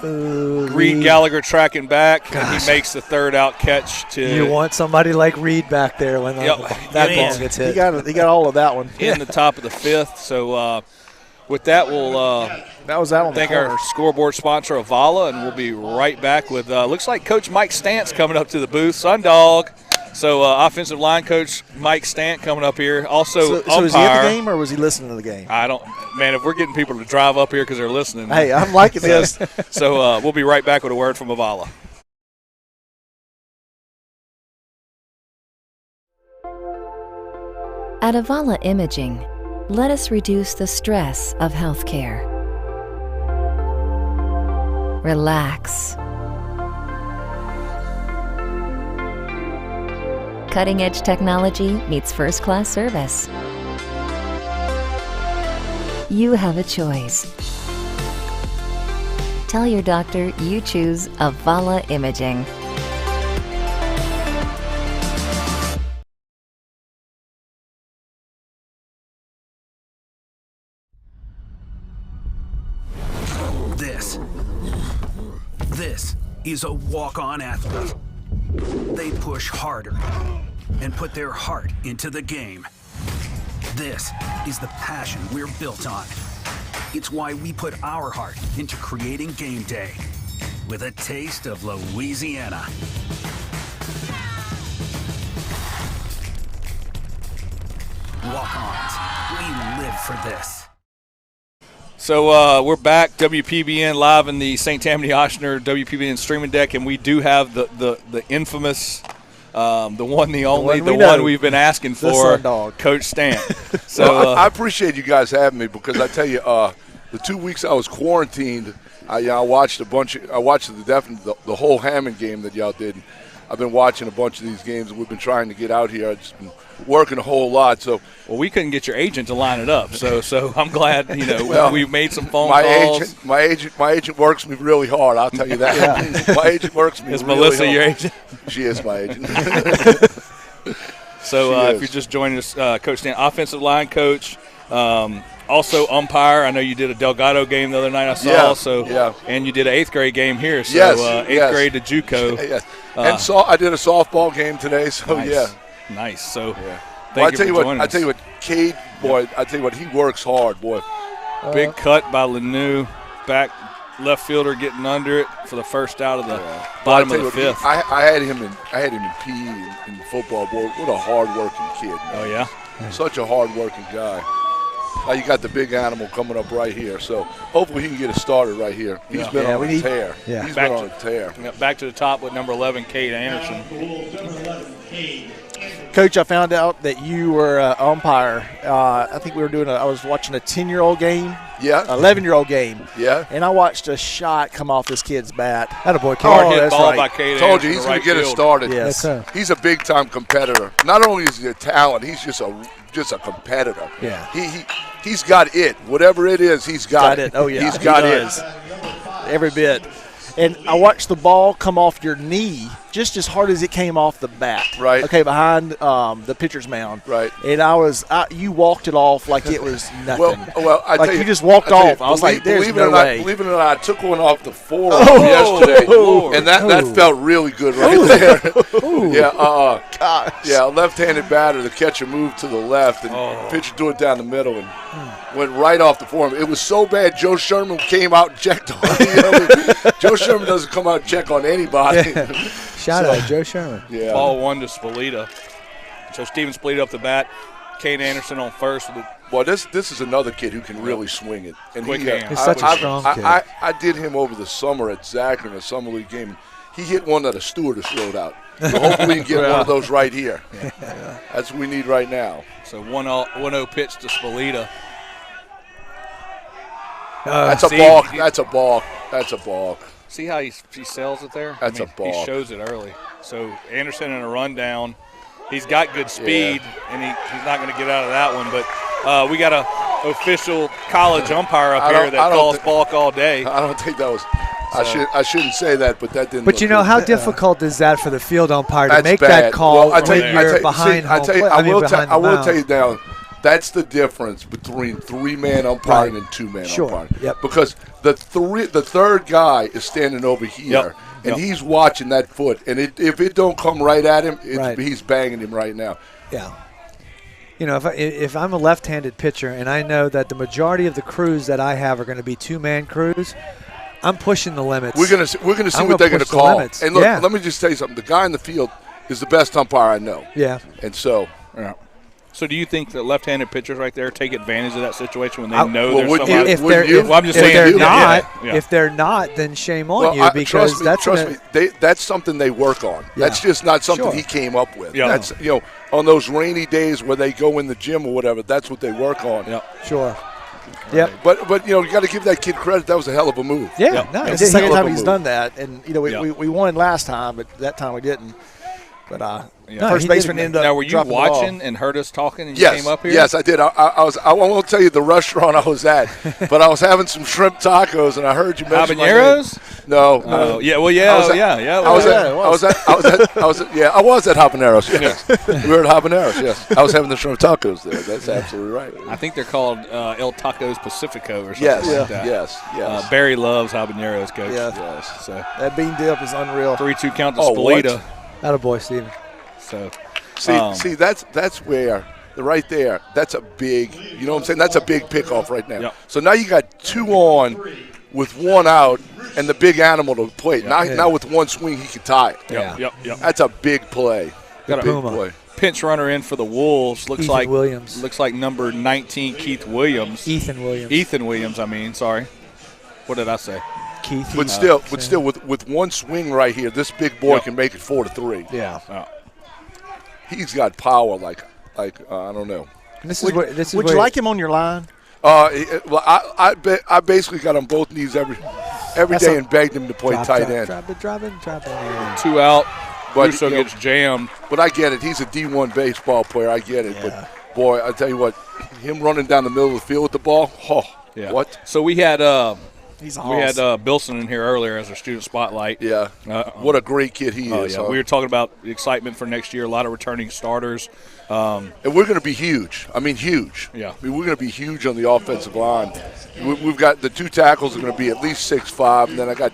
Reed Gallagher tracking back. And he makes the third out catch to. You want somebody like Reed back there when that ball gets hit. He got all of that one in the top of the 5th. So with that, we'll thank our scoreboard sponsor Avala, and we'll be right back with looks like Coach Mike Stantz coming up to the booth. Sundog. So offensive line coach Mike Stant coming up here. Also so is he at the game or was he listening to the game? I don't. Man, if we're getting people to drive up here because they're listening. Hey, I'm liking this. So we'll be right back with a word from Avala. At Avala Imaging, let us reduce the stress of healthcare. Relax. Cutting-edge technology meets first-class service. You have a choice. Tell your doctor you choose Avala Imaging. This is a walk-on athlete. They push harder and put their heart into the game. This is the passion we're built on. It's why we put our heart into creating game day with a taste of Louisiana. Walk-ons, we live for this. So we're back, WPBN live in the St. Tammany Ochsner WPBN streaming deck, and we do have the infamous, the one, the only, the one we've been asking for, Coach Stant. So I appreciate you guys having me because I tell you, the 2 weeks I was quarantined, I watched the whole Hammond game that y'all did. I've been watching a bunch of these games, and we've been trying to get out here. I've just been working a whole lot. So, well, we couldn't get your agent to line it up. So I'm glad we made some phone calls. My agent works me really hard. I'll tell you that. Yeah. My agent works me. Is really Melissa hard. your agent? She is my agent. So if you're just joining us, Coach Stan, offensive line coach. Also umpire. I know you did a Delgado game the other night. I saw. And you did an 8th grade game here. So 8th grade to JUCO. Yes. And I did a softball game today. So nice. So I tell you what, Cade, boy, I tell you what, he works hard, boy. Big cut by Lanou, back left fielder getting under it for the first out of the bottom of the 5th. I had him in PE in football, boy. What a hard-working kid, man. Oh yeah, such a hard-working guy. Now you got the big animal coming up right here, so hopefully he can get it started right here. He's been on a tear. Yeah. He's been on a tear. Back to the top with number 11, Cade Anderson. Coach, I found out that you were an umpire. I think I was watching a 10-year-old game. Yeah. 11-year-old game. Yeah. And I watched a shot come off this kid's bat. Attaboy, Cade. Hard hit ball by Cade Told you, Anderson he's to going to get it started. Yes. He's a big-time competitor. Not only is he a talent, he's just a competitor. Yeah. He's got it. Whatever it is, he's got it. Oh, yeah. He's got it. Every bit. And I watched the ball come off your knee just as hard as it came off the bat. Right. Okay, behind the pitcher's mound. Right. And you walked it off like it was nothing. Well, I like tell you just walked off. I was like, there's no way. Believe it or not, I took one off the forearm yesterday, and that felt really good right there. Yeah, left-handed batter. The catcher moved to the left, and the pitcher threw it down the middle and went right off the forearm. It was so bad, Joe Sherman came out and checked on it. Joe Sherman doesn't come out and check on anybody. Shout out Joe Sherman. Yeah. Ball 1 to Spalita. So Steven Spalita up the bat. Cade Anderson on first. Well, this is another kid who can really swing it. And quick hand. He's such a strong kid. I did him over the summer at Zachary in a summer league game. He hit one that a stewardess wrote out. So hopefully we can get one of those right here. That's what we need right now. So 1-0 pitch to Spalita. That's a balk. That's a balk. That's a balk. See how he sells it there? That's a balk. He shows it early. So Anderson in a rundown. He's got good speed, and he's not going to get out of that one. But we got an official college umpire up here that calls balk all day. I don't think that was – I shouldn't say that, but that didn't. But you know how difficult is that for the field umpire to make that call when you're behind home plate? I will tell you now, that's the difference between 3-man umpiring and 2-man umpiring. Yep. Because the third guy is standing over here, and he's watching that foot, and if it don't come right at him, he's banging him right now. Yeah. You know, if I'm a left-handed pitcher and I know that the majority of the crews that I have are going to be 2-man crews, I'm pushing the limits. We're gonna see what they're gonna call. And look, let me just tell you something. The guy in the field is the best umpire I know. Yeah. And so. Yeah. So do you think that left-handed pitchers right there take advantage of that situation when they know there's somebody? If they're not, then shame on you because trust me, that's something they work on. Yeah. That's just not something he came up with. Yeah. That's on those rainy days where they go in the gym or whatever. That's what they work on. Yeah. Sure. Yep. But you got to give that kid credit. That was a hell of a move. Yeah. No, it's the second time he's done that, and we won last time, but that time we didn't. But first baseman ended up. Now, were you watching and heard us talking and you came up here? Yes, I did. I won't tell you the restaurant I was at, but I was having some shrimp tacos and I heard you mention habaneros. No. Yeah. Well, yeah. I was at Habaneros. Yes. We were at Habaneros. Yes. I was having the shrimp tacos there. That's absolutely right. I think they're called El Tacos Pacifico or something like that. Yes. Barry loves habaneros, Coach. Yes. So that bean dip is unreal. 3-2 count to Spalita. Attaboy, Steven. So, see, that's where right there. That's a big. You know what I'm saying? That's a big pickoff right now. Yep. So now you got 2 on with 1 out and the big animal to the plate. Now with 1 swing he can tie it. Yep. That's a big play. Got a big play. Pinch runner in for the Wolves. Looks like Williams. Looks like number 19 Keith Williams. Ethan Williams. Ethan Williams. I mean, sorry. What did I say? Keith. But still, with 1 swing right here, this big boy can make it 4-3. Yeah. He's got power like I don't know. Would you like him on your line? Well, I basically got on both knees every day and begged him to play tight end. Drop it. 2 out. Russo gets jammed. But I get it. He's a D1 baseball player. I get it. Yeah. But, boy, I tell you what, him running down the middle of the field with the ball, what? So we had He's a We hoss. had Bilson in here earlier as our student spotlight. Yeah. What a great kid he is. Yeah. Huh? We were talking about the excitement for next year, a lot of returning starters. And we're going to be huge. I mean, huge. Yeah. I mean, we're going to be huge on the offensive line. We've got the 2 tackles are going to be at least 6'5", and then I got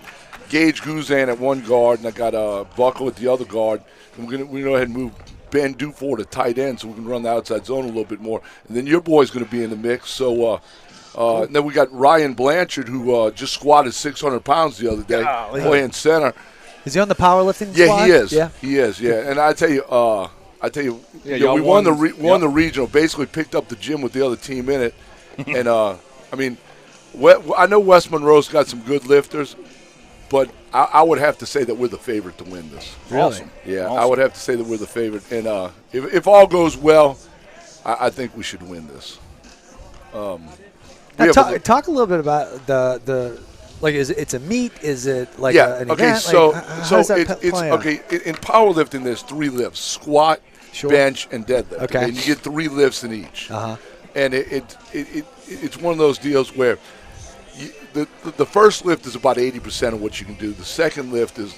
Gage Guzan at one guard, and I got Buckle at the other guard. And we're going to go ahead and move Ben Dufour to tight end so we can run the outside zone a little bit more. And then your boy's going to be in the mix. So and then we got Ryan Blanchard, who just squatted 600 pounds the other day, playing center. Is he on the powerlifting Yeah, squad? he is. Yeah, he is. Yeah, and I tell you, y'all we won the won the regional. Basically, picked up the gym with the other team in it, and I mean, I know West Monroe's got some good lifters, but I would have to say that we're the favorite to win this. Really? Awesome. Yeah, Awesome. I would have to say that we're the favorite, and if all goes well, I think we should win this. Talk a little bit about the like. It's a meet? Is it like an okay, event? so like, how does that play out? okay. In powerlifting, there's 3 lifts: squat, bench, and deadlift. Okay. And you get 3 lifts in each. Uh-huh. And it's one of those deals where the first lift is about 80% of what you can do. The second lift is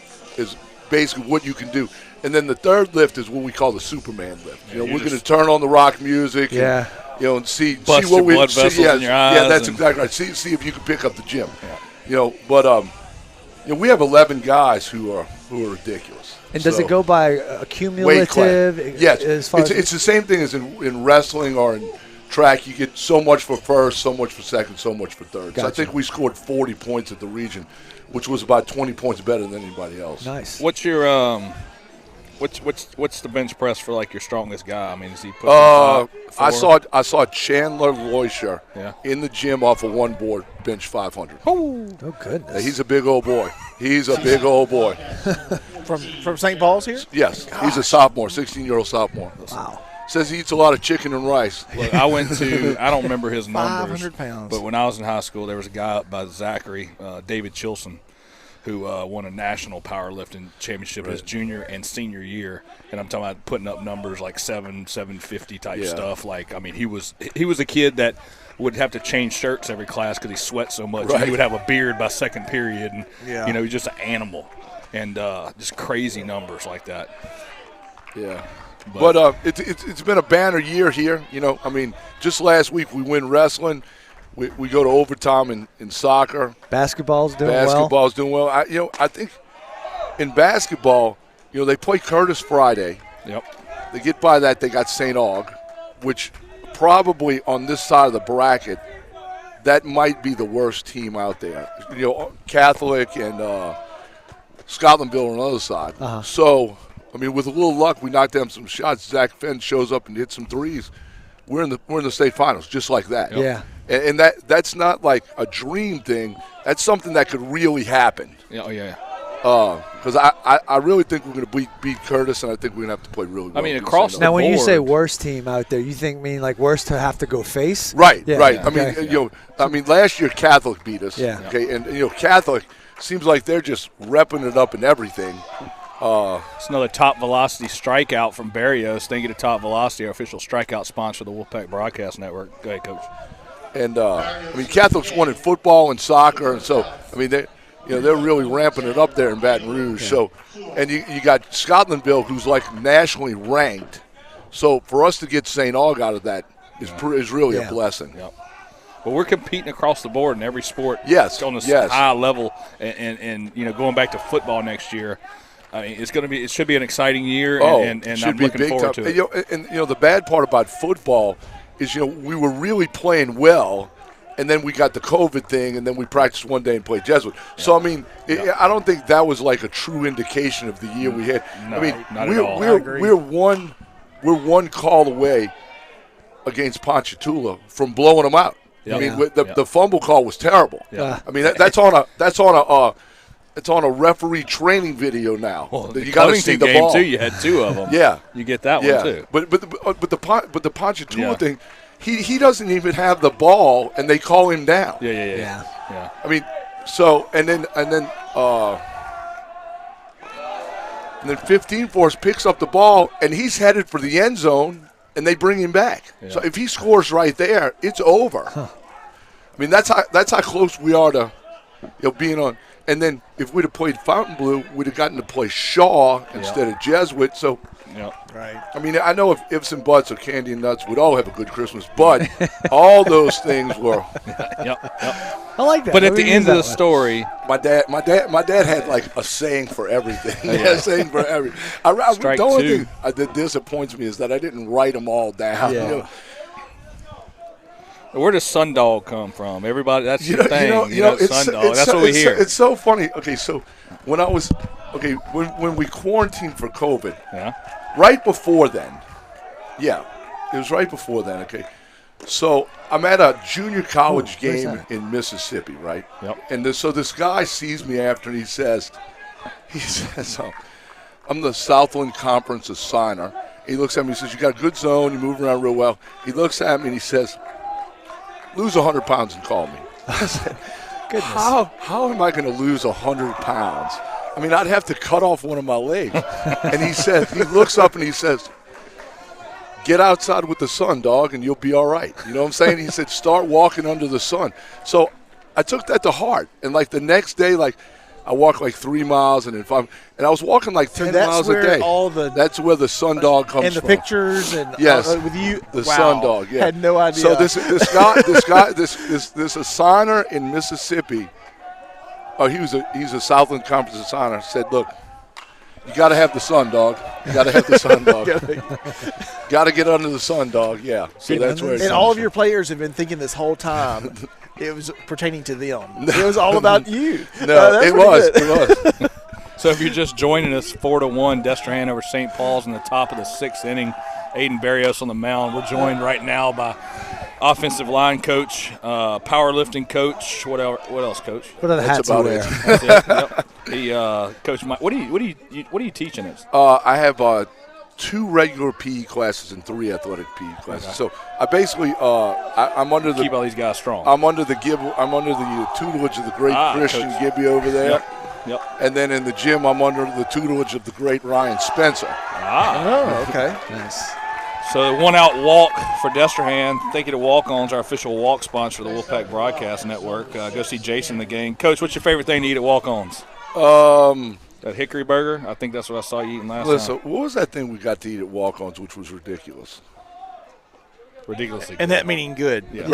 basically what you can do. And then the third lift is what we call the Superman lift. We're going to turn on the rock music. Yeah. And see Bust what your we blood vessels in your eyes. Yeah, that's exactly right. See if you can pick up the gym. Yeah. But we have 11 guys who are ridiculous. And does it go by cumulative? Yes. As far It's the same thing as in wrestling or in track. You get so much for first, so much for second, so much for third. So I think we scored 40 points at the region, which was about 20 points better than anybody else. Nice. What's your what's the bench press for like your strongest guy? I mean, is he pushing 5, 4? I saw Chandler Loisher in the gym off of one board bench 500. Oh goodness. Yeah, he's a big old boy. He's a big old boy. From St. Paul's here? Yes. He's a sophomore, 16-year-old sophomore. Wow. Says he eats a lot of chicken and rice. Look, I don't remember his numbers. 500 pounds. But when I was in high school, there was a guy up by Zachary, David Chilson, who won a national powerlifting championship his junior and senior year. And I'm talking about putting up numbers like 750 type stuff. Like, I mean, he was a kid that would have to change shirts every class because he sweat so much. Right. And he would have a beard by second period. And, Yeah. he's just an animal. And just crazy numbers like that. Yeah. But it's been a banner year here. I mean, just last week we win wrestling. We go to overtime in soccer. Basketball's doing well. Basketball's doing well. I think in basketball, they play Curtis Friday. Yep. They get by that. They got St. Aug, which probably on this side of the bracket, that might be the worst team out there. Catholic and Scotlandville on the other side. Uh-huh. So, I mean, with a little luck, we knocked down some shots. Zach Fenn shows up and hits some threes. We're in the state finals just like that. Yeah. And that's not like a dream thing. That's something that could really happen. Yeah. Yeah. Because I really think we're going to beat Curtis, and I think we're going to have to play really well. I mean, across the now, when you board. say worst team out there, you think like worst to have to go face? Right, Yeah, right. yeah, I okay. mean, last year Catholic beat us. Yeah. Okay, and Catholic seems like they're just repping it up and everything. It's another Top Velocity strikeout from Barrios. Thank you to Top Velocity, our official strikeout sponsor of the Wolfpack Broadcast Network. Go ahead, Coach. And I mean, Catholic's won in football and soccer, and so I mean they're really ramping it up there in Baton Rouge. Yeah. So, and you got Scotlandville, who's like nationally ranked. So for us to get St. Aug out of that is really a blessing. Yep. Well, we're competing across the board in every sport. Yes, on a high level, and going back to football next year. I mean, it should be an exciting year, and I'm looking forward to it. And the bad part about football is we were really playing well, and then we got the COVID thing, and then we practiced one day and played Jesuit. Yeah. So I mean, I don't think that was like a true indication of the year we had. No, I mean, not at all. We're one call away against Ponchatoula from blowing them out. Yep. I mean, the fumble call was terrible. Yeah. I mean, that's on a referee training video now. Well, you got to see the ball. Too, you had 2 of them. Yeah, you get that one too. But the Ponchatoula thing, he doesn't even have the ball, and they call him down. Yeah. I mean, so and then 15 Force picks up the ball, and he's headed for the end zone, and they bring him back. Yeah. So if he scores right there, it's over. Huh. I mean, that's how close we are to being on. And then if we'd have played Fontainebleau, we'd have gotten to play Shaw instead of Jesuit. So, right. I mean, I know if ifs and buts or candy and nuts, we'd all have a good Christmas, but all those things were. I like that. But at the end of the story, my dad had like a saying for everything. He had a saying for everything. Strike the only two. thing that disappoints me is that I didn't write them all down. Yeah. You know? where does Sundog come from? Everybody, that's the thing. It's Sundog. That's what we hear. It's so funny. Okay, so when I was when we quarantined for COVID, right before then, it was right before then. Okay, so I'm at a junior college game in Mississippi, right? Yep. And so this guy sees me after, and he says, I'm the Southland Conference assigner. He looks at me and says, you got a good zone, you move around real well. He looks at me and he says, lose 100 pounds and call me. I said, how am I going to lose 100 pounds? I mean, I'd have to cut off one of my legs. And he looks up and he says, get outside with the sun, dog, and you'll be all right. You know what I'm saying? He said, start walking under the sun. So I took that to heart. And, like, the next day, like, I walked like 3 miles, and I was walking like 10 miles a day. That's where the sun dog comes from. And the pictures and with you, the sun dog. Yeah, had no idea. So this assigner in Mississippi, he's a Southland Conference assigner. Said, look, you got to have the sun dog. You got to have the sun dog. Got to get under the sun dog. Yeah. So that's where. And all of your players have been thinking this whole time. It was pertaining to them. It was all about you. No, it was. So if you're just joining us, 4-1, Destrehan over St. Paul's in the top of the 6th inning. Aiden Barrios on the mound. We're joined right now by offensive line coach, powerlifting coach. What else, coach? What are the hats about there? That's it. Yep. Coach Mike. What are you teaching us? I have 2 regular PE classes and 3 athletic PE classes. Okay. So I basically I'm under the keep all these guys strong. I'm under the tutelage of the great Christian Coach. Gibby over there. Yep. And then in the gym I'm under the tutelage of the great Ryan Spencer. Oh, okay. Nice. So the 1-out walk for Destrehan. Thank you to Walk-Ons, our official walk sponsor of the Wolfpack Broadcast Network. Go see Jason in the game. Coach, what's your favorite thing to eat at Walk-Ons? That hickory burger? I think that's what I saw you eating last Listen, time. what was that thing we got to eat at Walk-Ons, which was ridiculous? Ridiculously and good. that meaning good. Yeah. In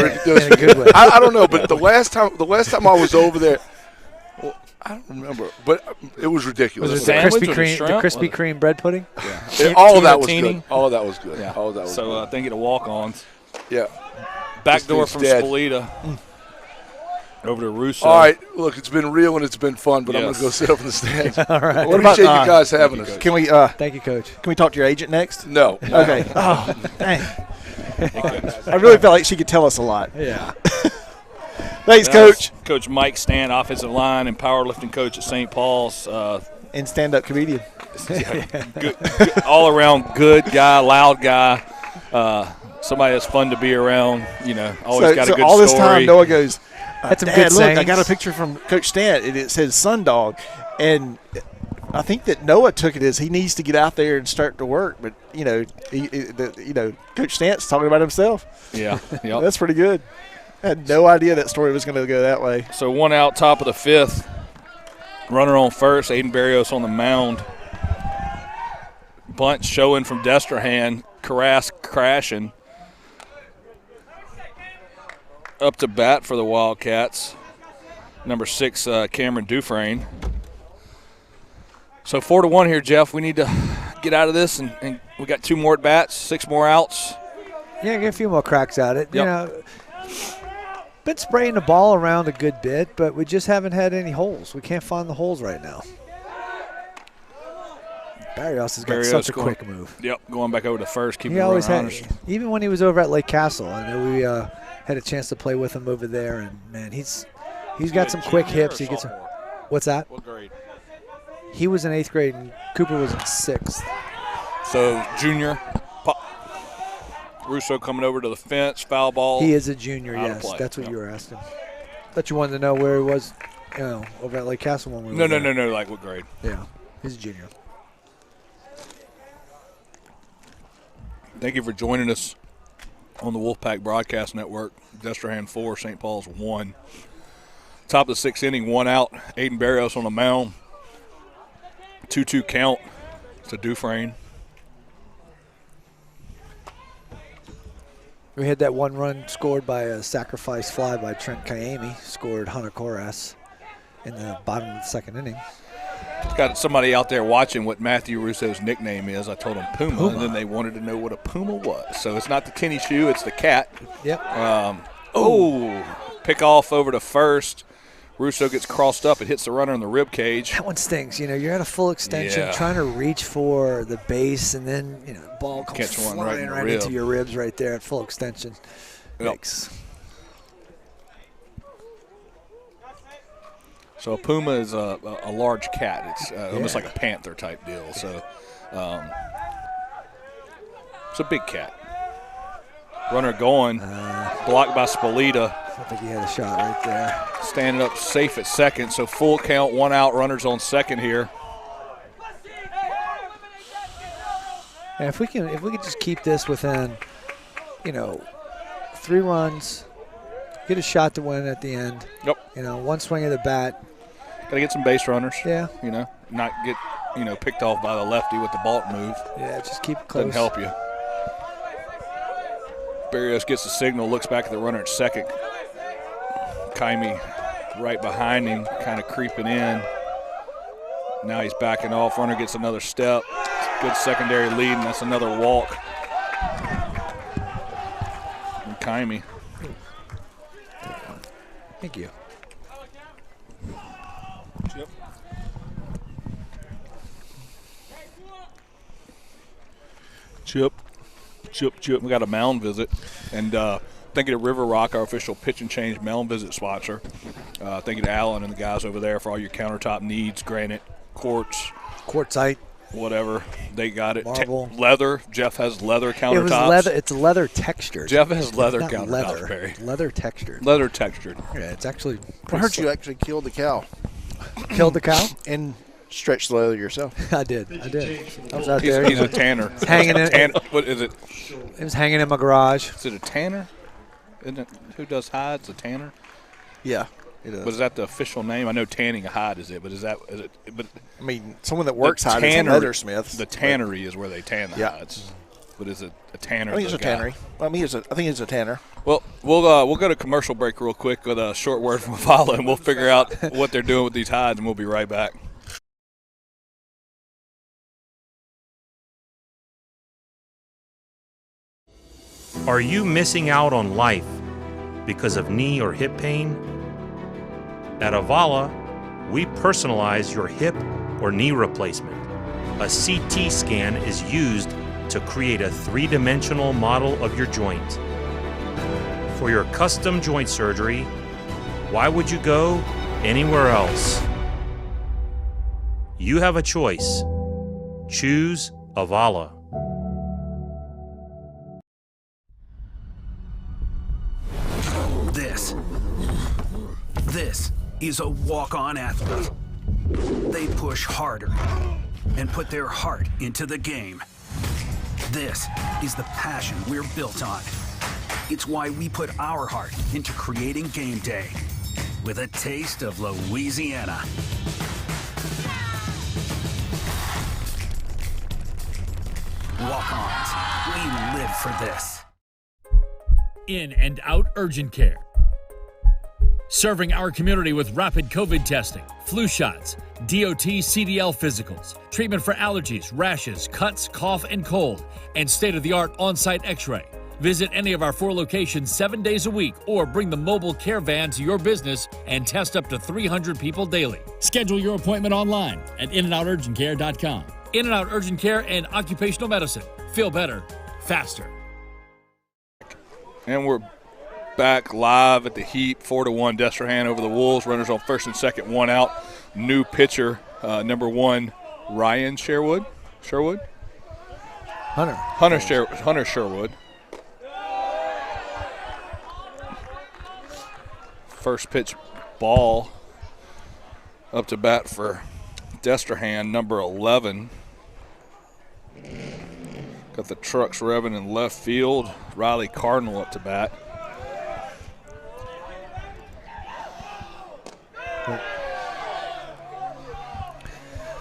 a good way. I don't know, but the last time I was over there, I don't remember, but it was ridiculous. Was it the Krispy Kreme bread pudding? Yeah. All of that was good. All of that was good. Yeah. All of that was good. So thank you to Walk-Ons. Yeah. Back door from Spalita. Over to Russo. All right, look, it's been real and it's been fun, but I'm going to go sit up in the stands. All right. What appreciate you guys having us. Can we? Thank you, Coach. Can we talk to your agent next? No. Okay. Oh, dang. I really felt like she could tell us a lot. Yeah. Thanks, Coach. Coach Mike Stan, offensive line and powerlifting coach at St. Paul's. And stand-up comedian. Good, all-around good guy, loud guy. Somebody that's fun to be around. Always got a good all this story. time, Noah goes, That's some Dad, good look, sayings. I got a picture from Coach Stant, and it says Sundog. And I think that Noah took it as he needs to get out there and start to work. But, Coach Stant's talking about himself. Yeah. Yep. That's pretty good. I had no idea that story was going to go that way. So 1 out, top of the 5th. Runner on first, Aiden Barrios on the mound. Bunt showing from Destrehan. Carras crashing. Up to bat for the Wildcats. Number 6, Cameron Dufresne. So 4-1 here, Jeff. We need to get out of this, and we got 2 more at bats, 6 more outs. Yeah, get a few more cracks at it. Yep. Been spraying the ball around a good bit, but we just haven't had any holes. We can't find the holes right now. Barrios has got such a quick move. Yep, going back over to first. He always had, even when he was over at Lake Castle. I know we had a chance to play with him over there, and man, he's got some quick hips. He gets. What's that? What grade? He was in 8th grade, and Cooper was in 6th. So junior. Russo coming over to the fence, foul ball. He is a junior, yes. That's what you were asking. Thought you wanted to know where he was, over at Lake Castle when we were there. No, like what grade? Yeah, he's a junior. Thank you for joining us on the Wolfpack Broadcast Network. Destrehan 4, St. Paul's 1. Top of the 6th inning, 1 out. Aiden Barrios on the mound. 2-2 count to Dufresne. We had that 1 run scored by a sacrifice fly by Trent Kayemi, scored Hunter Koras in the bottom of the 2nd inning. Got somebody out there watching what Matthew Russo's nickname is. I told him Puma, and then they wanted to know what a Puma was. So it's not the tinny shoe, it's the cat. Yep. Pick off over to first. Russo gets crossed up. It hits the runner in the rib cage. That one stings. You're at a full extension trying to reach for the base, and then, the ball comes flying right into your ribs right there at full extension. Yikes. So a Puma is a large cat. It's almost like a panther type deal. So it's a big cat. Runner going, blocked by Spolita. I think he had a shot right there. Standing up safe at second, so full count, 1 out, runners on second here. And if we can just keep this within, 3 runs, get a shot to win at the end. Yep. 1 swing of the bat. Got to get some base runners. Yeah. Not get, picked off by the lefty with the bulk move. Yeah, just keep it close. Doesn't help you. Barrios gets the signal, looks back at the runner at second. Kaimi right behind him, kind of creeping in. Now he's backing off. Runner gets another step. Good secondary lead, and that's another walk. And Kaimi. Thank you. Chip. We got a mound visit. And thank you to River Rock, our official pitch and change mound visit sponsor. Thank you to Alan and the guys over there for all your countertop needs, granite, quartzite, whatever. They got it. Marble. Leather. Jeff has leather countertops. It's leather textured. Jeff has leather Not countertops, leather. Barry. Leather textured. Leather textured. Yeah, it's actually. I heard you actually killed the cow. Killed the cow? And stretched the leather yourself. I did. I was out there. He's a tanner. Hanging in. What is it? It was hanging in my garage. Is it a tanner? Isn't it? Who does hides? A tanner? Yeah. But is that the official name? I know tanning a hide is it, but is it? But I mean, someone that works hide is a leathersmith. The tannery is where they tan the hides. But is it a tanner? I think it's a tannery. I think it's a tanner. Well, we'll go to commercial break real quick with a short word from Avala, and we'll figure out what they're doing with these hides, and we'll be right back. Are you missing out on life because of knee or hip pain? At Avala, we personalize your hip or knee replacement. A CT scan is used to create a 3-dimensional model of your joint. For your custom joint surgery, why would you go anywhere else? You have a choice. Choose Avala. This is a walk-on athlete. They push harder and put their heart into the game. This is the passion we're built on. It's why we put our heart into creating game day with a taste of Louisiana. Walk-ons, we live for this. In and out urgent care. Serving our community with rapid COVID testing, flu shots, DOT CDL physicals, treatment for allergies, rashes, cuts, cough, and cold, and state-of-the-art on-site x-ray. Visit any of our 4 locations 7 days a week or bring the mobile care van to your business and test up to 300 people daily. Schedule your appointment online at inandourgentcare.com. In-N-Out Urgent Care and Occupational Medicine. Feel better, faster. And we're back live at the Heat, 4-1 Destrehan over the Wolves. Runners on first and second, 1 out. New pitcher, number 1, Ryan Sherwood. Hunter Sherwood. First pitch ball up to bat for Destrehan, number 11. Got the trucks revving in left field. Riley Cardinal up to bat.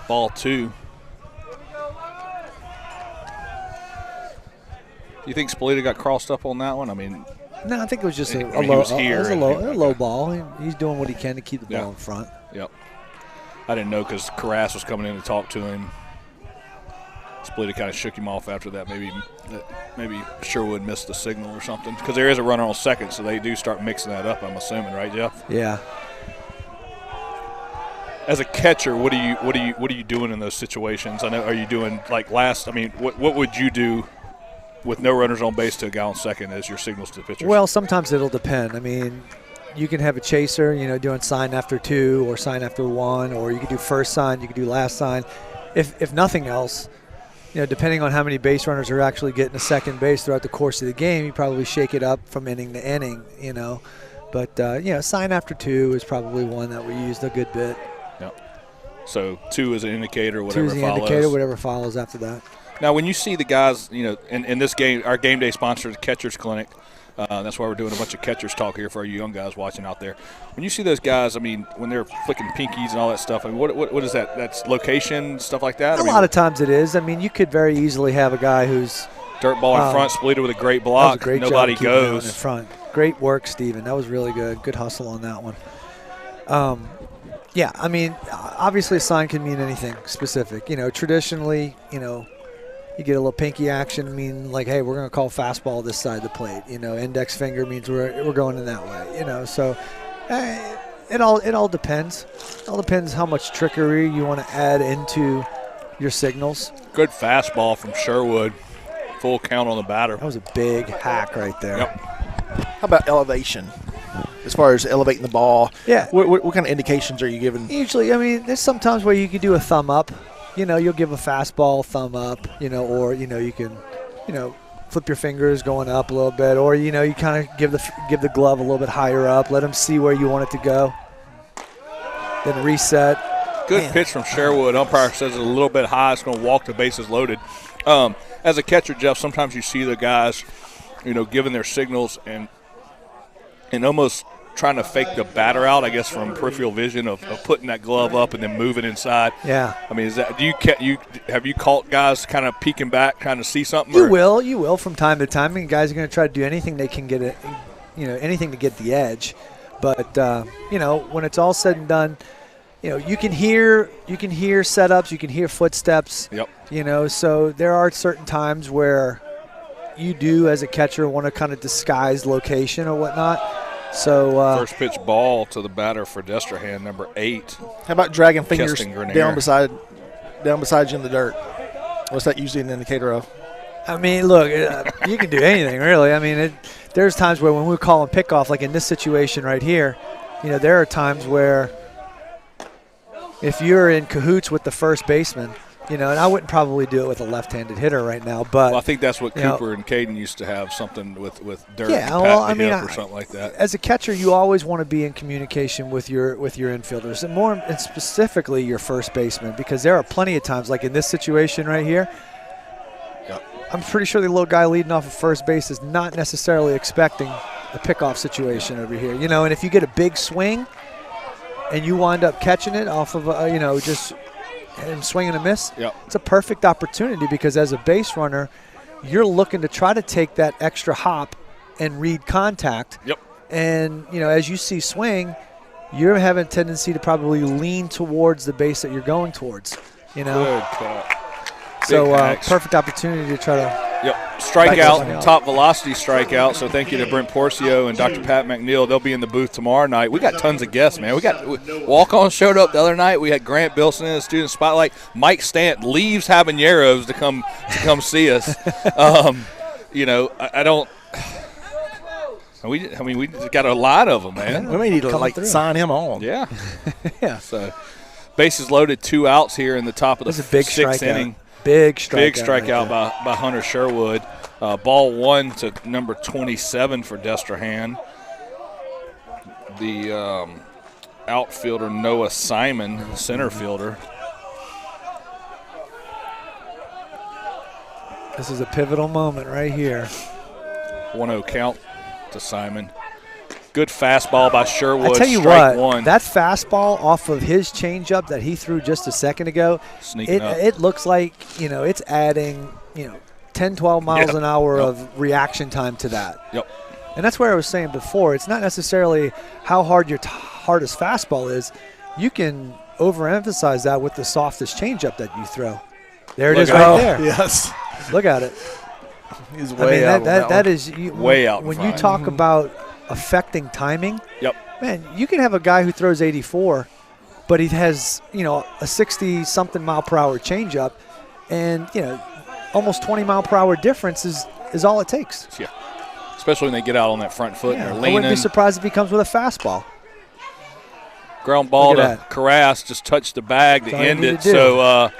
Ball 2. Do you think Spalita got crossed up on that one? I mean, no, I think it was just a low. He was here. It was a low ball. He's doing what he can to keep the ball in front. Yep. I didn't know because Carras was coming in to talk to him. Spalita kind of shook him off after that. Maybe Sherwood missed the signal or something because there is a runner on second, so they do start mixing that up. I'm assuming, right, Jeff? Yeah. As a catcher, what are you doing in those situations? I know. Are you doing like last? I mean, what would you do with no runners on base to a guy on second as your signals to the pitchers? Well, sometimes it'll depend. I mean, you can have a chaser, doing sign after 2 or sign after 1, or you could do first sign, you could do last sign. If nothing else, depending on how many base runners are actually getting to second base throughout the course of the game, you probably shake it up from inning to inning, But, sign after 2 is probably one that we used a good bit. Yep. So 2 is an indicator, whatever 2 is the follows. indicator, whatever follows after that. Now, when you see the guys, in this game, our game day sponsor, the Catchers Clinic, that's why we're doing a bunch of catchers talk here for you young guys watching out there. When you see those guys, I mean, when they're flicking pinkies and all that stuff, I mean, what is that? That's location, stuff like that? A lot of times it is. I mean, you could very easily have a guy who's dirt ball in front, Spalita with a great block. That was a great Nobody job keeping it goes in front. Great work, Steven. That was really good. Good hustle on that one. Yeah, I mean, obviously a sign can mean anything specific. Traditionally, you get a little pinky action, mean like, hey, we're going to call fastball this side of the plate. Index finger means we're going in that way. So it all depends. It all depends how much trickery you want to add into your signals. Good fastball from Sherwood. Full count on the batter. That was a big hack right there. Yep. How about elevation? As far as elevating the ball, yeah. What kind of indications are you giving? Usually, I mean, there's sometimes where you could do a thumb up. You'll give a fastball thumb up, or you can, flip your fingers going up a little bit, or you kind of give the glove a little bit higher up, let them see where you want it to go, then reset. Good pitch from Sherwood. Umpire says it's a little bit high. It's going to walk the bases loaded. As a catcher, Jeff, sometimes you see the guys, giving their signals and almost trying to fake the batter out, I guess, from peripheral vision of putting that glove up and then moving inside. Yeah. I mean, have you caught guys kind of peeking back, trying to see something? You will from time to time. I mean, guys are going to try to do anything they can get anything to get the edge. But when it's all said and done, you can hear setups, you can hear footsteps. Yep. So there are certain times where you do, as a catcher, want to kind of disguise location or whatnot. So first pitch ball to the batter for Destrehan, number 8. How about dragging fingers down beside you in the dirt? What's that usually an indicator of? I mean, look, you can do anything really. I mean, there's times where when we're calling pickoff, like in this situation right here, there are times where if you're in cahoots with the first baseman, and I wouldn't probably do it with a left-handed hitter right now, but I think that's what Cooper and Caden used to have, something with dirt, yeah. and Well, pat the hip or something like that. As a catcher, you always want to be in communication with your infielders, and specifically your first baseman, because there are plenty of times, like in this situation right here. Yep. I'm pretty sure the little guy leading off of first base is not necessarily expecting a pickoff situation over here, and if you get a big swing and you wind up catching it off of just and swing and a miss, yep. It's a perfect opportunity because as a base runner, you're looking to try to take that extra hop and read contact. Yep. And, as you see swing, you're having a tendency to probably lean towards the base that you're going towards. Good cut. So perfect opportunity to try to. Yep. Strikeout, top velocity strikeout. So thank you to Brent Porcio and Dr. Pat McNeil. They'll be in the booth tomorrow night. We got tons of guests, man. We got walk-on showed up the other night. We had Grant Bilson in the student spotlight. Mike Stant leaves Habaneros to come see us. I don't. We just got a lot of them, man. We may need to sign him on. Yeah. Yeah. So bases loaded, 2 outs here in the top of the 6th inning. Big strikeout by Hunter Sherwood. Ball 1 to number 27 for Destrehan. The outfielder Noah Simon, center fielder. This is a pivotal moment right here. 1-0 count to Simon. Good fastball by Sherwood. I tell you strike what, one. that fastball off of his changeup that he threw just a second ago, it looks like, it's adding, 10, 12 miles an hour of reaction time to that. Yep. And that's where I was saying before, it's not necessarily how hard your hardest fastball is. You can overemphasize that with the softest changeup that you throw. There it is right there. Yes. Look at it. He's way out. That is way out. When you talk about affecting timing, yep. Man, you can have a guy who throws 84, but he has, a 60-something mile per hour changeup, and, almost 20 mile per hour difference is all it takes. Yeah. Especially when they get out on that front foot and they're leaning. I wouldn't be surprised if he comes with a fastball. Ground ball to Carras, just touched the bag to end it. So,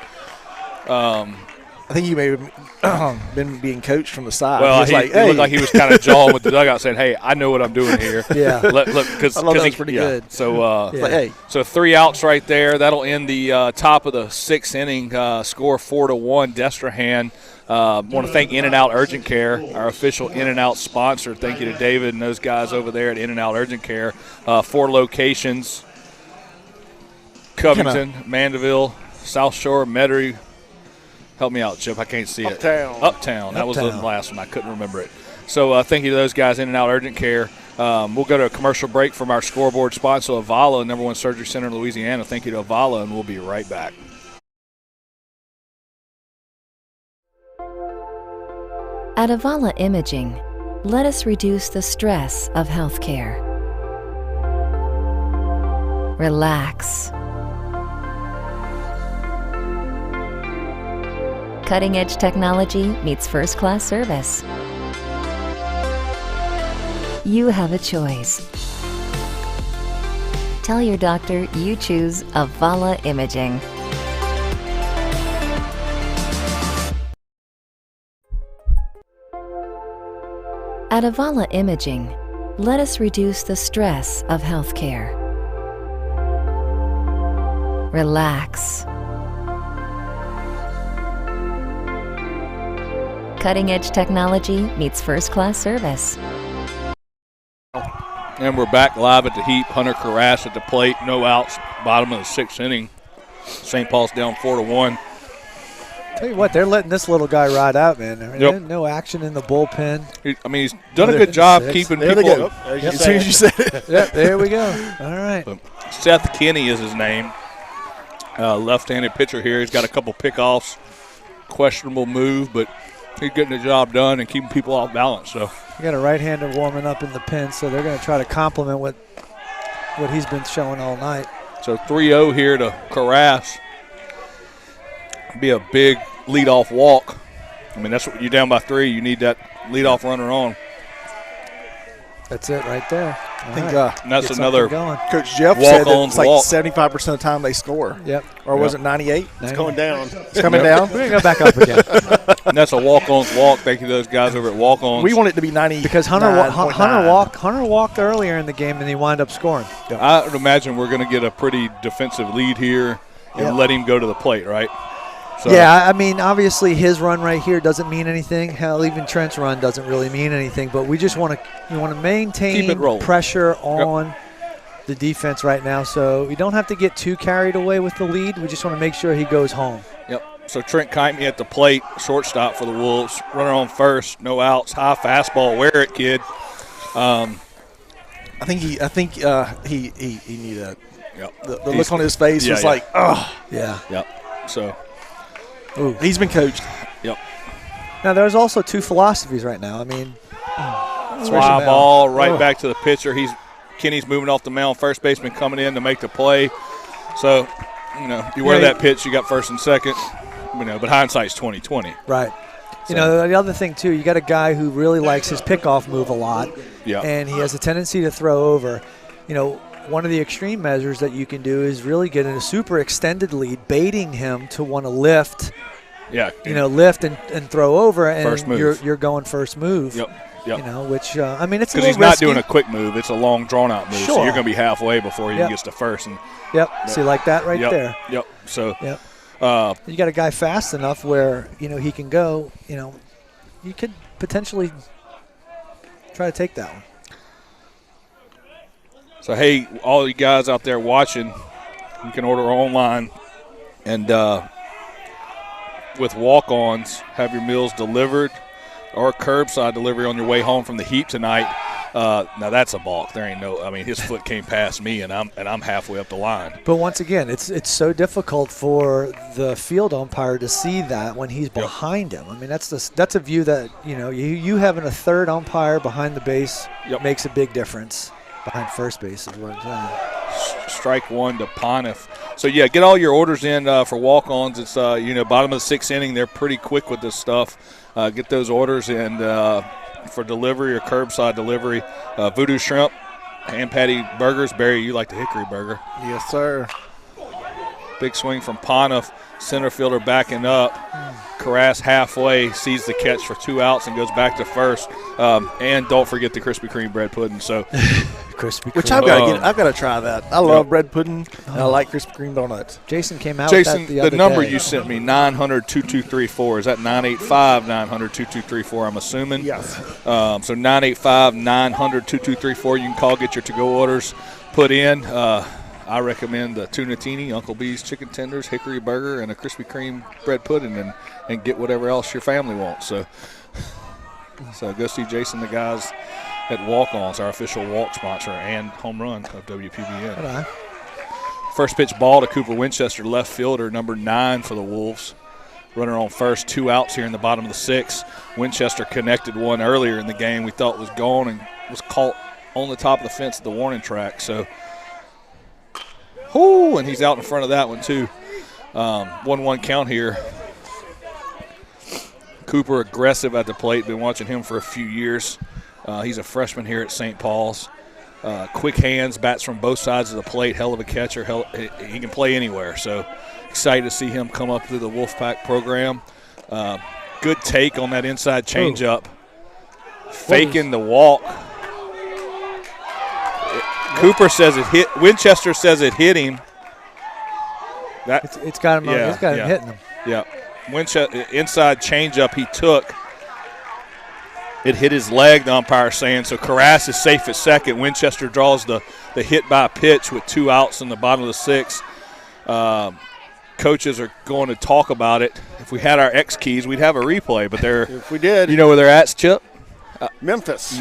I think you may have been being coached from the side. Well, he looked like he was kind of jawing with the dugout, saying, "Hey, I know what I'm doing here." Yeah, look, because that was pretty good. So, hey, so 3 outs right there. That'll end the top of the 6th inning. Score 4-1. Destrehan. Want to thank In-N-Out Urgent Care, our official In-N-Out sponsor. Thank you to David and those guys over there at In-N-Out Urgent Care. 4 locations: Covington, Mandeville, South Shore, Metairie. Help me out, Chip. I can't see it. Uptown. That was the last one. I couldn't remember it. So thank you to those guys, In-N-Out Urgent Care. We'll go to a commercial break from our scoreboard sponsor, Avala, #1 surgery center in Louisiana. Thank you to Avala, and we'll be right back. At Avala Imaging, let us reduce the stress of healthcare. Relax. Cutting-edge technology meets first-class service. You have a choice. Tell your doctor you choose Avala Imaging. At Avala Imaging, let us reduce the stress of healthcare. Relax. Cutting-edge technology meets first-class service. And we're back live at the Heap. Hunter Carras at the plate. No outs. Bottom of the 6th inning. St. Paul's down 4-1. Tell you what, they're letting this little guy ride out, man. No action in the bullpen. He's done a good job keeping people. As soon as you said it. Yep, there we go. All right. Seth Kinney is his name. Left-handed pitcher here. He's got a couple pickoffs. Questionable move, but he's getting the job done and keeping people off balance. So you got a right-hander warming up in the pen, so they're going to try to complement what he's been showing all night. So 3-0 here to Carras. Be a big leadoff walk. I mean, that's what you're down by 3. You need that leadoff runner on. That's it right there. I think and that's another Coach Jeff said that it's like 75% of the time they score. Yep. Or was it 98? It's going down. It's coming down. We're going to go back up again. And that's a walk-ons walk. Thank you to those guys over at Walk-Ons. We want it to be 90. Because Hunter walked earlier in the game and he wound up scoring. Yep. I would imagine we're going to get a pretty defensive lead here and let him go to the plate, right? So. Yeah, I mean, obviously his run right here doesn't mean anything. Hell, even Trent's run doesn't really mean anything. But we just want to maintain pressure on the defense right now. So we don't have to get too carried away with the lead. We just want to make sure he goes home. Yep. So Trent Kiteme at the plate, shortstop for the Wolves. Runner on first, no outs, high fastball. Wear it, kid. I think he needed a. Yep. The look on his face was like, oh. Yeah. Yep. So. Ooh. He's been coached. Yep. Now, there's also 2 philosophies right now. I mean, fly ball right back to the pitcher. Kenny's moving off the mound. First baseman coming in to make the play. So, you wear that pitch, you got first and second. But hindsight's 20/20. Right. So. The other thing, too, you got a guy who really likes his pickoff move a lot. Yeah. And he has a tendency to throw over. One of the extreme measures that you can do is really get in a super extended lead, baiting him to want to lift. Yeah. Lift and throw over, and you're going first move. Yep. Which it's a little risky. Because he's not doing a quick move; it's a long, drawn-out move. Sure. So you're going to be halfway before he gets to first. And See, like that right there. Yep. So. Yep. You got a guy fast enough where he can go. You could potentially try to take that one. So, hey, all you guys out there watching, you can order online. And with walk-ons, have your meals delivered or curbside delivery on your way home from the heat tonight. Now that's a balk. There ain't no. I mean, his foot came past me, and I'm halfway up the line. But once again, it's so difficult for the field umpire to see that when he's behind him. I mean, that's a view that you having a third umpire behind the base makes a big difference. Behind first base is what I'm saying. Strike one to Pontiff. So yeah, get all your orders in for walk-ons. It's bottom of the sixth inning. They're pretty quick with this stuff. Get those orders in. For delivery or curbside delivery. Voodoo Shrimp, hand patty burgers. Barry, you like the hickory burger. Yes, sir. Big swing from Pontiff. Center fielder backing up. Carras halfway, sees the catch for 2 outs and goes back to first. And don't forget the Krispy Kreme bread pudding. So, Krispy Kreme. Which I've got to try that. I love bread pudding. And I like Krispy Kreme donuts. Jason came out with that the other number day. You sent me, 900-2234. Is that 985-900-2234, I'm assuming? Yes. So 985-900-2234. You can call, get your to-go orders put in. I recommend the tuna teeny, Uncle B's chicken tenders, hickory burger, and a Krispy Kreme bread pudding, and get whatever else your family wants. So go see Jason, the guys at Walk-Ons, our official walk sponsor and home run of WPBN. Hello. First pitch ball to Cooper Winchester, left fielder, number 9 for the Wolves. Runner on first, 2 outs here in the bottom of the sixth. Winchester connected one earlier in the game we thought was gone and was caught on the top of the fence at the warning track. So, and he's out in front of that one too. 1-1 count here. Cooper aggressive at the plate. Been watching him for a few years. He's a freshman here at St. Paul's. Quick hands, bats from both sides of the plate. Hell of a catcher. He can play anywhere. So excited to see him come up through the Wolfpack program. Good take on that inside changeup. Faking the walk. Cooper says it hit. Winchester says it hit him. It's got him. It's got him hitting him. Yeah. Winchester inside changeup he took. It hit his leg, the umpire saying. So Carras is safe at second. Winchester draws the hit by pitch with 2 outs in the bottom of the sixth. Coaches are going to talk about it. If we had our X keys, we'd have a replay. But they're if we did, you know where they're at, Chip? Memphis.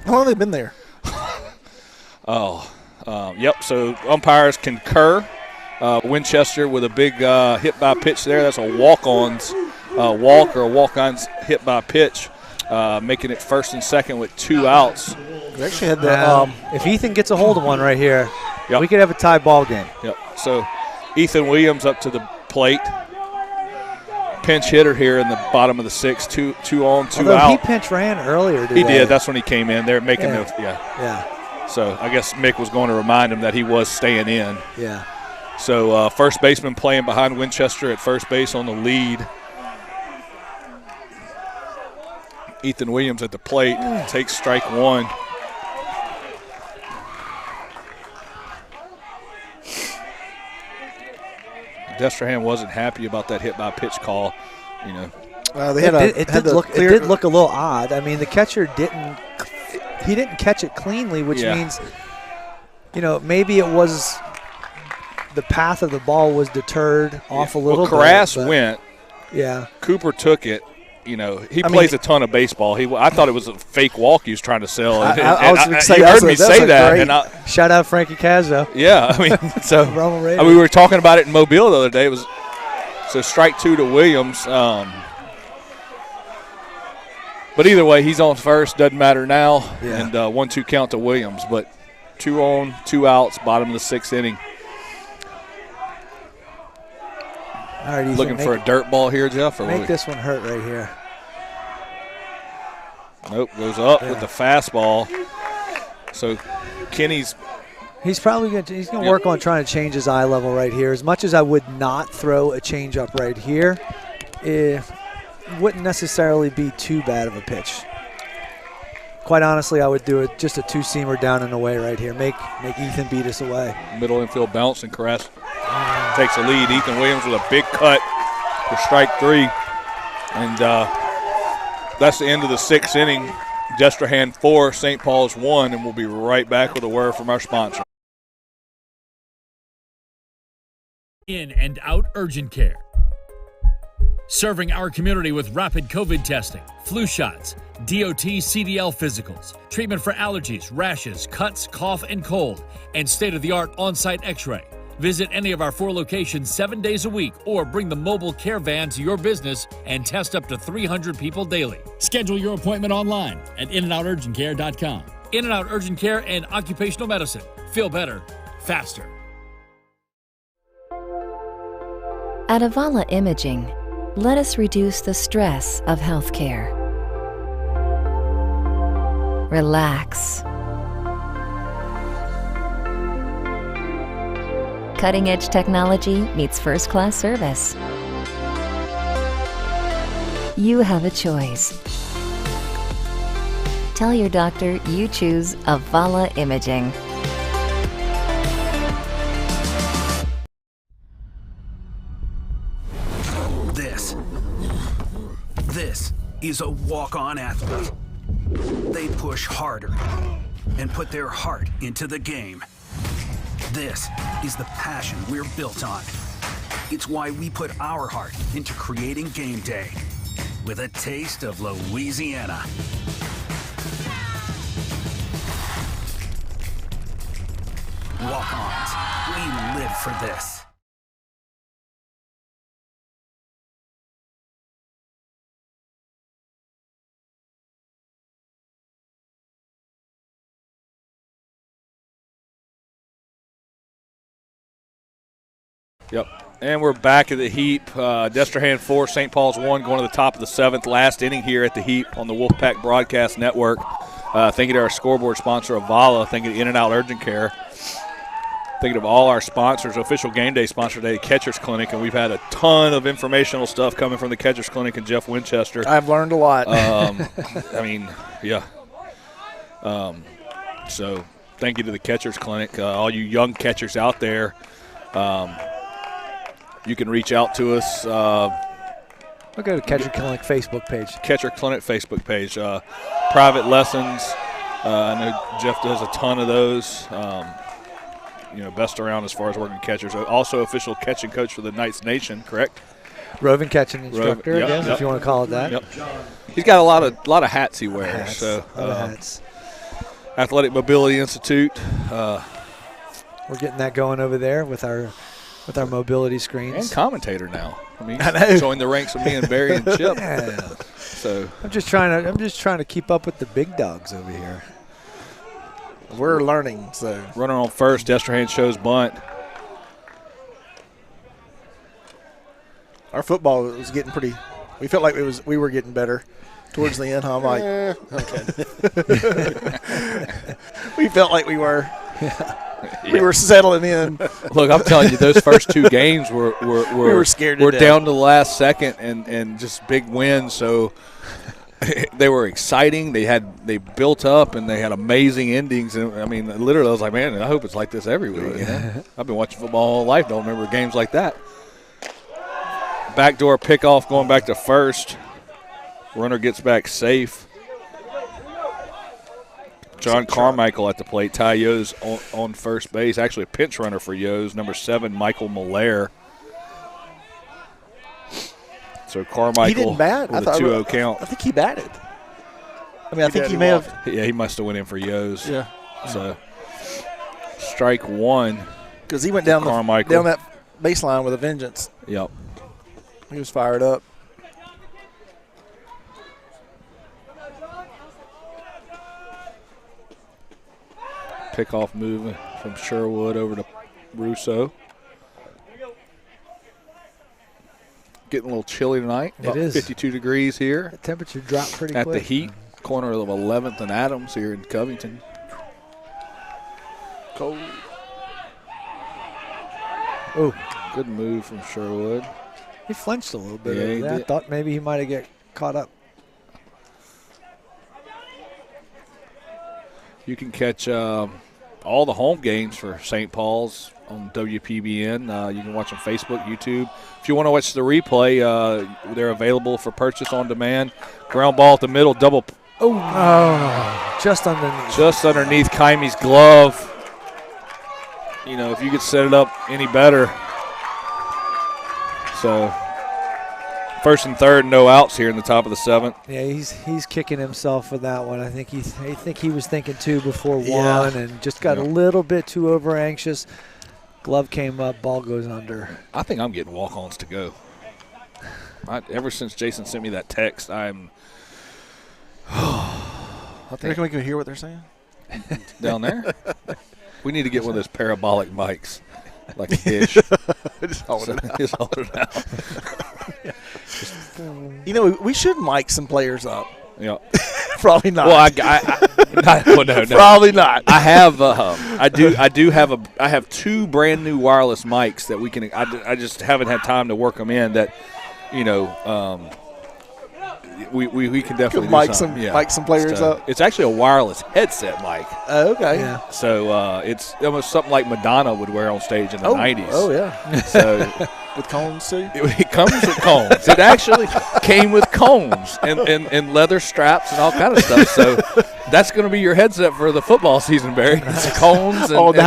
How long have they been there? Yep. So umpires concur. Winchester with a big hit by pitch there. That's a walk-on's walk or a walk-on's hit by pitch, making it first and second with 2 outs. We actually had the if Ethan gets a hold of one right here, we could have a tie ball game. Yep. So Ethan Williams up to the plate. Pinch hitter here in the bottom of the sixth. 2 on, 2 out. He pinch ran earlier today. He did. That's when he came in. They're making Yeah. So I guess Mick was going to remind him that he was staying in. Yeah. So first baseman playing behind Winchester at first base on the lead. Ethan Williams at the plate takes strike one. Destrehan wasn't happy about that hit by pitch call. It did look a little odd. I mean, the catcher didn't catch it cleanly, which means, maybe it was the path of the ball was deterred off a little bit. Carras went. Yeah. Cooper took it. He plays a ton of baseball. I thought it was a fake walk he was trying to sell. I was excited. You heard me say that. Shout out Frankie Cazzo. Yeah, we were talking about it in Mobile the other day. It was so strike 2 to Williams. But either way, he's on first. Doesn't matter now. Yeah. And 1-2 count to Williams. But 2 on, 2 outs, bottom of the sixth inning. All right, looking for a dirt ball here, Jeff? Make this one hurt right here. Nope, goes up with the fastball. So Kenny's probably going to work on trying to change his eye level right here. As much as I would not throw a changeup right here, it wouldn't necessarily be too bad of a pitch. Quite honestly, I would do it just a 2-seamer down and away right here. Make Ethan beat us away. Middle infield bounce, and Carras takes a lead. Ethan Williams with a big cut for strike 3. And that's the end of the sixth inning. Destrehan 4, St. Paul's 1, and we'll be right back with a word from our sponsor. In and out urgent care. Serving our community with rapid COVID testing, flu shots, DOT CDL physicals, treatment for allergies, rashes, cuts, cough, and cold, and state-of-the-art on-site x-ray. Visit any of our 4 locations 7 days a week or bring the mobile care van to your business and test up to 300 people daily. Schedule your appointment online at inandouturgentcare.com. In and Out Urgent Care and Occupational Medicine. Feel better, faster. At Avala Imaging, let us reduce the stress of healthcare. Relax. Cutting-edge technology meets first-class service. You have a choice. Tell your doctor you choose Avala Imaging. This is a walk-on athlete. They push harder and put their heart into the game. This is the passion we're built on. It's why we put our heart into creating game day with a taste of Louisiana. Walk-ons, we live for this. Yep. And we're back at the Heap. Destrehan 4, St. Paul's 1, going to the top of the 7th. Last inning here at the Heap on the Wolfpack Broadcast Network. Thinking of our scoreboard sponsor, Avala. Thinking of In and Out Urgent Care. Thinking of all our sponsors, official game day sponsor today, Catcher's Clinic. And we've had a ton of informational stuff coming from the Catcher's Clinic and Jeff Winchester. I've learned a lot. I mean, yeah. So thank you to the Catcher's Clinic. All you young catchers out there. You can reach out to us. We'll go to Catcher Clinic Facebook page. Catcher Clinic Facebook page. Private lessons. I know Jeff does a ton of those. Best around as far as working catchers. Also official catching coach for the Knights Nation, correct? Roving catching instructor, I guess, if you want to call it that. Yep. He's got a lot of hats he wears. Hats, so hats. Athletic Mobility Institute. We're getting that going over there with our mobility screens. And commentator now. I mean, I know. joined the ranks with me and Barry and Chip. Yeah. So I'm just trying to keep up with the big dogs over here. We're learning. So runner on first, Destrehan shows bunt. Our football was getting pretty. We felt like we were getting better towards the end. I'm like, okay. We felt like we were. Yeah. We were settling in. Look, I'm telling you, those first 2 games were we were scared. We're down to the last second and just big wins. So they were exciting. They built up and they had amazing endings. And I mean, literally, I was like, man, I hope it's like this every week. I've been watching football all life. Don't remember games like that. Backdoor pickoff going back to first. Runner gets back safe. John Carmichael at the plate. Ty Yo's on first base. Actually a pinch runner for Yo's. Number 7, Michael Malaire. So Carmichael he didn't bat. with a 2-0 count. I think he batted. I mean, I think he may have. Yeah, he must have went in for Yo's. Yeah. So strike 1. Because he went down Carmichael. down that baseline with a vengeance. Yep. He was fired up. Pickoff movement from Sherwood over to Russo. Getting a little chilly tonight. It is 52 degrees here. The temperature dropped pretty at quick. the Heat, corner of 11th and Adams here in Covington. Cold. Oh, good move from Sherwood. He flinched a little bit. Yeah, he I did. thought maybe he might have get caught up. You can catch all the home games for St. Paul's on WPBN. You can watch on Facebook, YouTube. If you want to watch the replay, they're available for purchase on demand. Ground ball at the middle, double Oh, just underneath. Just underneath Kymie's glove. You know, if you could set it up any better. So, 1st and 3rd, no outs here in the top of the 7th. Yeah, he's kicking himself for that one. I think he was thinking 2 before 1 and just got a little bit too over anxious. Glove came up, ball goes under. I think I'm getting walk-ons to go. Ever since Jason sent me that text, I'm. I think we can hear what they're saying down there. We need to get one of those parabolic mics, like a dish. Just hold it out. Just hold it out. You know, we should mic some players up. Yeah. Probably not. Well, no. Probably not. I have, I have 2 brand new wireless mics that we can. I just haven't had time to work them in. That, you know, we can definitely mic some players up. It's actually a wireless headset mic. Oh, okay. Yeah. So it's almost something like Madonna would wear on stage in the 90s. Oh, yeah. So with combs, too? It comes with combs. It actually came with combs and leather straps and all kind of stuff. So that's going to be your headset for the football season, Barry. It's combs. The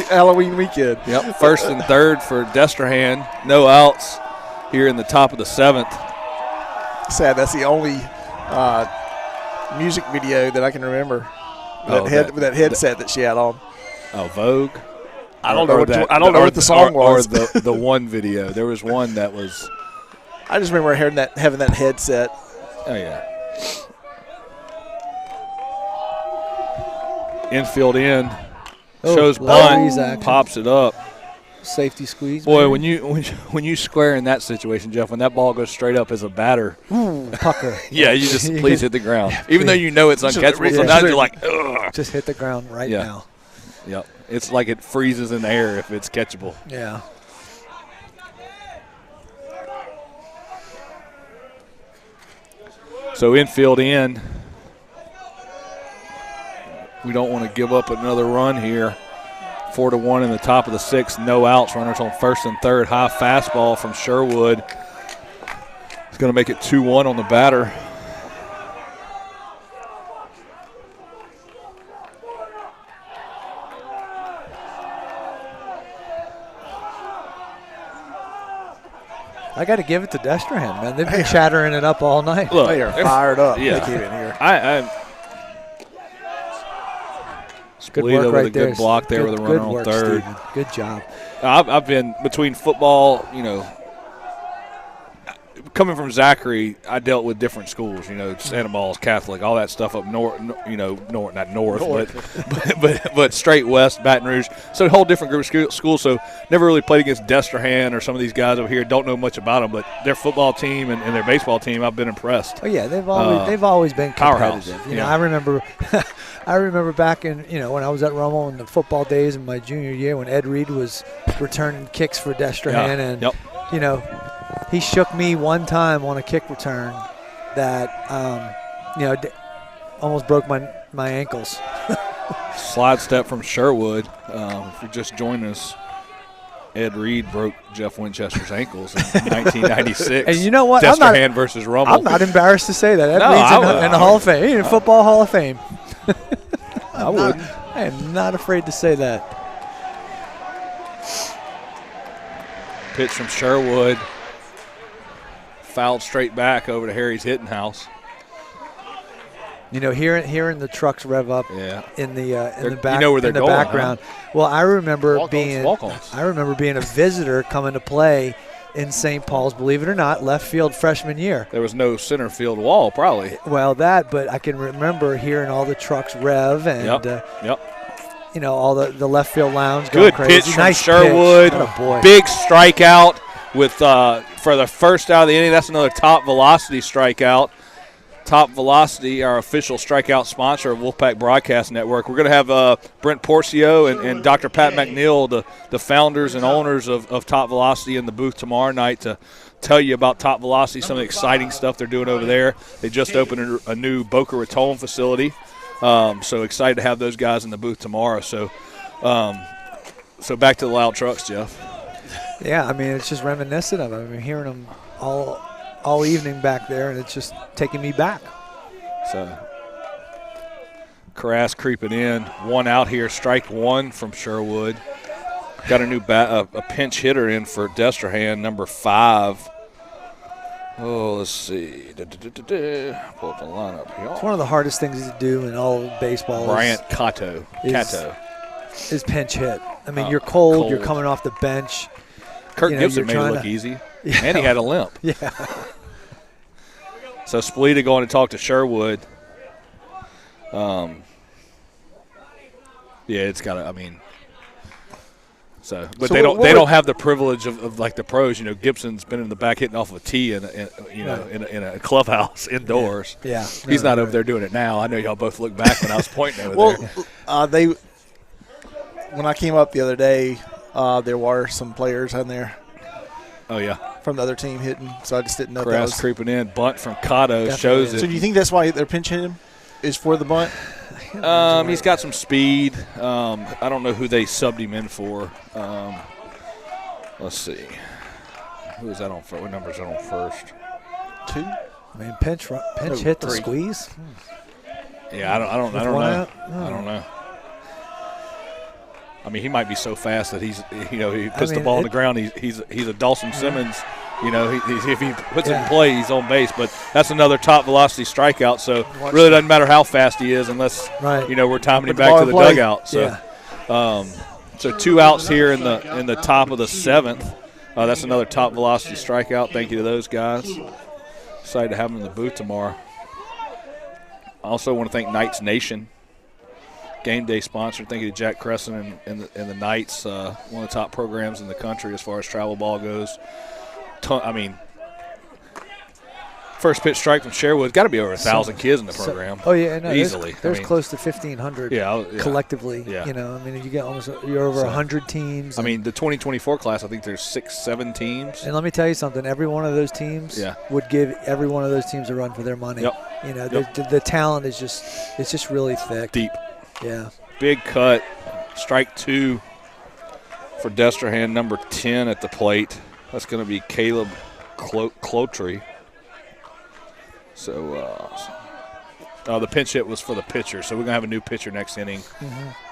Halloween weekend. Yep, 1st and 3rd for Destrehan. No outs here in the top of the 7th. Sad, that's the only music video that I can remember. That headset that she had on. Oh, Vogue. I don't know what the song was. Or the one video. There was one that was. I just remember having that headset. Oh yeah. Infield in. Shows bunt. Pops it up. Safety squeeze. Boy, when you square in that situation, Jeff, when that ball goes straight up as a batter, pucker. Yeah, you just please hit the ground, even though you know it's uncatchable. Sometimes you're like, ugh. Just hit the ground right now. Yep, it's like it freezes in the air if it's catchable. Yeah. So infield in. We don't want to give up another run here. 4-1 in the top of the 6th. No outs. Runners on 1st and 3rd. High fastball from Sherwood. It's going to make it 2-1 on the batter. I got to give it to Destrehan, man. They've been chattering it up all night. Look, they are fired up. Yeah. They keep it here. Good work with right a good block there with a runner on 3rd. Steven. Good job. I've been between football, you know, coming from Zachary, I dealt with different schools, you know, Santa Paul's Catholic, all that stuff up north, you know, not north. But straight west, Baton Rouge. So a whole different group of schools. So never really played against Destrehan or some of these guys over here. Don't know much about them, but their football team and their baseball team, I've been impressed. Oh yeah, they've always been competitive. Powerhouse. You know, I remember back in, you know, when I was at Rummel in the football days in my junior year when Ed Reed was returning kicks for Destrehan, and you know, he shook me one time on a kick return that, you know, almost broke my ankles. Slide step from Sherwood. If you're just joining us, Ed Reed broke Jeff Winchester's ankles in 1996. And you know what? Destrehan versus Rummel. I'm not embarrassed to say that. Ed Reed's in the Hall of Fame. He's in Football Hall of Fame. I wouldn't. I am not afraid to say that. Pitch from Sherwood. Fouled straight back over to Harry's hitting house. You know, hearing the trucks rev up in the back, you know where they're going, background. Huh? Well, I remember walk-ons. I remember being a visitor coming to play in St. Paul's, believe it or not, left field freshman year. There was no center field wall, probably. Well, but I can remember hearing all the trucks rev and you know, all the left field lounge going crazy. Good pitch from Sherwood. Big strikeout with for the first out of the inning. That's another Top Velocity strikeout. Top Velocity, our official strikeout sponsor of Wolfpack Broadcast Network. We're going to have Brent Porcio and Dr. Pat McNeil, the founders and owners of Top Velocity, in the booth tomorrow night to tell you about Top Velocity, some of the exciting stuff they're doing over there. They just opened a new Boca Raton facility, so excited to have those guys in the booth tomorrow. So back to the loud trucks, Jeff. Yeah, I mean, it's just reminiscent of it. I've been hearing them all evening back there, and it's just taking me back. So Carras creeping in. 1 out here. Strike 1 from Sherwood. Got a new a pinch hitter in for Destrehan, number 5. Oh, let's see. Pull up the lineup here. It's one of the hardest things to do in all of baseball. Bryant Cato. Is pinch hit. I mean, you're cold. You're coming off the bench. Kirk Gibson made it look easy. Yeah. And he had a limp. Yeah. So Spalita going to talk to Sherwood. Yeah, it's got to, I mean. But they don't have the privilege of like the pros. You know, Gibson's been in the back hitting off of a tee in a clubhouse indoors. Yeah. He's not over there doing it now. I know y'all both look back when I was pointing over there. When I came up the other day, there were some players in there. Oh, yeah. From the other team hitting, so I just didn't know. Carras creeping in. Bunt from Cato shows it. So do you think that's why they're pinch hitting him? Is for the bunt? He's got some speed. I don't know who they subbed him in for. Let's see. Who is that on first? What number is that on first? 2. I mean, pinch hit to 3. squeeze. Yeah, I don't know. I don't know. I mean, he might be so fast that he puts the ball on the ground. He's a Dawson Simmons. You know, if he puts it in play, he's on base. But that's another top velocity strikeout. So really doesn't matter how fast he is unless we're timing him back to the dugout. So, so 2 outs here in the top of the 7th. That's another top velocity strikeout. Thank you to those guys. Excited to have them in the booth tomorrow. I also want to thank Knights Nation, game day sponsor. Thank you to Jack Crescent and the Knights, one of the top programs in the country as far as travel ball goes. First pitch strike from Sherwood. Got to be over 1,000 kids in the program. Easily. There's close to 1,500 collectively. Yeah. You know, I mean, you're over 100 teams. I mean, the 2024 class, I think there's 7 teams. And let me tell you something. Every one of those teams would give every one of those teams a run for their money. Yep. You know, the talent is just really thick. Deep. Yeah. Big cut. Strike 2 for Destrehan, number 10 at the plate. That's going to be Caleb Clotry. So the pinch hit was for the pitcher. So we're going to have a new pitcher next inning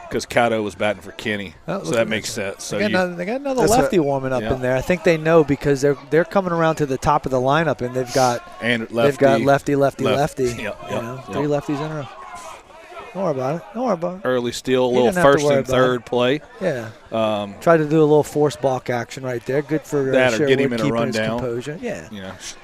because Cato was batting for Kenny. So that makes sense. So they got another lefty warming up in there. I think they know because they're coming around to the top of the lineup and they've got lefty. Yep. 3 lefties in a row. Don't worry about it. Early steal, a little first and third play. Yeah. Try to do a little force balk action right there. Good for that, or get him in a rundown. Composure. Yeah.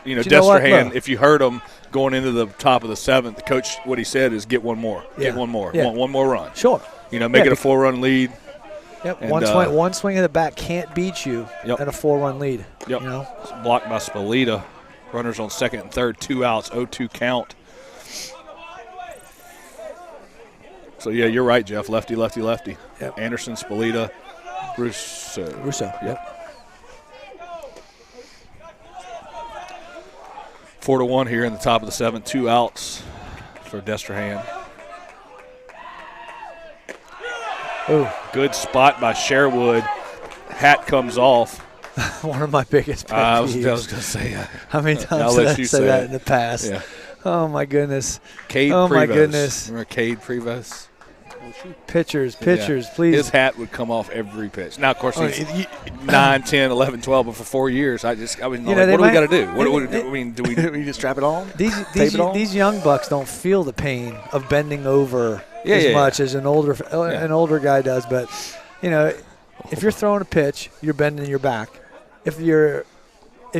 You know, Destrehan, if you heard him going into the top of the 7th, the coach, what he said is get one more. Yeah. Get one more. Yeah. One more run. Sure. You know, make it a 4-run lead. Yep. And, one swing of the bat can't beat you at a 4-run lead. Yep. You know? It's blocked by Spalita. Runners on second and third, 2 outs, 0-2 count. So, yeah, you're right, Jeff. Lefty. Yep. Anderson, Spalita, Russo. Yep. 4-1 here in the top of the 7th. 2 outs for Destrehan. Ooh. Good spot by Sherwood. Hat comes off. One of my biggest pet I was peeves. going to say. How many times did I say that in the past? Yeah. Oh, my goodness. Cade oh, Prevost. My goodness. Remember Cade Prevost? Pitchers, please. His hat would come off every pitch. Now, of course, he's 9, 10, 11, 12, but for 4 years, what do we got to do? Do we just strap it on? These young bucks don't feel the pain of bending over as much as an older guy does. But, you know, if you're throwing a pitch, you're bending your back. If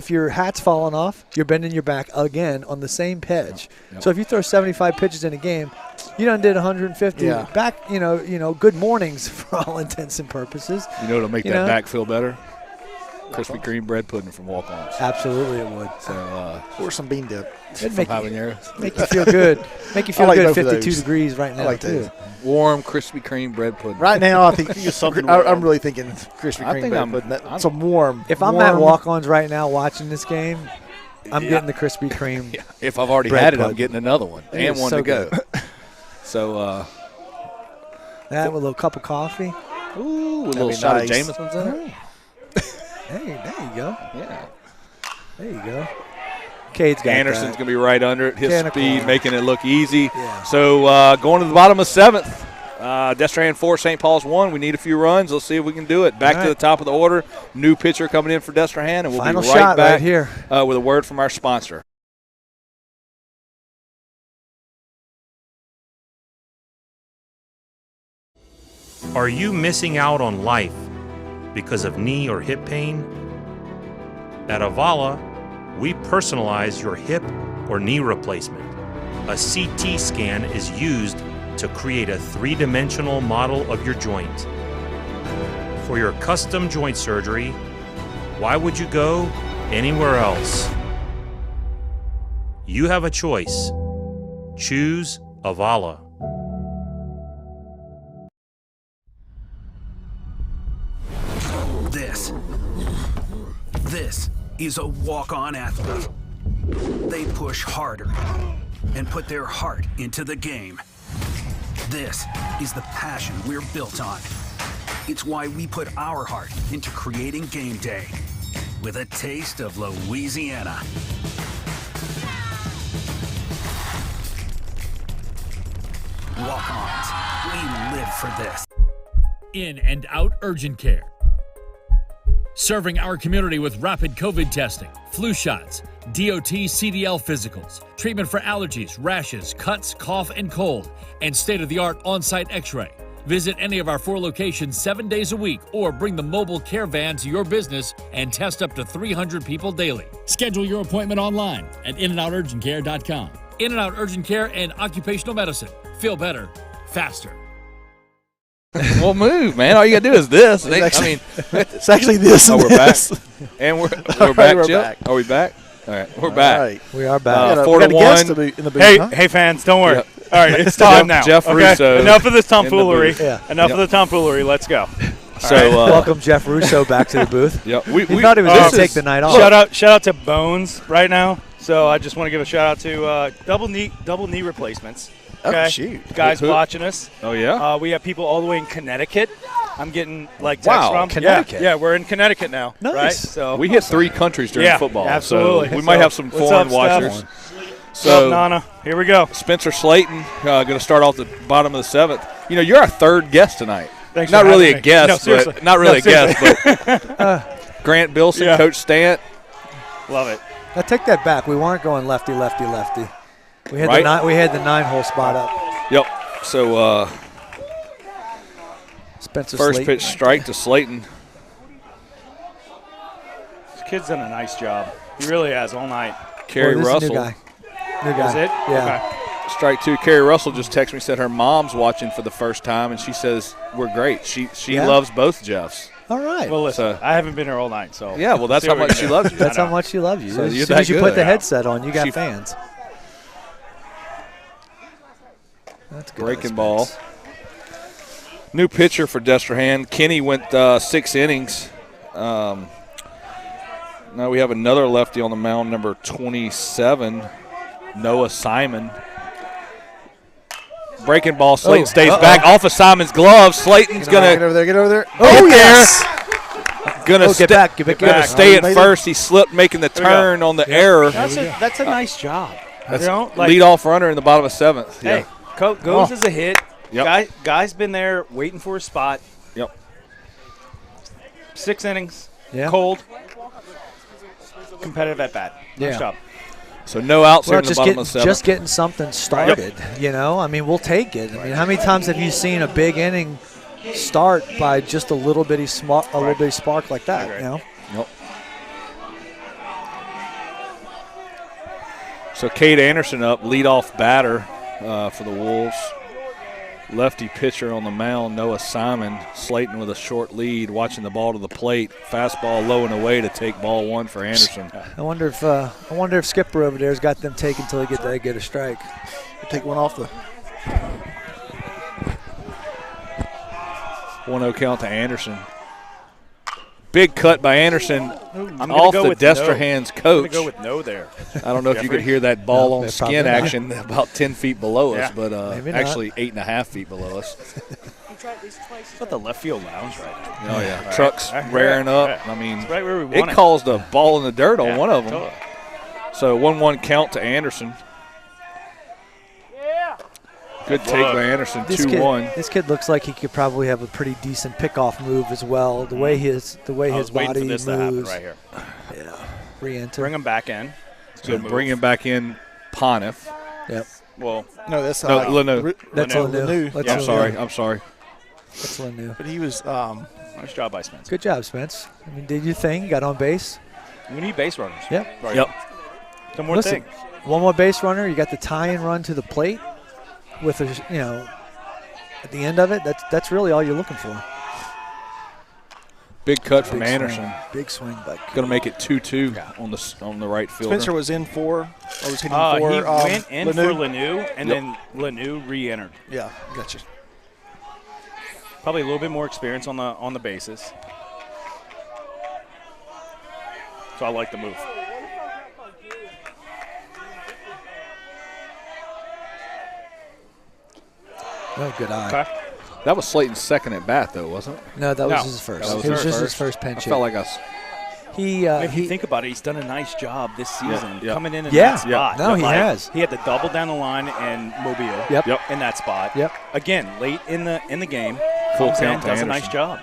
your hat's falling off, you're bending your back again on the same pitch. Yep. So if you throw 75 pitches in a game, you done did 150 back. You know, good mornings for all intents and purposes. You know what'll make that back feel better? Krispy Kreme bread pudding from Walk-Ons. Absolutely, it would. So, or some bean dip. It'd make you feel good. Make you feel good at 52 degrees right now. I like too. Warm Krispy Kreme bread pudding. Right now, I think I'm really thinking Krispy Kreme bread pudding. Some warm. If I'm at Walk-Ons right now watching this game, I'm getting the Krispy Kreme. Yeah. If I've already had it, I'm getting another one and one to go. So that with a little cup of coffee. Ooh, a little shot of Jameson's in it. Hey, there you go. Yeah. There you go. Cade's got Anderson's that. going to be right under it. His Can of speed corn. making it look easy. Yeah. So going to the bottom of 7th. Destrehan 4, St. Paul's 1. We need a few runs. Let's see if we can do it. Back to the top of the order. New pitcher coming in for Destrehan, and we'll Final be right shot back right here. With a word from our sponsor. Are you missing out on life because of knee or hip pain? At Avala, we personalize your hip or knee replacement. A CT scan is used to create a three-dimensional model of your joint. For your custom joint surgery, why would you go anywhere else? You have a choice. Choose Avala. This is a walk-on athlete. They push harder and put their heart into the game. This is the passion we're built on. It's why we put our heart into creating game day with a taste of Louisiana. Walk-ons, we live for this. In and out urgent care. Serving our community with rapid COVID testing, flu shots, DOT CDL physicals, treatment for allergies, rashes, cuts, cough, and cold, and state-of-the-art on-site x-ray. Visit any of our 4 locations 7 days a week or bring the mobile care van to your business and test up to 300 people daily. Schedule your appointment online at inandouturgentcare.com. In-N-Out Urgent Care and Occupational Medicine. Feel better, faster. Well, move, man. All you got to do is this. It's actually this. Oh, we're back. And we're back, we're Chip? back. Are we back? All right, we're back. Right. We are back. 4-1. Hey, fans, don't worry. Yep. All right, it's time now. Jeff okay? Russo. Enough of this tomfoolery. Yeah. Of the tomfoolery. Let's go. So welcome Jeff Russo back to the booth. Yep. He thought he was going to take the night off. Shout out to Bones right now. So I just want to give a shout out to double knee replacements. Okay? Oh, shoot. Guys watching us. Oh, yeah? We have people all the way in Connecticut. I'm getting texts from. Connecticut. Yeah, we're in Connecticut now. Nice. Right? So we hit 3 countries during football. Absolutely. So we might have some foreign watchers. So, Nana, here we go. Spencer Slayton going to start off the bottom of the 7th. You know, you're our 3rd guest tonight. Thanks not for really having a me. guest, No, but not really a guest, but Grant Bilson, Yeah. Coach Stant. Love it. Now take that back. We weren't going lefty, lefty, lefty. We had Right. we had the 9-hole spot up. Yep. So Spencer first Slayton. pitch strike to Slayton. This kid's done a nice job. He really has all night. Kerry this is Russell. New guy. New guy. Is it? Yeah. Okay. Strike 2. Kerry Russell just texted me, said her mom's watching for the first time, and she says we're great. She Yeah? loves both Jeffs. All right. Well, listen, So- I haven't been here all night, so. Yeah, well, that's see how what much we she can loves do. you. That's I how know. much she loves you. So As you're soon as that you put the good. headset on, you got She- fans. That's good. Breaking ball. New pitcher for Destrehan. Kenny went 6 innings. Now we have another lefty on the mound, number 27, Noah Simon. Breaking ball. Slayton stays back off of Simon's glove. Slayton's going Get to over there. Get over there. Oh, yes. Gonna get back. Get back. Gonna stay Oh, at you made first. He slipped, making the turn on the error. That's a nice job. That's you know, like, lead off runner in the bottom of 7th. hey, Yeah. goes as a hit. Yep. Guy's been there waiting for a spot. Yep. 6 innings. Yeah. Cold. Competitive at bat. Nice Yeah. job. So no outs here Well, in the bottom of 7th. just getting something started. You know, I mean, we'll take it. I mean, how many times have you seen a big inning start by just a little bitty spark like that? You know. Yep. So Cade Anderson up, leadoff batter for the Wolves. Lefty pitcher on the mound, Noah Simon. Slayton with a short lead, watching the ball to the plate. Fastball low and away to take ball 1 for Anderson. I wonder if Skipper over there's got them taken until they get a strike. Take one off the. 1-0 count to Anderson. Big cut by Anderson I'm off go the with Destrehan's I'm coach. going to go with no there. I don't know if you could Jeffrey? hear that ball on probably skin not. action about 10 feet below us, Yeah. but Maybe not. actually 8.5 feet below us. It's at the left field lounge right now. Oh, yeah. Right. Trucks Right. raring up. Right. I mean, It's right where we it want it. caused a ball in the dirt on Yeah, one of them. totally. So 1-1 count to Anderson. Good take by Anderson, 2-1. This kid looks like he could probably have a pretty decent pickoff move as well. The way his body moves. To happen right here. Yeah. Re-enter. Bring him back in. So bring him back in, Ponif. Yep. Well, no, that's Lanu. That's Lanu. I'm sorry. That's Lanu. But he was nice job by Spence. Good job, Spence. I mean, did your thing. Got on base. We need base runners. Yep. Right. Yep. One more thing. One more base runner. You got the tie-in run to the plate with at the end of it. That's really all you're looking for. Big cut from Anderson. Big swing back. Going to make it 2-2 on the right fielder. Spencer was in for, or was hitting for. He went in Lanu. for Lanu, and then Lanu re-entered. Yeah, gotcha. Probably a little bit more experience on the bases. So I like the move. Oh, good eye. Okay. That was Slayton's second at bat, though, wasn't it? No, that was his first. It was just his first pinch hit. I felt like If you think about it, he's done a nice job this season coming in that spot. Yeah. No, he has. He had to double down the line and Mobile in that spot. Yep. Again, late in the game, Full comes in, count to does a Anderson. nice job.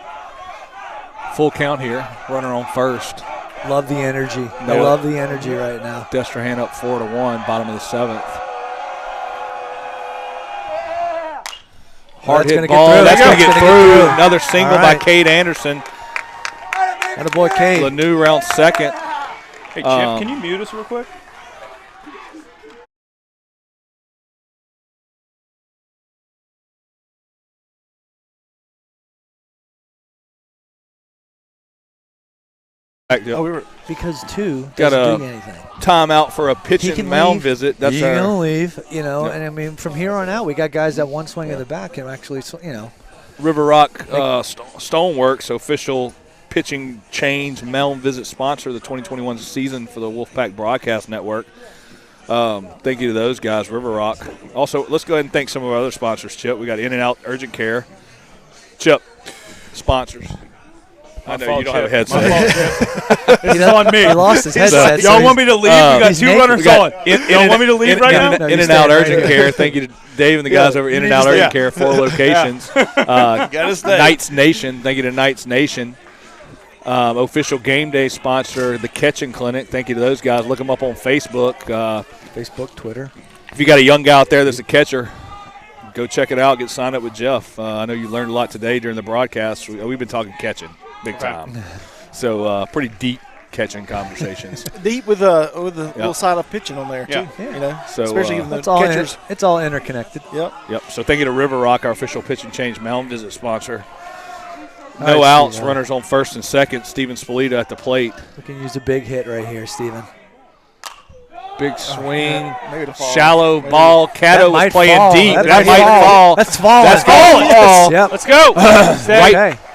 Full count here. Runner on first. Love the energy. I love the energy right now. Destrehan up 4-1, bottom of the 7th. Hard hit ball. That's going to get through. Another single by Cade Anderson. Attaboy, Cade. Lanu round second. Hey, Chip, can you mute us real quick? Because two got doesn't a do anything. timeout for a pitch and mound visit. That's he can leave, Yep. and I mean from here on out we got guys that one swing of the bat can actually, River Rock Stoneworks, official pitching change mound visit sponsor of the 2021 season for the Wolfpack Broadcast Network. Thank you to those guys, River Rock. Also, let's go ahead and thank some of our other sponsors, Chip. We got In-N-Out Urgent Care. Chip, sponsors. I know you don't have a headset. This is on me. He lost his headset. Y'all want me to leave? We got two runners on. Y'all want me to leave right now? In-N-Out Urgent Care. Thank you to Dave and the guys over at In-N-Out Urgent Care, 4 locations. Knights Nation. Thank you to Knights Nation. Official game day sponsor, the Catching Clinic. Thank you to those guys. Look them up on Facebook. Facebook, Twitter. If you got a young guy out there that's a catcher, go check it out. Get signed up with Jeff. I know you learned a lot today during the broadcast. We've been talking catching big time. So pretty deep catching conversations. Deep with a little side of pitching on there too. So, especially in the it's all catchers. it's all interconnected. Yep. So thank you to River Rock, our official pitch and change mound visit sponsor. No outs, runners on first and second. Steven Spalita at the plate. We can use a big hit right here, Steven. Big swing, shallow ball. Cato was playing fall. deep. That might fall. That's falling. That's falling. Yes. Yep. Let's go.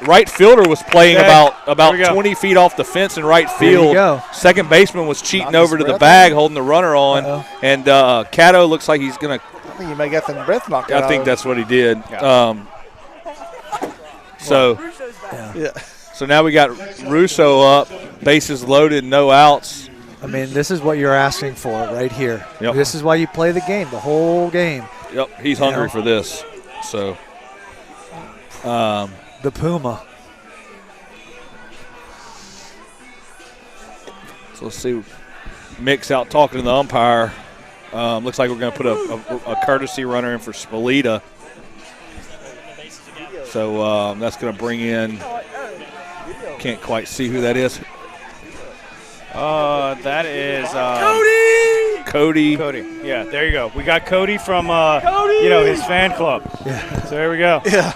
Right fielder was playing about 20 feet off the fence in right field. Go. Second baseman was cheating over to the bag, holding the runner on. And Cato looks like he's going to. I think he may have got the breath knocked out. I think that's what he did. So now we got Russo up, bases loaded, no outs. I mean, this is what you're asking for right here. Yep. This is why you play the game, the whole game. Yep, he's hungry for this. So, the Puma. So let's see. Mick's out talking to the umpire. Looks like we're going to put a courtesy runner in for Spalita. So that's going to bring in. Can't quite see who that is. That is Cody. Yeah, there you go. We got Cody from his fan club. Yeah. So there we go. Yeah.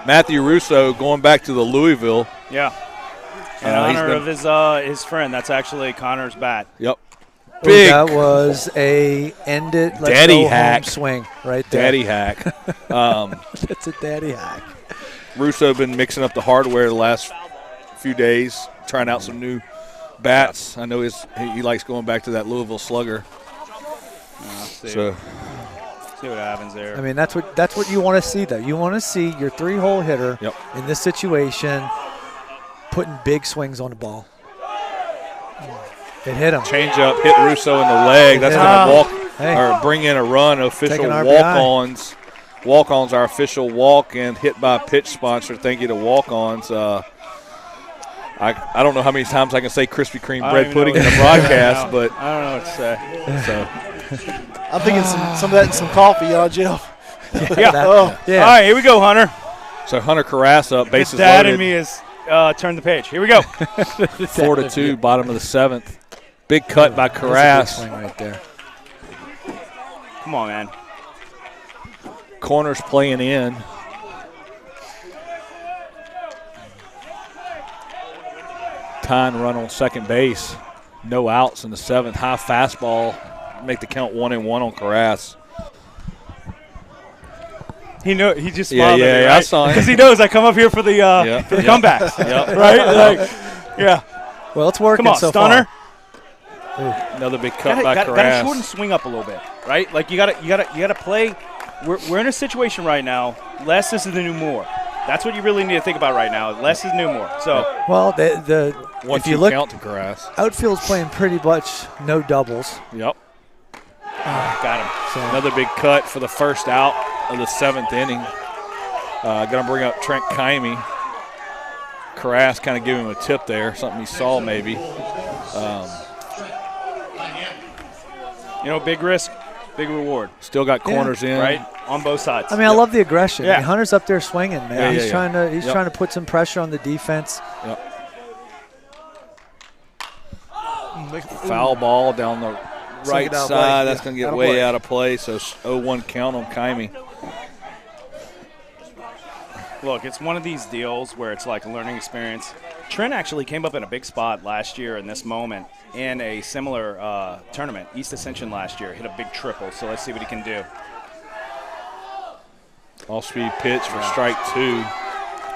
Matthew Russo going back to the Louisville. Yeah. In honor of his friend. That's actually Connor's bat. Yep. Big. That was a end it. Let's daddy go hack home swing right there. Daddy hack. That's a daddy hack. Russo been mixing up the hardware the last few days, trying out some new bats. I know he likes going back to that Louisville Slugger. See what happens there. I mean, that's what you want to see, though. You want to see your 3-hole hitter in this situation putting big swings on the ball. It hit him. Change-up hit Russo in the leg. That's going to or bring in a run. Official walk-ons. Walk-ons, our official walk and hit by pitch sponsor. Thank you to walk-ons. I don't know how many times I can say Krispy Kreme bread pudding in the broadcast, but I don't know what to say. So I'm thinking some of that and some coffee, Jeff. Yeah. All right, here we go, Hunter. So Hunter Carras up, bases Dad loaded. and me is turn the page. Here we go. 4-2, bottom of the 7th. Big cut by Carras. Swing right there. Come on, man. Corners playing in. Tyne run on second base. No outs in the 7th. High fastball. Make the count 1-1 on Carras. He just smiled at me, right? I saw him. Because he knows I come up here for the comebacks. Right? Yeah. Well, it's working Come on, so stunner. far. Another big cut by Gotta Carras. shorten swing up a little bit, right? Like you gotta play. We're in a situation right now. Less is the new more. That's what you really need to think about right now. Less is new more. So well, if you look, count to Carras. Outfield's playing pretty much no doubles. Yep. Got him. So another big cut for the first out of the 7th inning. Going to bring up Trent Kaime. Carras kind of giving him a tip there, something he saw maybe. Big risk, big reward. Still got corners in. Right, on both sides. I mean, I love the aggression. Yeah. I mean, Hunter's up there swinging, man. Yeah, he's trying to put some pressure on the defense. Yep. Foul ball down the right side. That's going to get way out of play. So 0-1 count on Kaime. Look, it's one of these deals where it's like a learning experience. Trent actually came up in a big spot last year in this moment in a similar tournament, East Ascension last year. Hit a big triple, so let's see what he can do. All-speed pitch for strike 2.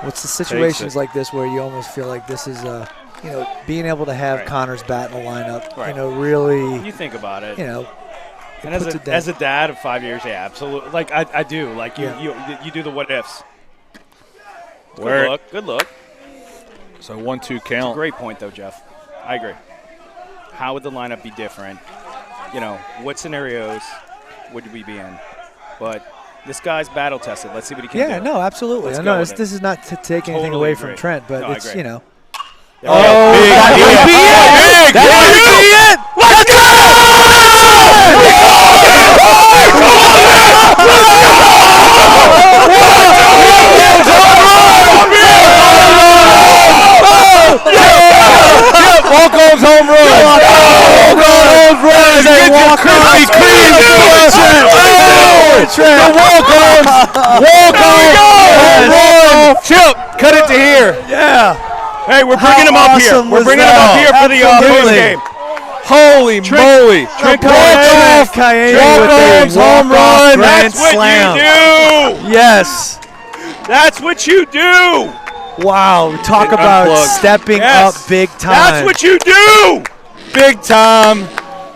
What's the situations like this where you almost feel like this is being able to have Connor's bat in the lineup, really. You think about it. And as a dad of 5 years, yeah, absolutely. Like I do. Like you do the what ifs. Good look. So 1-2 count. It's a great point, though, Jeff. I agree. How would the lineup be different? What scenarios would we be in? But this guy's battle tested. Let's see what he can do. Yeah, no, absolutely. I know this is not to take anything away from Trent, but it's big WPBN! Let's Walk-on's home run. Walk-on home run. Krispy Kreme. Walk-on run. Chip, cut it to here. Yeah. Hey, we're bringing him up here. We're bringing him up here for the post game. Holy moly. Trent Walk-on's home run. That's what you do. Yes. That's what you do. Wow, talk about stepping up big time. That's what you do. Big time.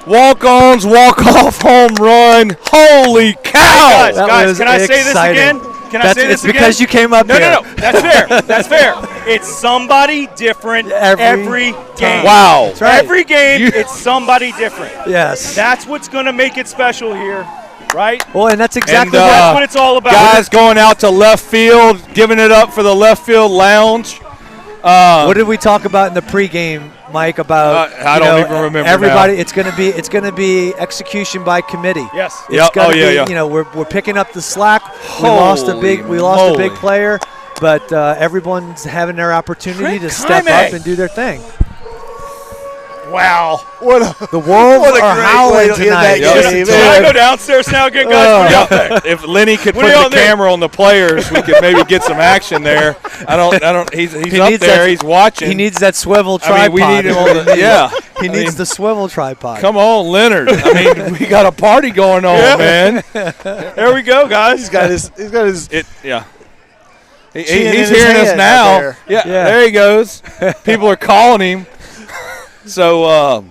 Walk-ons, walk-off home run. Holy cow. Guys, can I say this again? Can I say this again? It's because you came up here. No. That's fair. That's fair. It's somebody different every game. Wow. That's right. Every game, it's somebody different. Yes. That's what's going to make it special here, right? Well, and that's exactly that's what it's all about. Guys going out to left field, giving it up for the left field lounge. What did we talk about in the pregame, Mike? About I don't even remember. Everybody, now. It's gonna be execution by committee. Yes. It's gonna be, we're picking up the slack. We lost a big player, but everyone's having their opportunity to step up and do their thing. Wow. The wolves are howling tonight. Can I go downstairs now again, guys? If Lenny could put the camera on the players, we could maybe get some action there. I don't. He's up there. He's watching. He needs that swivel tripod. We need him on the, He needs the swivel tripod. Come on, Leonard. We got a party going on, man. There we go, guys. He's got his. He's He's hearing us now. Yeah, there he goes. People are calling him. So,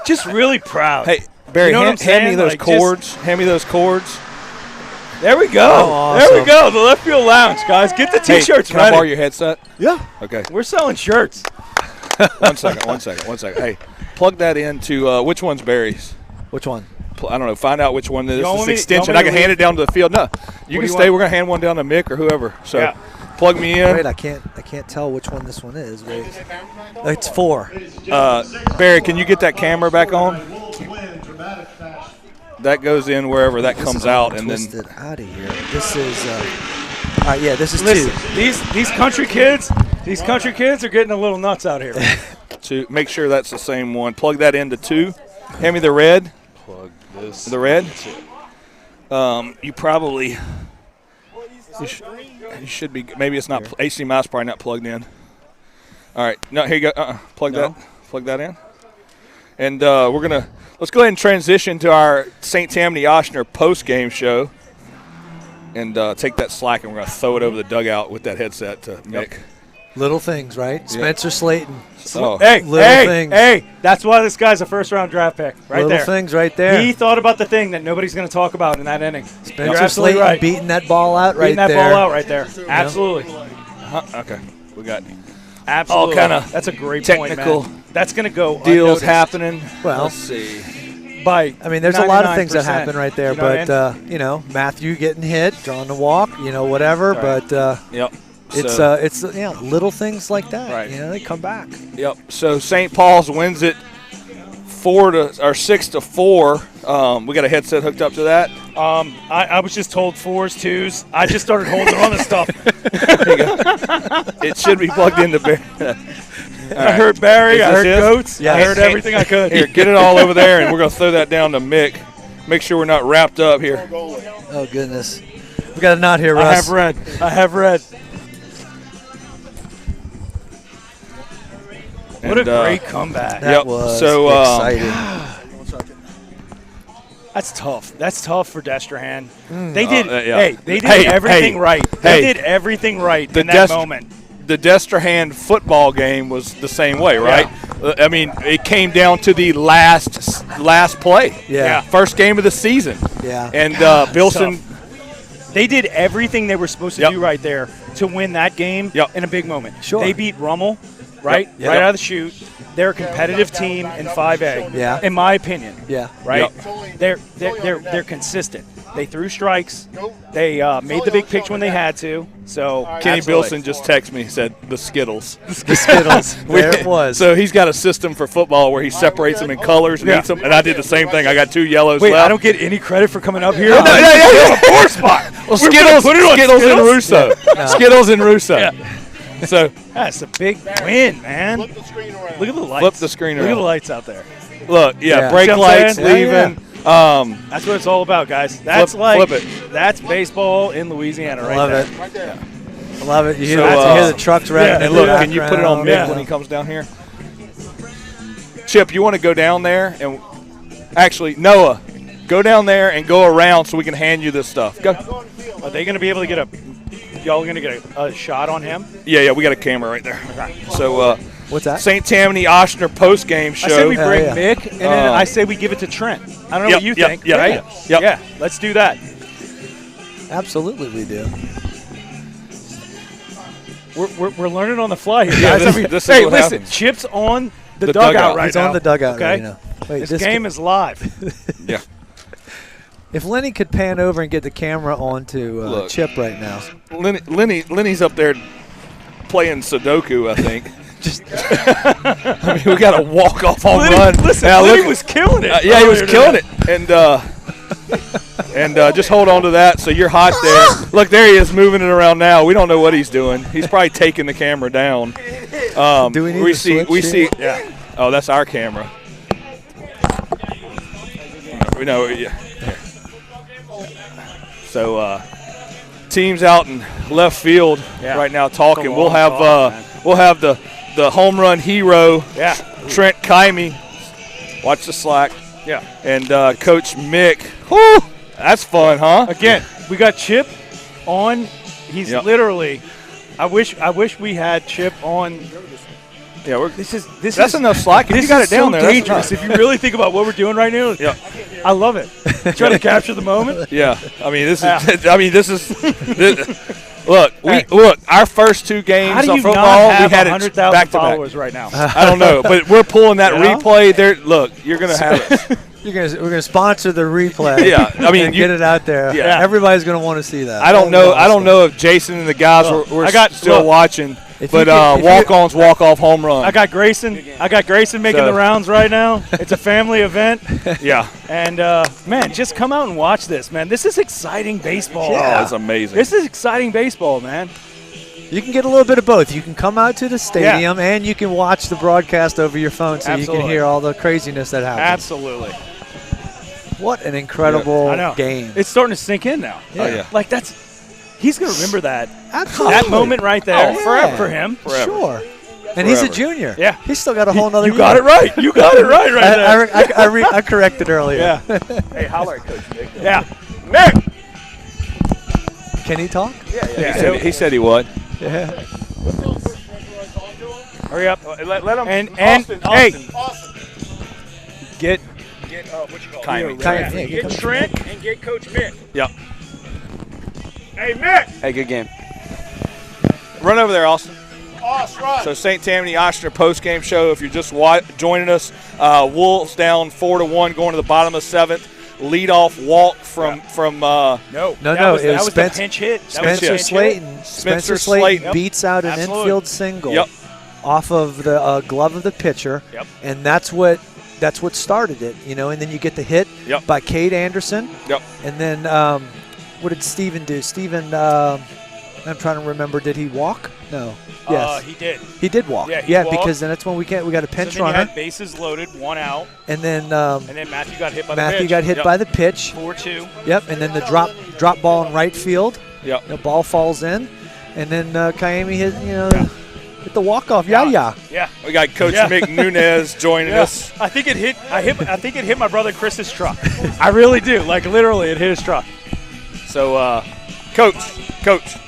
just really proud. Hey, Barry, hand me those cords. Hand me those cords. There we go. Oh, awesome. There we go. The left field lounge, guys. Get the T-shirts can ready. I borrow your headset? Yeah. Okay. We're selling shirts. One second. Hey, Plug that into which one's Barry's? Which one? I don't know. Find out which one this is. Me, extension. I can hand it down to the field. No, you can stay. We're gonna hand one down to Mick or whoever. So plug me in. Wait, I can't tell which one this one is. Wait, it's 4. Barry, can you get that camera back on? That goes in wherever that comes out, and then out of here. This is. All right, yeah, this is Listen, 2. These country kids are getting a little nuts out here. to make sure that's the same one. Plug that into 2. Hand me the red. Plug this. The red. You probably. You should be. Maybe it's not. HDMI's probably not plugged in. All right. No, here you go. Plug that in. And let's go ahead and transition to our St. Tammany Oshner post-game show. And take that slack, and we're going to throw it over the dugout with that headset to Mick. Little things, right? Spencer Slayton. Hey, that's why this guy's a first-round draft pick right Little there. Little things right there. He thought about the thing that nobody's going to talk about in that inning. Spencer Slayton right. beating that ball out right there. Absolutely. Okay. We got absolutely. all kind of that's a great technical point, man. That's going to go deals unnoticed. happening. Well, let's see. There's a lot of things that happen right there, you know but Matthew getting hit, drawing the walk, whatever. Right. But it's little things like that. Right. They come back. Yep. So St. Paul's wins it 6-4. We got a headset hooked up to that. I was just told 4s, 2s. I just started holding on to stuff. It should be plugged into Barry. I heard Barry. I heard goats. Yes. I heard everything I could. Here, get it all over there, and we're going to throw that down to Mick. Make sure we're not wrapped up here. Oh, goodness. We got a knot here, Russ. I have read. What a great comeback. That was exciting. That's tough. That's tough for Destrehan. They did. They did everything right. They did everything right in that moment. The Destrehan football game was the same way, right? Yeah. I mean, it came down to the last play. Yeah. First game of the season. Yeah. And Bilson. They did everything they were supposed to do right there to win that game in a big moment. Sure. They beat Rummel, right? Right out of the chute. They're a competitive team in 5A. Yeah. In my opinion. Yeah. Right? Yep. They're consistent. They threw strikes. They made the big pitch when they had to. So Kenny Bilson just texted me and said the Skittles. The Skittles. There it was. So he's got a system for football where he separates them in colors and eats them. And I did the same thing. I got 2 yellows left. I don't get any credit for coming up here. No, a 4 spot. Well, Skittles and Russo. No. Skittles and Russo. Yeah. So that's a big win, man. Flip the screen around. Look at the lights. Flip the screen around. Look at the lights out there. Look, brake lights, leaving. That's what it's all about, guys. That's flip it. That's baseball in Louisiana right Love there. it. Right there. I love it. You hear, hear the trucks revving. And look, can you put it on Mick when he comes down here? Chip, you want to go down there and actually Noah, go down there and go around so we can hand you this stuff. Go. Are they going to be able to get y'all going to get a shot on him? Yeah, we got a camera right there. Okay. So what's that? St. Tammany Oshner post game show. I say we bring Mick, and then I say we give it to Trent. I don't know what you think, right? Yeah, let's do that. Absolutely, we do. We're learning on the fly here, guys. This hey, is what listen, happens. Chip's on the dugout right He's now. on the dugout okay? right now. Wait, this game is live. Yeah. If Lenny could pan over and get the camera onto Chip right now. Lenny's up there playing Sudoku, I think. I mean, we got a walk-off home run. Listen, now, Lenny was killing it. Yeah, he was killing it. And just hold on to that so you're hot there. Look, there he is moving it around now. We don't know what he's doing. He's probably taking the camera down. Do we need we see. Yeah. Oh, that's our camera. We know. Yeah. So teams out in left field right now talking. We'll have the home run hero, Trent Kaime. Watch the slack. Yeah. And Coach Mick. Whew, that's fun, huh? Again, we got Chip on. He's literally. I wish we had Chip on Yeah, that's enough slack. You got it down there. Dangerous. If you really think about what we're doing right now, yeah, I love it. Trying to capture the moment. Yeah, I mean this is. Look, our first 2 games on football, we had 100,000 followers right now. I don't know, but we're pulling that replay there. Look, you're gonna have it. We're gonna sponsor the replay. Yeah, I mean, get it out there. Yeah. Everybody's gonna want to see that. I don't know if Jason and the guys were still watching. But walk-ons, walk-off home run. I got Grayson making the rounds right now. It's a family event. Yeah. And, man, just come out and watch this, man. This is exciting baseball. Yeah. Oh, it's amazing. This is exciting baseball, man. You can get a little bit of both. You can come out to the stadium and you can watch the broadcast over your phone so you can hear all the craziness that happens. Absolutely. What an incredible game. It's starting to sink in now. Yeah. Oh, yeah. Like, he's going to remember that. Absolutely. That moment right there. Forever For him. Forever. Sure. And he's a junior. Yeah. He's still got a whole nother year. You got it right. You got it right there. I corrected earlier. Yeah. Hey, holler at Coach Nick. Yeah. Nick! Can he talk? Yeah. He said he would. Yeah. Hurry up. Let him. And Austin. Get what you call Kymie. Get Trent and get Coach Mick. Yep. Hey, Mick! Hey, good game. Run over there, Austin. Run. So St. Tammany Ochsner post-game show. If you're just joining us, Wolves down 4-1 going to the bottom of 7th. Lead-off walk from No. It was the pinch hit. Spencer Slayton. Spencer Slayton beats out an infield single off of the glove of the pitcher, and that's what started it. And then you get the hit by Cade Anderson. Yep. And then what did Steven do? Steven, I'm trying to remember. Did he walk? No. Yes. He did. He did walk. Yeah, he walked. Because then that's when we got a pinch runner. You had bases loaded, 1 out. And then Matthew got hit by the pitch. Matthew got hit by the pitch. 4-2. Yep. And then the drop ball in right field. Yep. The ball falls in, and then Kymie hit hit the walk off. Yeah. We got Coach Mick Nunez joining us. I think it hit my brother Chris's truck. I really do. Like literally, it hit his truck. So, Coach.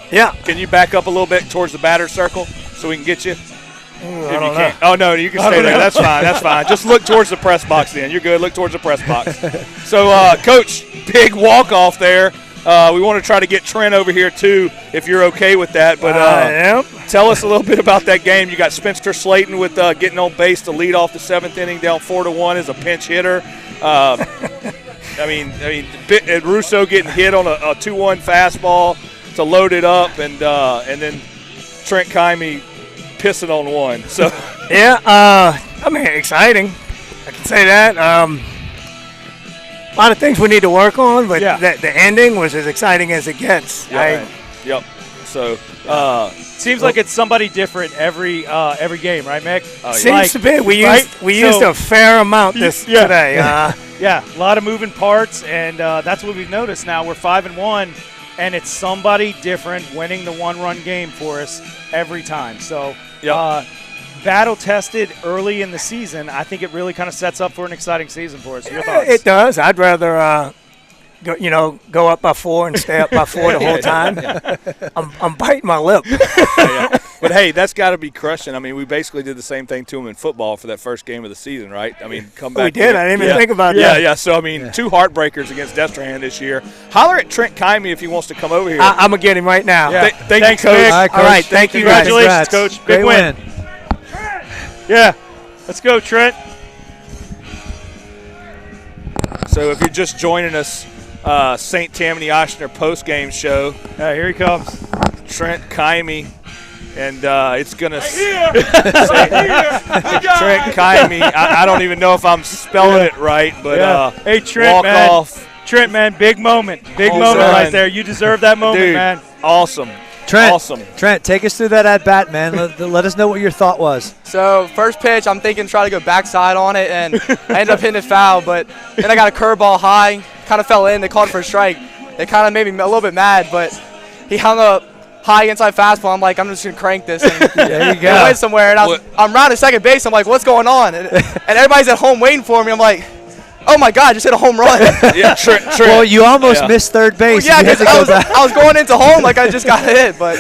Yeah. Can you back up a little bit towards the batter circle so we can get you? I don't know. Oh, no, you can stay there. That's fine. That's fine. Just look towards the press box then. You're good. Look towards the press box. So, Coach, big walk-off there. We want to try to get Trent over here, too, if you're okay with that. But I am. Tell us a little bit about that game. You got Spencer Slayton with getting on base to lead off the 7th inning, down 4-1 as a pinch hitter. I mean, Russo getting hit on a 2-1 fastball to load it up, and then Trent Kymie pissing on one. So exciting. I can say that. A lot of things we need to work on, but the ending was as exciting as it gets. Yep. So seems like it's somebody different every game, right, Mick? Seems to be. We used a fair amount today. Yeah, a lot of moving parts, and that's what we've noticed now. We're 5-1. And it's somebody different winning the 1-run game for us every time. So, battle-tested early in the season, I think it really kind of sets up for an exciting season for us. Your thoughts? It does. I'd rather, go up by 4 and stay up by 4 the whole time. I'm biting my lip. But, hey, that's got to be crushing. I mean, we basically did the same thing to them in football for that first game of the season, right? I mean, come back. We did. I didn't even think about that. Yeah. So, I mean, 2 heartbreakers against Destrehan this year. Holler at Trent Kymie if he wants to come over here. I'm going to get him right now. Yeah. Thanks, you, Coach. Coach. All right. Thank you, guys. Congratulations, Coach. Big win. Yeah. Let's go, Trent. So, if you're just joining us, St. Tammany Ochsner post-game show. Here he comes. Trent Kymie. And it's going to Trent Kymie. I don't even know if I'm spelling it right, but hey, Trent, walk man. off. Trent, man, big moment. Big moment right there. You deserve that moment, Dude, man. Awesome. Trent, awesome. Trent, take us through that at-bat, man. Let us know what your thought was. So, first pitch, I'm thinking try to go backside on it, and I ended up hitting it foul. But then I got a curveball high, kind of fell in. They called it for a strike. It kind of made me a little bit mad, but he hung up high inside fastball. I'm like, I'm just going to crank this and there you go. went somewhere. And I'm rounding second base. I'm like, what's going on? And everybody's at home waiting for me. I'm like, oh my God, I just hit a home run. Yeah, Trent. Well, you almost missed third base. Yeah, You had because to go back. I was going into home like I just got hit, but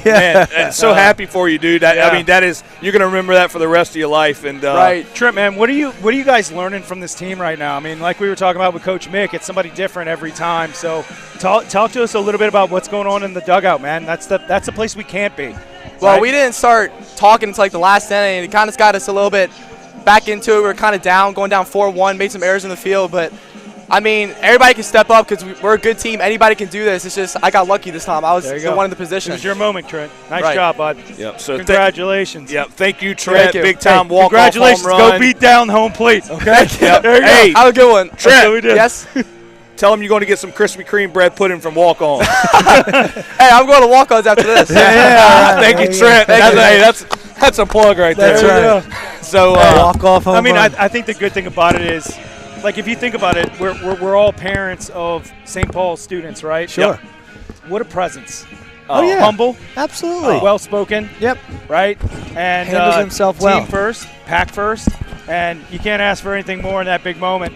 Man, so happy for you, dude. I mean, that is, you're going to remember that for the rest of your life. And right, Trent, man, what are you guys learning from this team right now? I mean, like we were talking about with Coach Mick, it's somebody different every time. So talk to us a little bit about what's going on in the dugout, man. That's the place we can't be. Well, right? we didn't start talking until like the last inning. It kind of got us a little bit back into it. We were kind of down, going down 4-1, made some errors in the field. But, I mean, everybody can step up because we're a good team. Anybody can do this. It's just I got lucky this time. I was the one in the position. It was your moment, Trent. Nice job, bud. Yep. So congratulations. Thank you, Trent. Thank you. Big time hey, walk-off home congratulations. run. Go beat down home plate, okay? Yep. There you Hey, go. Have a good one. Trent. Yes? Tell him you're going to get some Krispy Kreme bread pudding from Walk On. Hey, I'm going to walk-ons after this. Thank you, Trent. That's a plug right That's there. right. So walk off home I mean, run. I think the good thing about it is, like, if you think about it, we're all parents of St. Paul students, right? Sure. Yep. What a presence. Oh, yeah. Humble. Absolutely. Well-spoken. Yep. Right? And Handles himself well. Team first, pack first, and you can't ask for anything more in that big moment.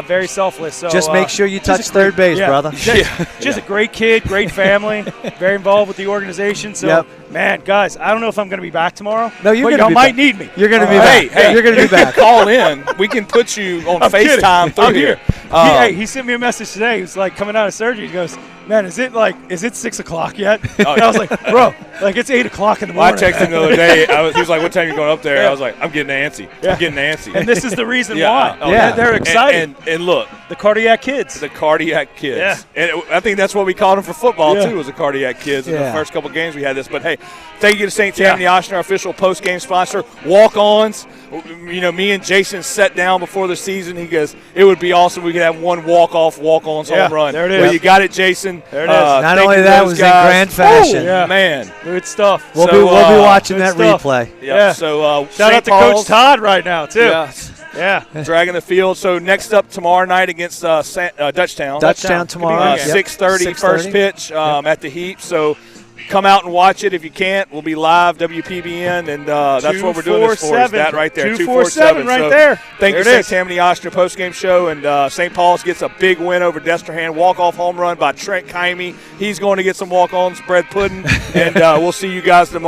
Very selfless. So just make sure you touch third base, brother. Just a great kid, great family, very involved with the organization. So, man, guys, I don't know if I'm going to be back tomorrow. No, you're but going to be might back. need me. You're going to be back. Hey, you're going to be back. Call in. We can put you on I'm FaceTime kidding. through here. He sent me a message today. He was like coming out of surgery. He goes, "Man, is it 6 o'clock yet?" And I was like, "Bro, like it's 8 o'clock in the morning." I texted him the other day. He was like, "What time are you going up there?" I was like, "I'm getting antsy. I'm getting antsy." And this is the reason Yeah. why. They're excited. And look, the cardiac kids. The cardiac kids. Yeah. And I think that's what we called them for football, too, was the cardiac kids. In the first couple games we had this. But, hey, thank you to St. Tammany Oshner, our official post-game sponsor. Walk-ons. You know, me and Jason sat down before the season. He goes, it would be awesome if we could have one walk-off, walk-ons home run. There it is. Well, you got it, Jason. There it is. Not only that, was in grand fashion. Man. Good stuff. We'll be watching that replay. Yeah. So shout out to Coach Todd right now, too. Yeah, dragging the field. So next up tomorrow night against Dutchtown. Dutchtown tomorrow. 6:30 first pitch at the Heap. So come out and watch it if you can't. We'll be live, WPBN, and that's what we're doing this for. Is that right there, 247 right there. Thank you, St. Tammany Oshner postgame show, and St. Paul's gets a big win over Destrehan. Walk-off home run by Trent Kaime. He's going to get some walk-ons, bread pudding, and we'll see you guys tomorrow.